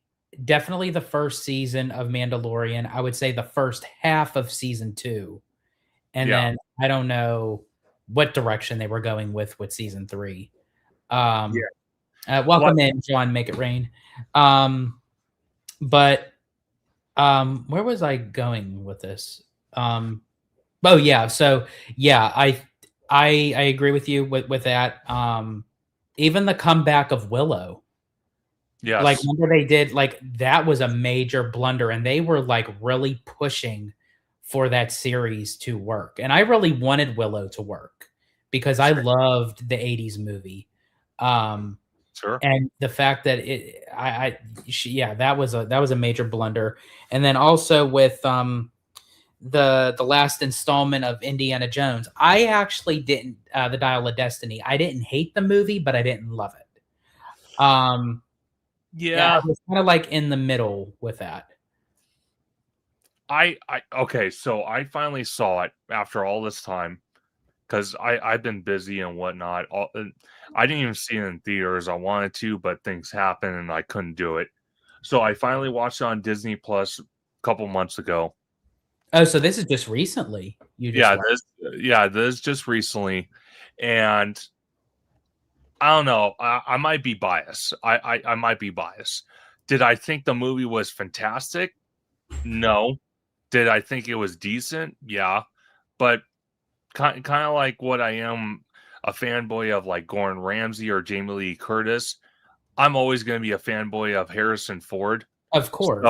definitely the first season of Mandalorian. I would say the first half of season 2. And Yeah. then I don't know what direction they were going with season 3. Welcome in, John, make it rain. But where was I going with this? Oh yeah, so yeah, I agree with you with that. Even the comeback of Willow, like Yes. remember they did like that was a major blunder, and they were like really pushing for that series to work, and I really wanted Willow to work because I loved the '80s movie. Sure. And the fact that yeah, that was a major blunder. And then also with the last installment of Indiana Jones, I actually didn't the Dial of Destiny. I didn't hate the movie, but I didn't love it. Yeah, I was kind of like in the middle with that. Okay, so I finally saw it after all this time because I've been busy and whatnot. I didn't even see it in theaters. I wanted to, but things happened and I couldn't do it. So I finally watched it on Disney Plus a couple months ago. Oh, so this is just recently. This just recently, and I don't know. I might be biased. I might be biased. Did I think the movie was fantastic? No. Did I think it was decent? Yeah, but kind of like what I am a fanboy of, like Gordon Ramsay or Jamie Lee Curtis. I'm always going to be a fanboy of Harrison Ford. Of course.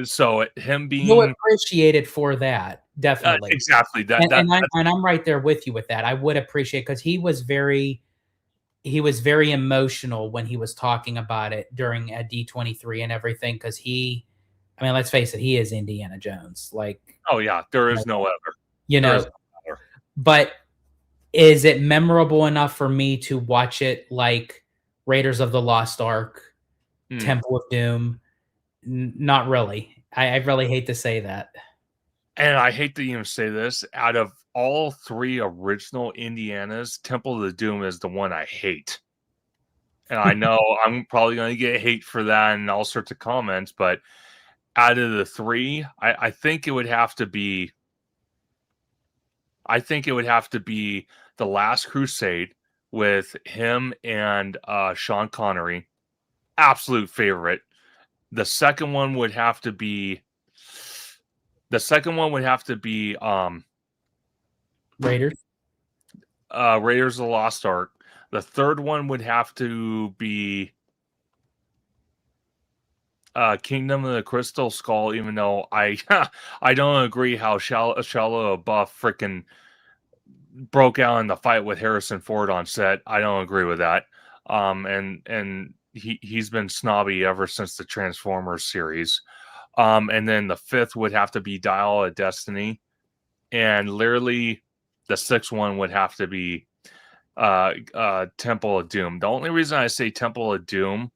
So him being you'll appreciate it for that, definitely. Exactly. And I'm right there with you with that. I would appreciate because he was very emotional when he was talking about it during a D23 and everything. Because I mean, let's face it, he is Indiana Jones. Like, oh yeah, there is no other. You know, but is it memorable enough for me to watch it like Raiders of the Lost Ark, Temple of Doom? Not really. I really hate to say that. And I hate to even say this, out of all 3 original Indianas, Temple of the Doom is the one I hate. And I know I'm probably going to get hate for that and all sorts of comments, but out of the 3, I think it would have to be The Last Crusade with him and Sean Connery. Absolute favorite. The second one would have to be Raiders. Raiders of the Lost Ark. The third one would have to be Kingdom of the Crystal Skull, even though I don't agree how Shia LaBeouf freaking broke out in the fight with Harrison Ford on set. I don't agree with that. And he's been snobby ever since the Transformers series. And then the fifth would have to be Dial of Destiny. And literally the sixth one would have to be Temple of Doom. The only reason I say Temple of Doom,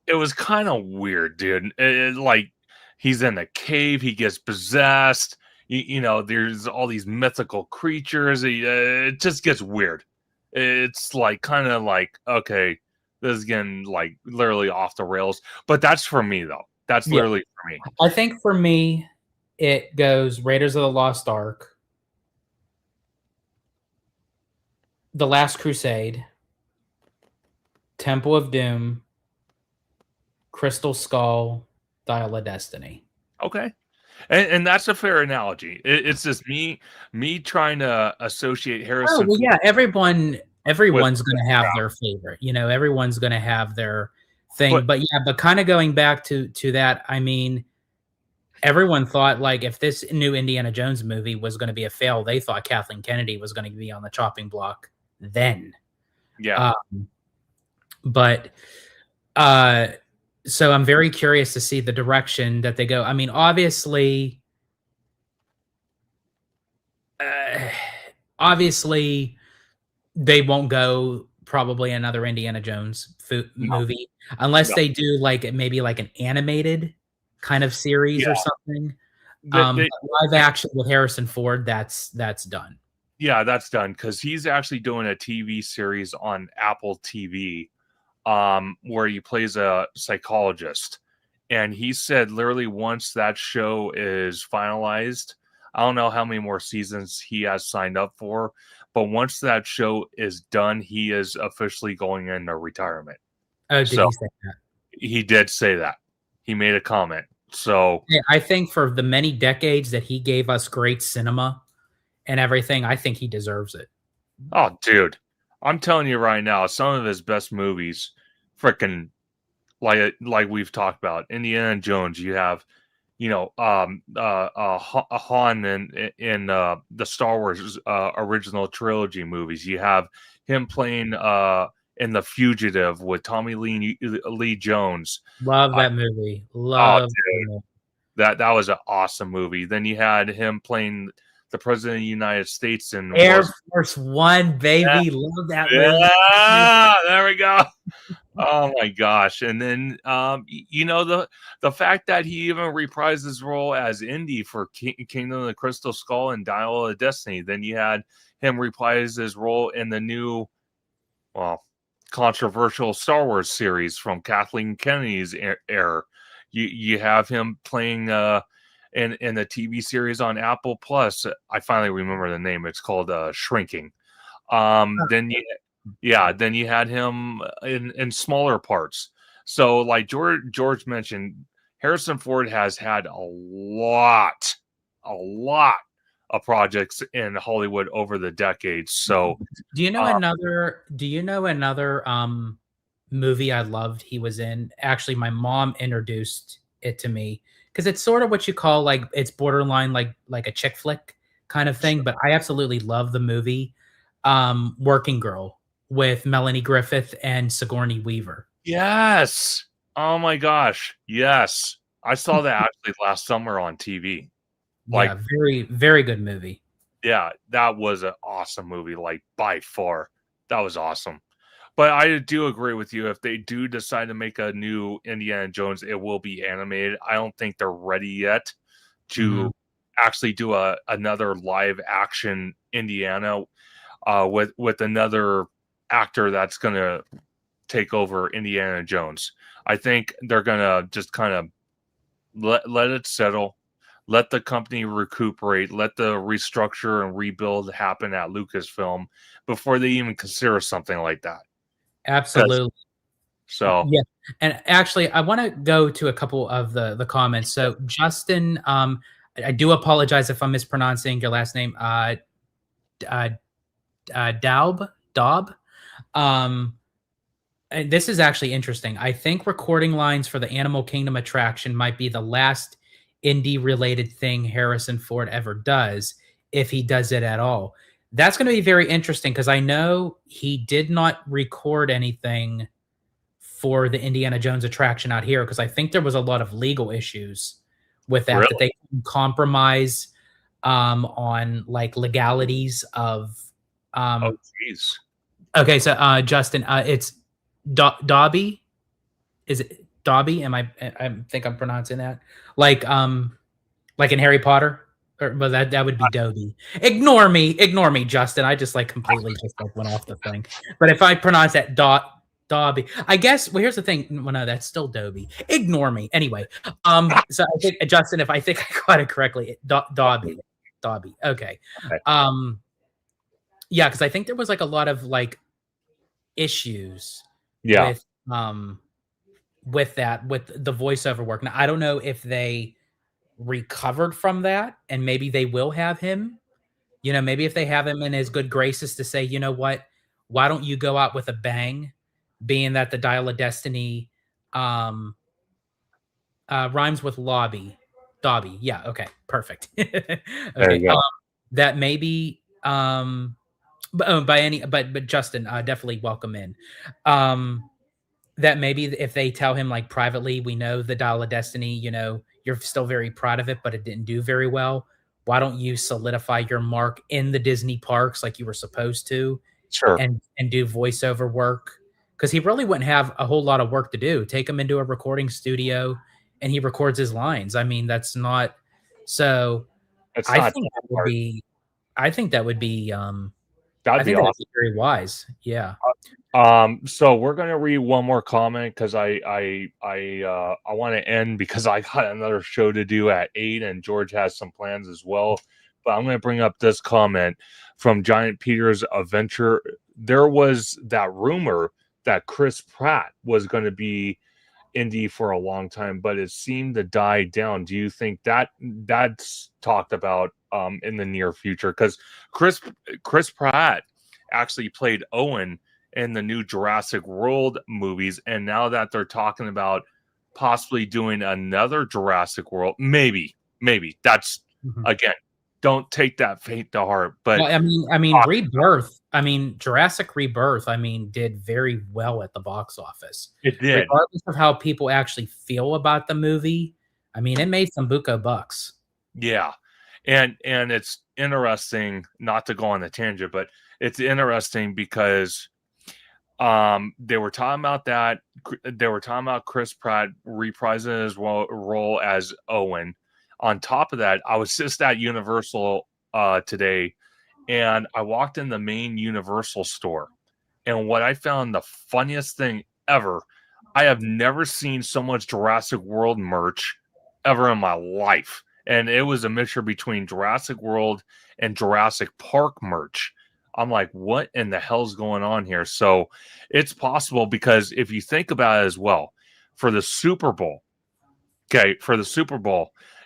it was kind of weird, dude. Like he's in a cave, he gets possessed. You know, there's all these mythical creatures. It just gets weird. It's like kind of like, okay, this is getting like literally off the rails. But that's for me though. That's literally for me. I think for me, it goes Raiders of the Lost Ark, The Last Crusade, Temple of Doom, Crystal Skull, Dial of Destiny. Okay. And that's a fair analogy. It's just me trying to associate Harrison. Oh, well, yeah, everyone's going to have their favorite. You know, everyone's going to have their thing. But kind of going back to that, I mean, everyone thought like if this new Indiana Jones movie was going to be a fail, they thought Kathleen Kennedy was going to be on the chopping block then. Yeah. So I'm very curious to see the direction that they go. I mean, obviously they won't go probably another Indiana Jones No, movie, unless no. they do like maybe like an animated kind of series or something. But live action with Harrison Ford, that's done. Yeah, that's done because he's actually doing a TV series on Apple TV, where he plays a psychologist. And he said literally once that show is finalized, I don't know how many more seasons he has signed up for, but once that show is done, he is officially going into retirement. Oh, did he say that? He did say that. He made a comment. So yeah, I think for the many decades that he gave us great cinema and everything, I think he deserves it. Oh, dude, I'm telling you right now, some of his best movies, freaking like we've talked about, Indiana Jones. You have, Han in the Star Wars original trilogy movies. You have him playing in The Fugitive with Tommy Lee Jones. Love that movie. Love that movie. That was an awesome movie. Then you had him playing the President of the United States in Air Force One, baby. Yeah. Love that movie. Yeah, there we go. Oh my gosh. And then the fact that he even reprised his role as Indy for Kingdom of the Crystal Skull and Dial of Destiny. Then you had him reprise his role in the new, controversial Star Wars series from Kathleen Kennedy's era. You have him playing in the TV series on Apple Plus. I finally remember the name. It's called Shrinking. Then you had him in smaller parts. So like George mentioned, Harrison Ford has had a lot of projects in Hollywood over the decades. So do you know another movie I loved he was in? Actually, my mom introduced it to me because it's sort of what you call like, it's borderline like a chick flick kind of thing, but I absolutely love the movie Working Girl with Melanie Griffith and Sigourney Weaver. Yes. Oh my gosh. Yes. I saw that actually last summer on TV. Yeah, very, very good movie. Yeah, that was an awesome movie, like by far. That was awesome. But I do agree with you. If they do decide to make a new Indiana Jones, it will be animated. I don't think they're ready yet to actually do another live action Indiana with another actor that's going to take over Indiana Jones. I think they're going to just kind of let it settle, let the company recuperate, let the restructure and rebuild happen at Lucasfilm before they even consider something like that. Absolutely. So yeah, and actually, I want to go to a couple of the comments. So Justin, I do apologize if I'm mispronouncing your last name. Daub. And this is actually interesting. I think recording lines for the Animal Kingdom attraction might be the last indie-related thing Harrison Ford ever does, if he does it at all. That's going to be very interesting because I know he did not record anything for the Indiana Jones attraction out here because I think there was a lot of legal issues with that, that they couldn't compromise on like legalities of. Oh, jeez. Okay, so Justin, it's Dobby. Is it Dobby? I think I'm pronouncing that like in Harry Potter. But that would be Dobby. Ignore me, Justin. I just like completely just like went off the thing. But if I pronounce that Dobby, I guess. Well, here's the thing. Well, no, that's still Dobby. Ignore me. Anyway, so I think Justin, if I think I got it correctly, Dobby. Okay. Yeah, because I think there was like a lot of like issues. Yeah. With the voiceover work. Now I don't know if they recovered from that and maybe they will have him, maybe if they have him in his good graces to say, you know what, why don't you go out with a bang, being that the Dial of Destiny rhymes with Dobby. Yeah, okay, perfect. Okay. There you go. That maybe but Justin, definitely welcome in. That maybe if they tell him like privately, we know the Dial of Destiny, you're still very proud of it, but it didn't do very well. Why don't you solidify your mark in the Disney parks like you were supposed to Sure. and do voiceover work, because he really wouldn't have a whole lot of work to do. Take him into a recording studio and he records his lines. I mean, that's not so. It's I not think that that would hard. be. I think that would be. That'd I be think that would awesome. be very wise. Yeah. So we're gonna read one more comment because I want to end because I got another show to do at 8 and George has some plans as well. But I'm gonna bring up this comment from Giant Peter's Adventure. There was that rumor that Chris Pratt was going to be Indy for a long time, but it seemed to die down. Do you think that that's talked about in the near future? Because Chris Pratt actually played Owen in the new Jurassic World movies, and now that they're talking about possibly doing another Jurassic World, maybe that's again, don't take that fate to heart. But Well, I mean, Rebirth. I mean, Jurassic Rebirth. I mean, did very well at the box office, it did. regardless of how people actually feel about the movie. I mean, it made some buco bucks. Yeah. And it's interesting, not to go on the tangent, but it's interesting because they were talking about that. They were talking about Chris Pratt reprising his role as Owen. On top of that, I was just at Universal today, and I walked in the main Universal store. And what I found the funniest thing ever, I have never seen so much Jurassic World merch ever in my life. And it was a mixture between Jurassic World and Jurassic Park merch. I'm like, what in the hell's going on here? So it's possible because if you think about it as well, for the Super Bowl,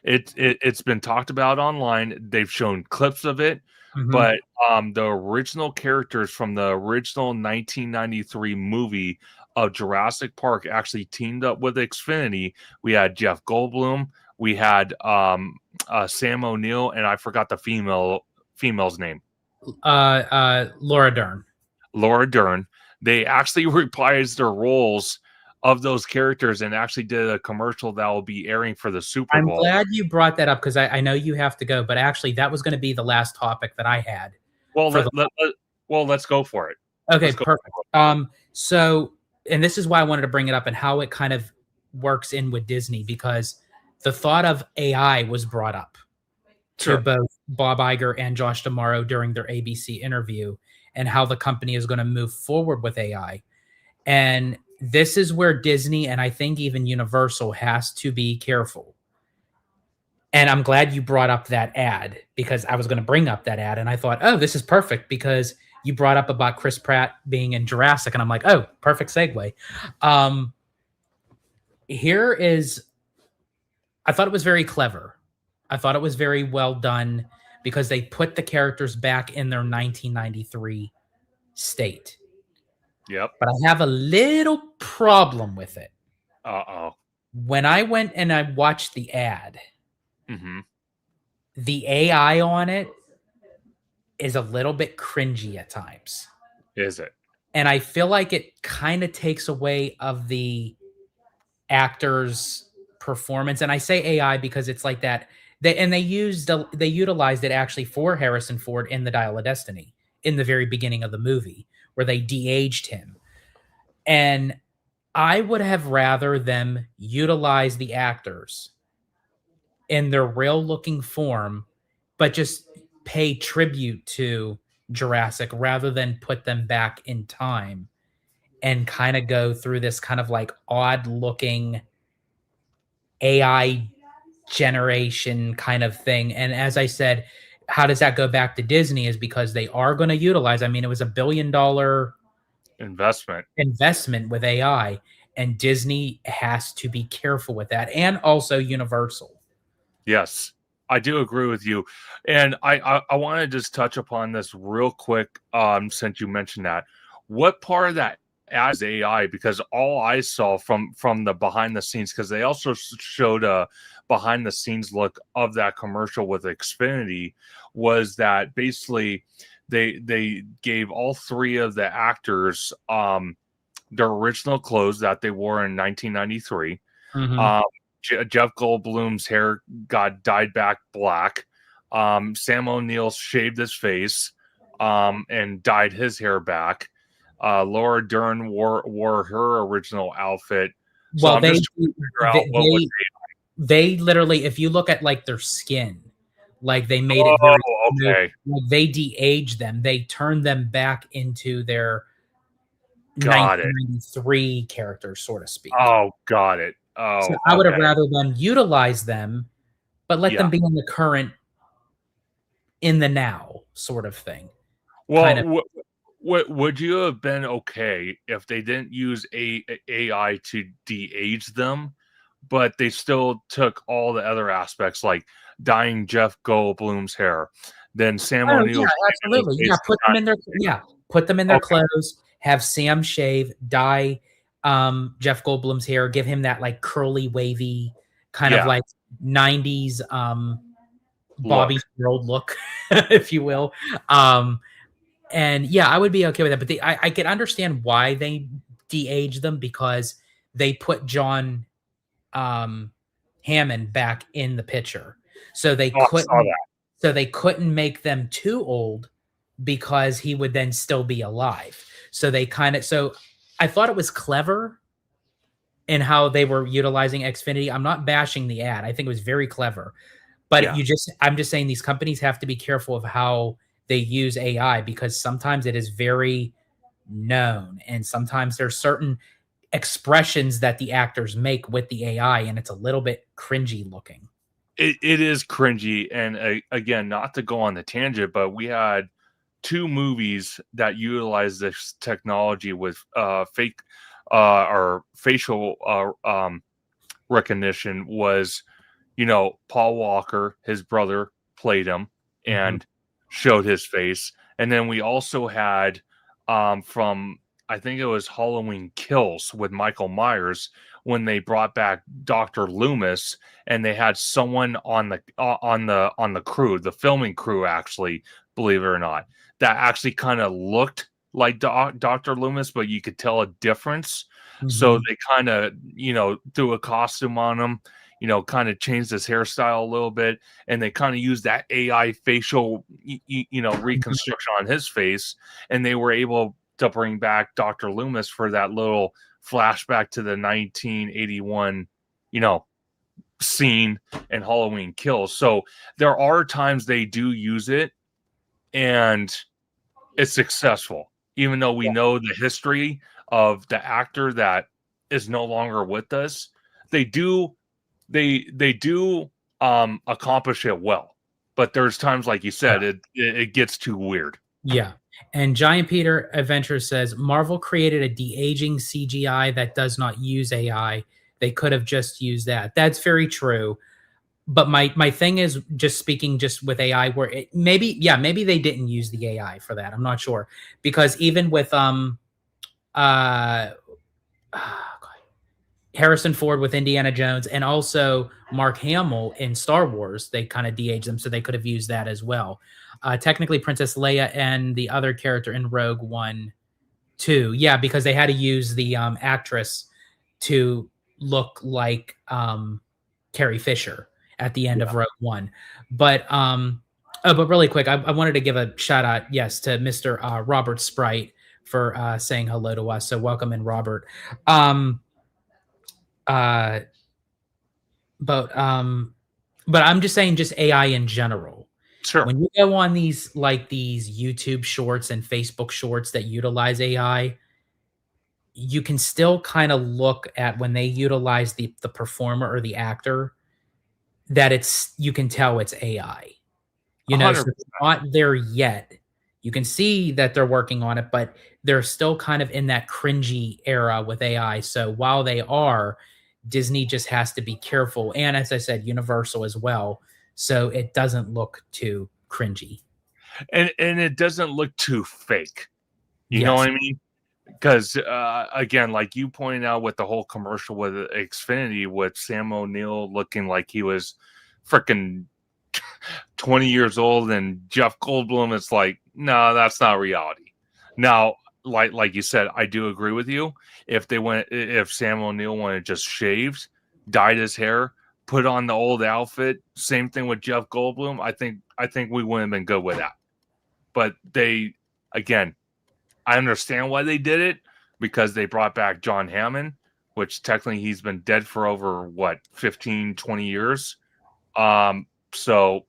it's been talked about online. They've shown clips of it, but the original characters from the original 1993 movie of Jurassic Park actually teamed up with Xfinity. We had Jeff Goldblum, we had Sam O'Neill, and I forgot the female's name. Laura Dern. Laura Dern. They actually reprised their roles of those characters and actually did a commercial that will be airing for the Super Bowl. I'm glad you brought that up because I know you have to go, but actually that was going to be the last topic that I had. Well, let's go for it. Okay, perfect. So, and this is why I wanted to bring it up and how it kind of works in with Disney, because the thought of AI was brought up to both Bob Iger and Josh D'Amaro during their ABC interview, and how the company is going to move forward with AI. And this is where Disney, and I think even Universal, has to be careful. And I'm glad you brought up that ad, because I was going to bring up that ad and I thought, oh, this is perfect because you brought up about Chris Pratt being in Jurassic, and I'm like, oh, perfect segue. Here is, I thought it was very clever. I thought it was very well done because they put the characters back in their 1993 state. Yep. But I have a little problem with it. Uh-oh. When I went and I watched the ad, the AI on it is a little bit cringy at times. Is it? And I feel like it kind of takes away of the actor's performance. And I say AI because it's like that. They utilized it actually for Harrison Ford in The Dial of Destiny in the very beginning of the movie, where they de-aged him. And I would have rather them utilize the actors in their real looking form, but just pay tribute to Jurassic rather than put them back in time and kind of go through this kind of like odd looking AI generation kind of thing. And as I said, how does that go back to Disney is because they are going to utilize, I mean, it was $1 billion investment with AI, and Disney has to be careful with that, and also Universal. Yes, I do agree with you. And I want to just touch upon this real quick since you mentioned that. What part of that as AI? Because all I saw from the behind the scenes, because they also showed a behind the scenes look of that commercial with Xfinity, was that basically they gave all three of the actors their original clothes that they wore in 1993. Jeff Goldblum's hair got dyed back black. Sam O'Neill shaved his face. and dyed his hair back. Laura Dern wore her original outfit. So Well, I'm just trying to figure out what was. they literally, if you look at like their skin, like they made it very Oh, smooth. okay. Like they de-aged them. They turned them back into their Got it. 1993 characters, so to speak. Oh, got it. So Oh, I would have okay. rather them utilize them, but let them Yeah. be in the current, in the now sort of thing. Well, Kind of. would you have been okay if they didn't use AI to de-age them, but they still took all the other aspects, like dyeing Jeff Goldblum's hair, then Sam Oh, O'Neill's yeah, absolutely. Yeah, put them in their put them in their Okay. clothes, have Sam shave, dye Jeff Goldblum's hair, give him that like curly, wavy, kind of Yeah. like 90s Bobby's World look, if you will. And yeah, I would be okay with that. But I can understand why they de-age them, because they put John Hammond back in the picture. So they Oh, I saw couldn't make them too old, because he would then still be alive. So I thought it was clever in how they were utilizing Xfinity. I'm not bashing the ad. I think it was very clever. But Yeah. I'm just saying these companies have to be careful of how they use AI, because sometimes it is very known, and sometimes there's certain expressions that the actors make with the AI, and it's a little bit cringy looking. It is cringy, and again, not to go on the tangent, but we had 2 movies that utilize this technology with fake or facial recognition. Was, Paul Walker, his brother, played him and showed his face. And then we also had from, I think it was Halloween Kills with Michael Myers, when they brought back Dr. Loomis, and they had someone on the crew, the filming crew, actually, believe it or not, that actually kind of looked like Dr. Loomis, but you could tell a difference. So they kind of, threw a costume on him, kind of changed his hairstyle a little bit, and they kind of used that AI facial, reconstruction on his face, and they were able to bring back Dr. Loomis for that little flashback to the 1981, scene in Halloween Kills. So there are times they do use it, and it's successful, even though we know the history of the actor that is no longer with us. They do accomplish it well, but there's times, like you said, it gets too weird. Yeah. And Giant Peter Adventure says Marvel created a de-aging CGI that does not use AI. They could have just used that. That's very true. But my thing is, just speaking just with AI, where maybe they didn't use the AI for that. I'm not sure, because even with Harrison Ford with Indiana Jones, and also Mark Hamill in Star Wars, they kind of de-aged them, so they could have used that as well. Technically, Princess Leia and the other character in Rogue One too. Yeah, because they had to use the actress to look like Carrie Fisher at the end of Rogue One. But but really quick, I wanted to give a shout out, yes, to Mr. Robert Sprite for saying hello to us. So welcome in, Robert. But I'm just saying, just AI in general. Sure. When you go on these YouTube shorts and Facebook shorts that utilize AI, you can still kind of look at when they utilize the performer or the actor, that you can tell it's AI. So 100%. it's not there yet. You can see that they're working on it, but they're still kind of in that cringy era with AI. So while they are, Disney just has to be careful. And as I said, Universal as well. So it doesn't look too cringy. And it doesn't look too fake. You know what I mean? Because again, like you pointed out with the whole commercial with Xfinity, with Sam O'Neill looking like he was freaking 20 years old, and Jeff Goldblum, it's like, no, that's not reality. Now, like you said, I do agree with you. If Sam O'Neill wanted just shaved, dyed his hair, put on the old outfit, same thing with Jeff Goldblum, I think we wouldn't have been good with that. but they, again, I understand why they did it, because they brought back John Hammond, which technically he's been dead for over, 15, 20 years. So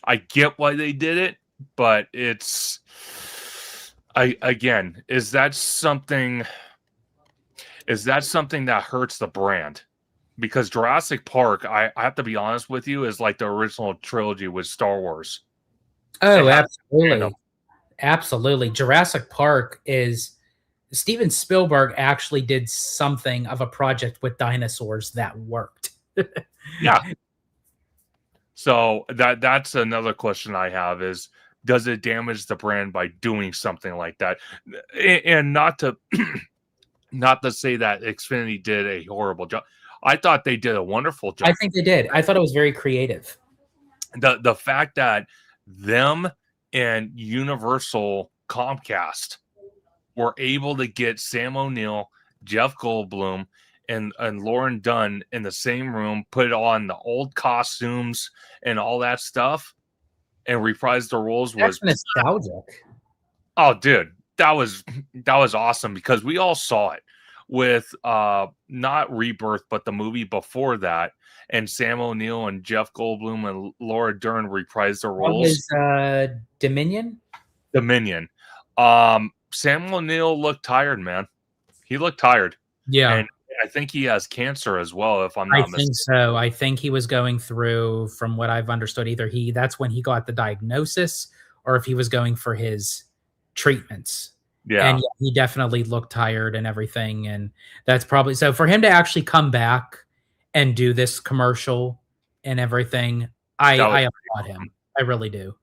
I get why they did it, but is that something that hurts the brand? Because Jurassic Park, I have to be honest with you, is like the original trilogy with Star Wars. Oh, absolutely. Absolutely. Jurassic Park is Steven Spielberg actually did something of a project with dinosaurs that worked. Yeah. So that's another question I have is, does it damage the brand by doing something like that? And not to not to say that Xfinity did a horrible job. I thought they did a wonderful job. I think they did. I thought it was very creative. The fact that them and Universal Comcast were able to get Sam O'Neill, Jeff Goldblum, and Lauren Dunn in the same room, put on the old costumes and all that stuff, and reprise the roles was nostalgic. Oh, dude, that was awesome, because we all saw it with not Rebirth, but the movie before that, and Sam O'Neill and Jeff Goldblum and Laura Dern reprised their roles. That was Dominion. Dominion. Sam O'Neill looked tired, man. He looked tired. Yeah. And I think he has cancer as well, if I'm not mistaken. I think so. I think he was going through, from what I've understood, either that's when he got the diagnosis, or if he was going for his treatments. Yeah. And he definitely looked tired and everything. And that's probably, so for him to actually come back and do this commercial and everything, I applaud him. I really do.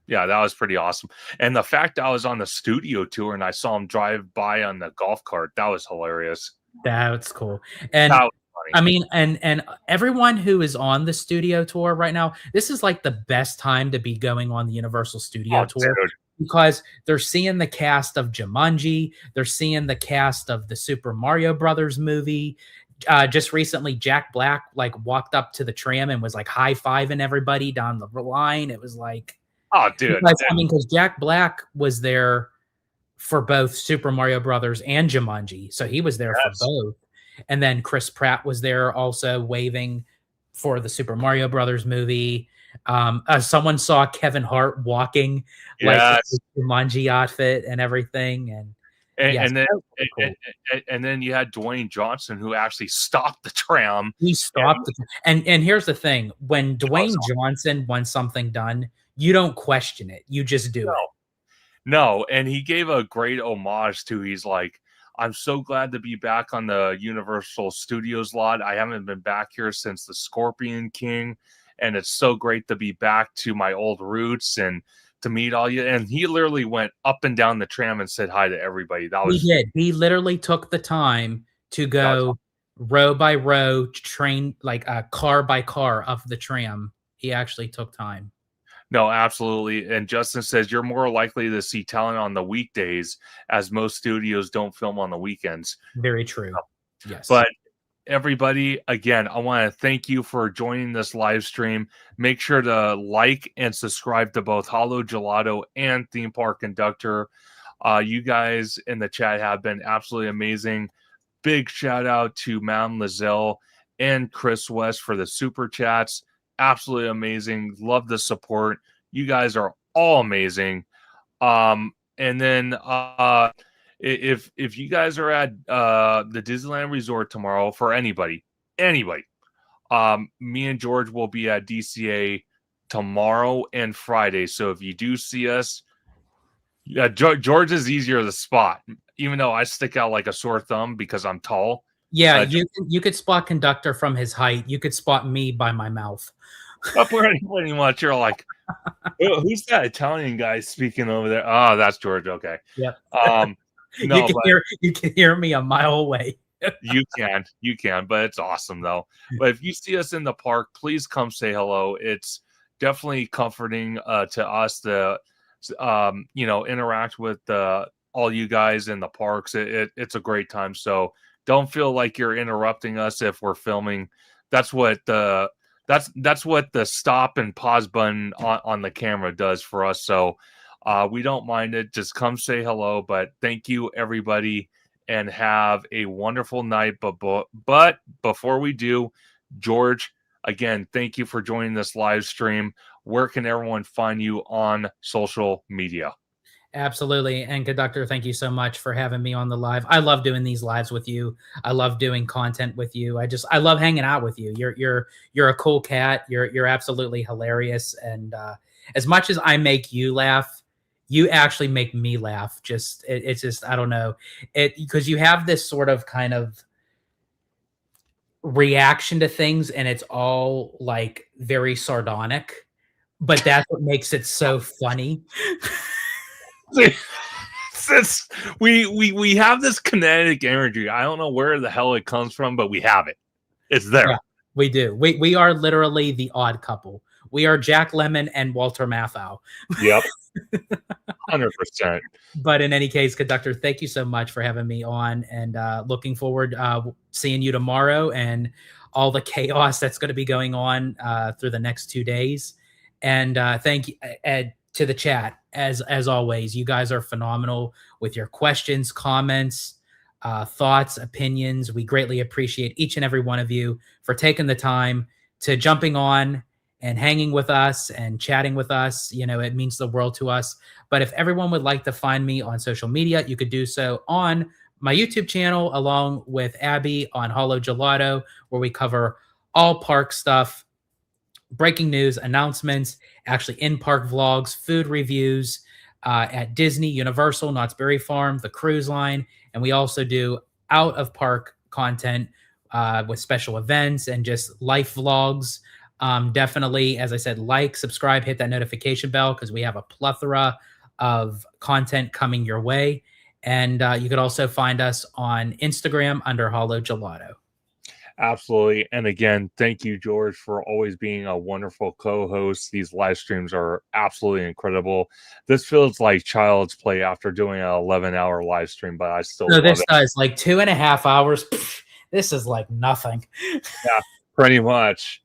Yeah, that was pretty awesome. And the fact that I was on the studio tour and I saw him drive by on the golf cart, that was hilarious. That's cool. And that was funny. I mean, and everyone who is on the studio tour right now, this is like the best time to be going on the Universal Studio tour. Dude. Because they're seeing the cast of Jumanji, they're seeing the cast of the Super Mario Brothers movie. Just recently, Jack Black like walked up to the tram and was like high-fiving everybody down the line. It was like, oh, dude. Because Jack Black was there for both Super Mario Brothers and Jumanji, so he was there for both. And then Chris Pratt was there also waving for the Super Mario Brothers movie. Someone saw Kevin Hart walking like his Jumanji outfit and everything, and then you had Dwayne Johnson, who actually stopped the tram. He stopped and here's the thing: when Dwayne Johnson wants something done, you don't question it; you just do it. No, and he gave a great homage to. He's like, I'm so glad to be back on the Universal Studios lot. I haven't been back here since the Scorpion King. And it's so great to be back to my old roots and to meet all you. And he literally went up and down the tram and said hi to everybody. He did. He literally took the time to go row by row, train, like car by car of the tram. He actually took time. No, absolutely. And Justin says you're more likely to see talent on the weekdays, as most studios don't film on the weekends. Very true. Yes. But everybody, again, I want to thank you for joining this live stream. Make sure to like and subscribe to both Hollow Gelato and Theme Park Conductor. You guys in the chat have been absolutely amazing. Big shout out to Madam Lizelle and Chris West for the super chats. Absolutely amazing. Love the support. You guys are all amazing. And then if you guys are at the Disneyland Resort tomorrow, for anybody, me and George will be at DCA tomorrow and Friday. So if you do see us, George is easier to spot, even though I stick out like a sore thumb because I'm tall. Yeah, you could spot Conductor from his height. You could spot me by my mouth. Pretty much. You're like, who's that Italian guy speaking over there? Oh, that's George. Okay. Yep. No, you can hear me a mile away. you can, but it's awesome though. But if you see us in the park, please come say hello. It's definitely comforting to us to interact with all you guys in the parks. It's a great time. So don't feel like you're interrupting us if we're filming. That's what the that's what the stop and pause button on the camera does for us. So we don't mind it. Just come say hello. But thank you, everybody, and have a wonderful night. But before we do, George, again, thank you for joining this live stream. Where can everyone find you on social media? Absolutely. And Conductor, thank you so much for having me on the live. I love doing these lives with you. I love doing content with you. I love hanging out with you. You're a cool cat. You're absolutely hilarious. And as much as I make you laugh, you actually make me laugh. It's just, I don't know, because you have this sort of kind of reaction to things, and it's all like very sardonic, but that's what makes it so funny. We have this kinetic energy. I don't know where the hell it comes from, but we have it. It's there. Yeah, we do. We are literally the odd couple. We are Jack Lemmon and Walter Matthau. Yep. 100%. But in any case, Conductor, thank you so much for having me on, and looking forward seeing you tomorrow and all the chaos that's going to be going on through the next 2 days. And thank you, Ed, to the chat. As always, you guys are phenomenal with your questions, comments, thoughts, opinions. We greatly appreciate each and every one of you for taking the time to jumping on and hanging with us and chatting with us. You know, it means the world to us. But if everyone would like to find me on social media, you could do so on my YouTube channel, along with Abby on Hollow Gelato, where we cover all park stuff, breaking news, announcements, actually in-park vlogs, food reviews at Disney, Universal, Knott's Berry Farm, the cruise line. And we also do out-of-park content with special events and just life vlogs. Definitely, as I said, like, subscribe, hit that notification bell, because we have a plethora of content coming your way. And you could also find us on Instagram under Hollow Gelato. Absolutely. And again, thank you, George, for always being a wonderful co-host. These live streams are absolutely incredible. This feels like child's play after doing an 11-hour live stream, but I still love this it. does like 2.5 hours. This is like nothing. Yeah, pretty much.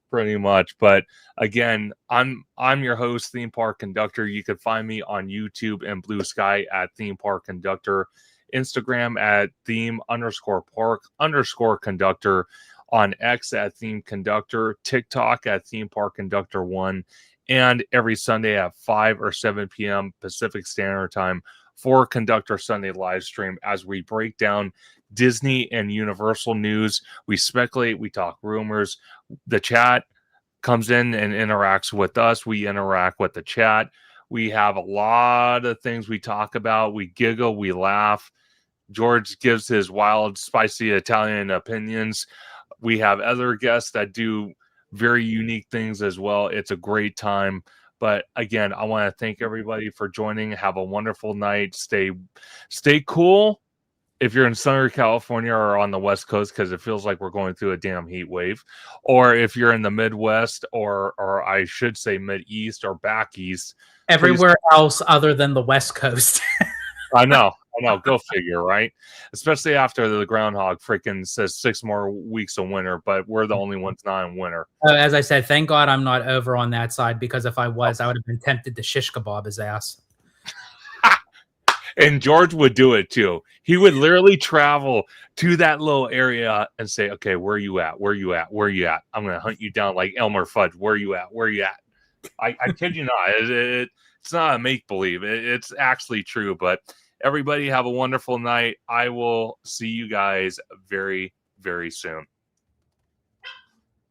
But again, I'm your host, Theme Park Conductor. You can find me on YouTube and Blue Sky at Theme Park Conductor, Instagram at theme_park_conductor, on X at Theme Conductor, TikTok at Theme Park Conductor 1, and every Sunday at 5 or 7 p.m. Pacific Standard Time for Conductor Sunday live stream, as we break down Disney and Universal news. We speculate, we talk rumors. The chat comes in and interacts with us. We interact with the chat. We have a lot of things we talk about. We giggle, we laugh. George gives his wild, spicy Italian opinions. We have other guests that do very unique things as well. It's a great time. But again, I want to thank everybody for joining. Have a wonderful night. Stay cool if you're in Southern California or on the West Coast, because it feels like we're going through a damn heat wave. Or if you're in the Midwest, or I should say Mid-East or back east. Everywhere else other than the West Coast. I know. Go figure, right? Especially after the groundhog freaking says 6 more weeks of winter, but we're the only ones not in winter. As I said, thank God I'm not over on that side, because if I was, I would have been tempted to shish kebab his ass. And George would do it too. He would literally travel to that little area and say, okay, where are you at? Where are you at? Where are you at? I'm going to hunt you down like Elmer Fudd. Where are you at? Where are you at? I kid you not. It's not a make-believe. It's actually true. But everybody have a wonderful night. I will see you guys very, very soon.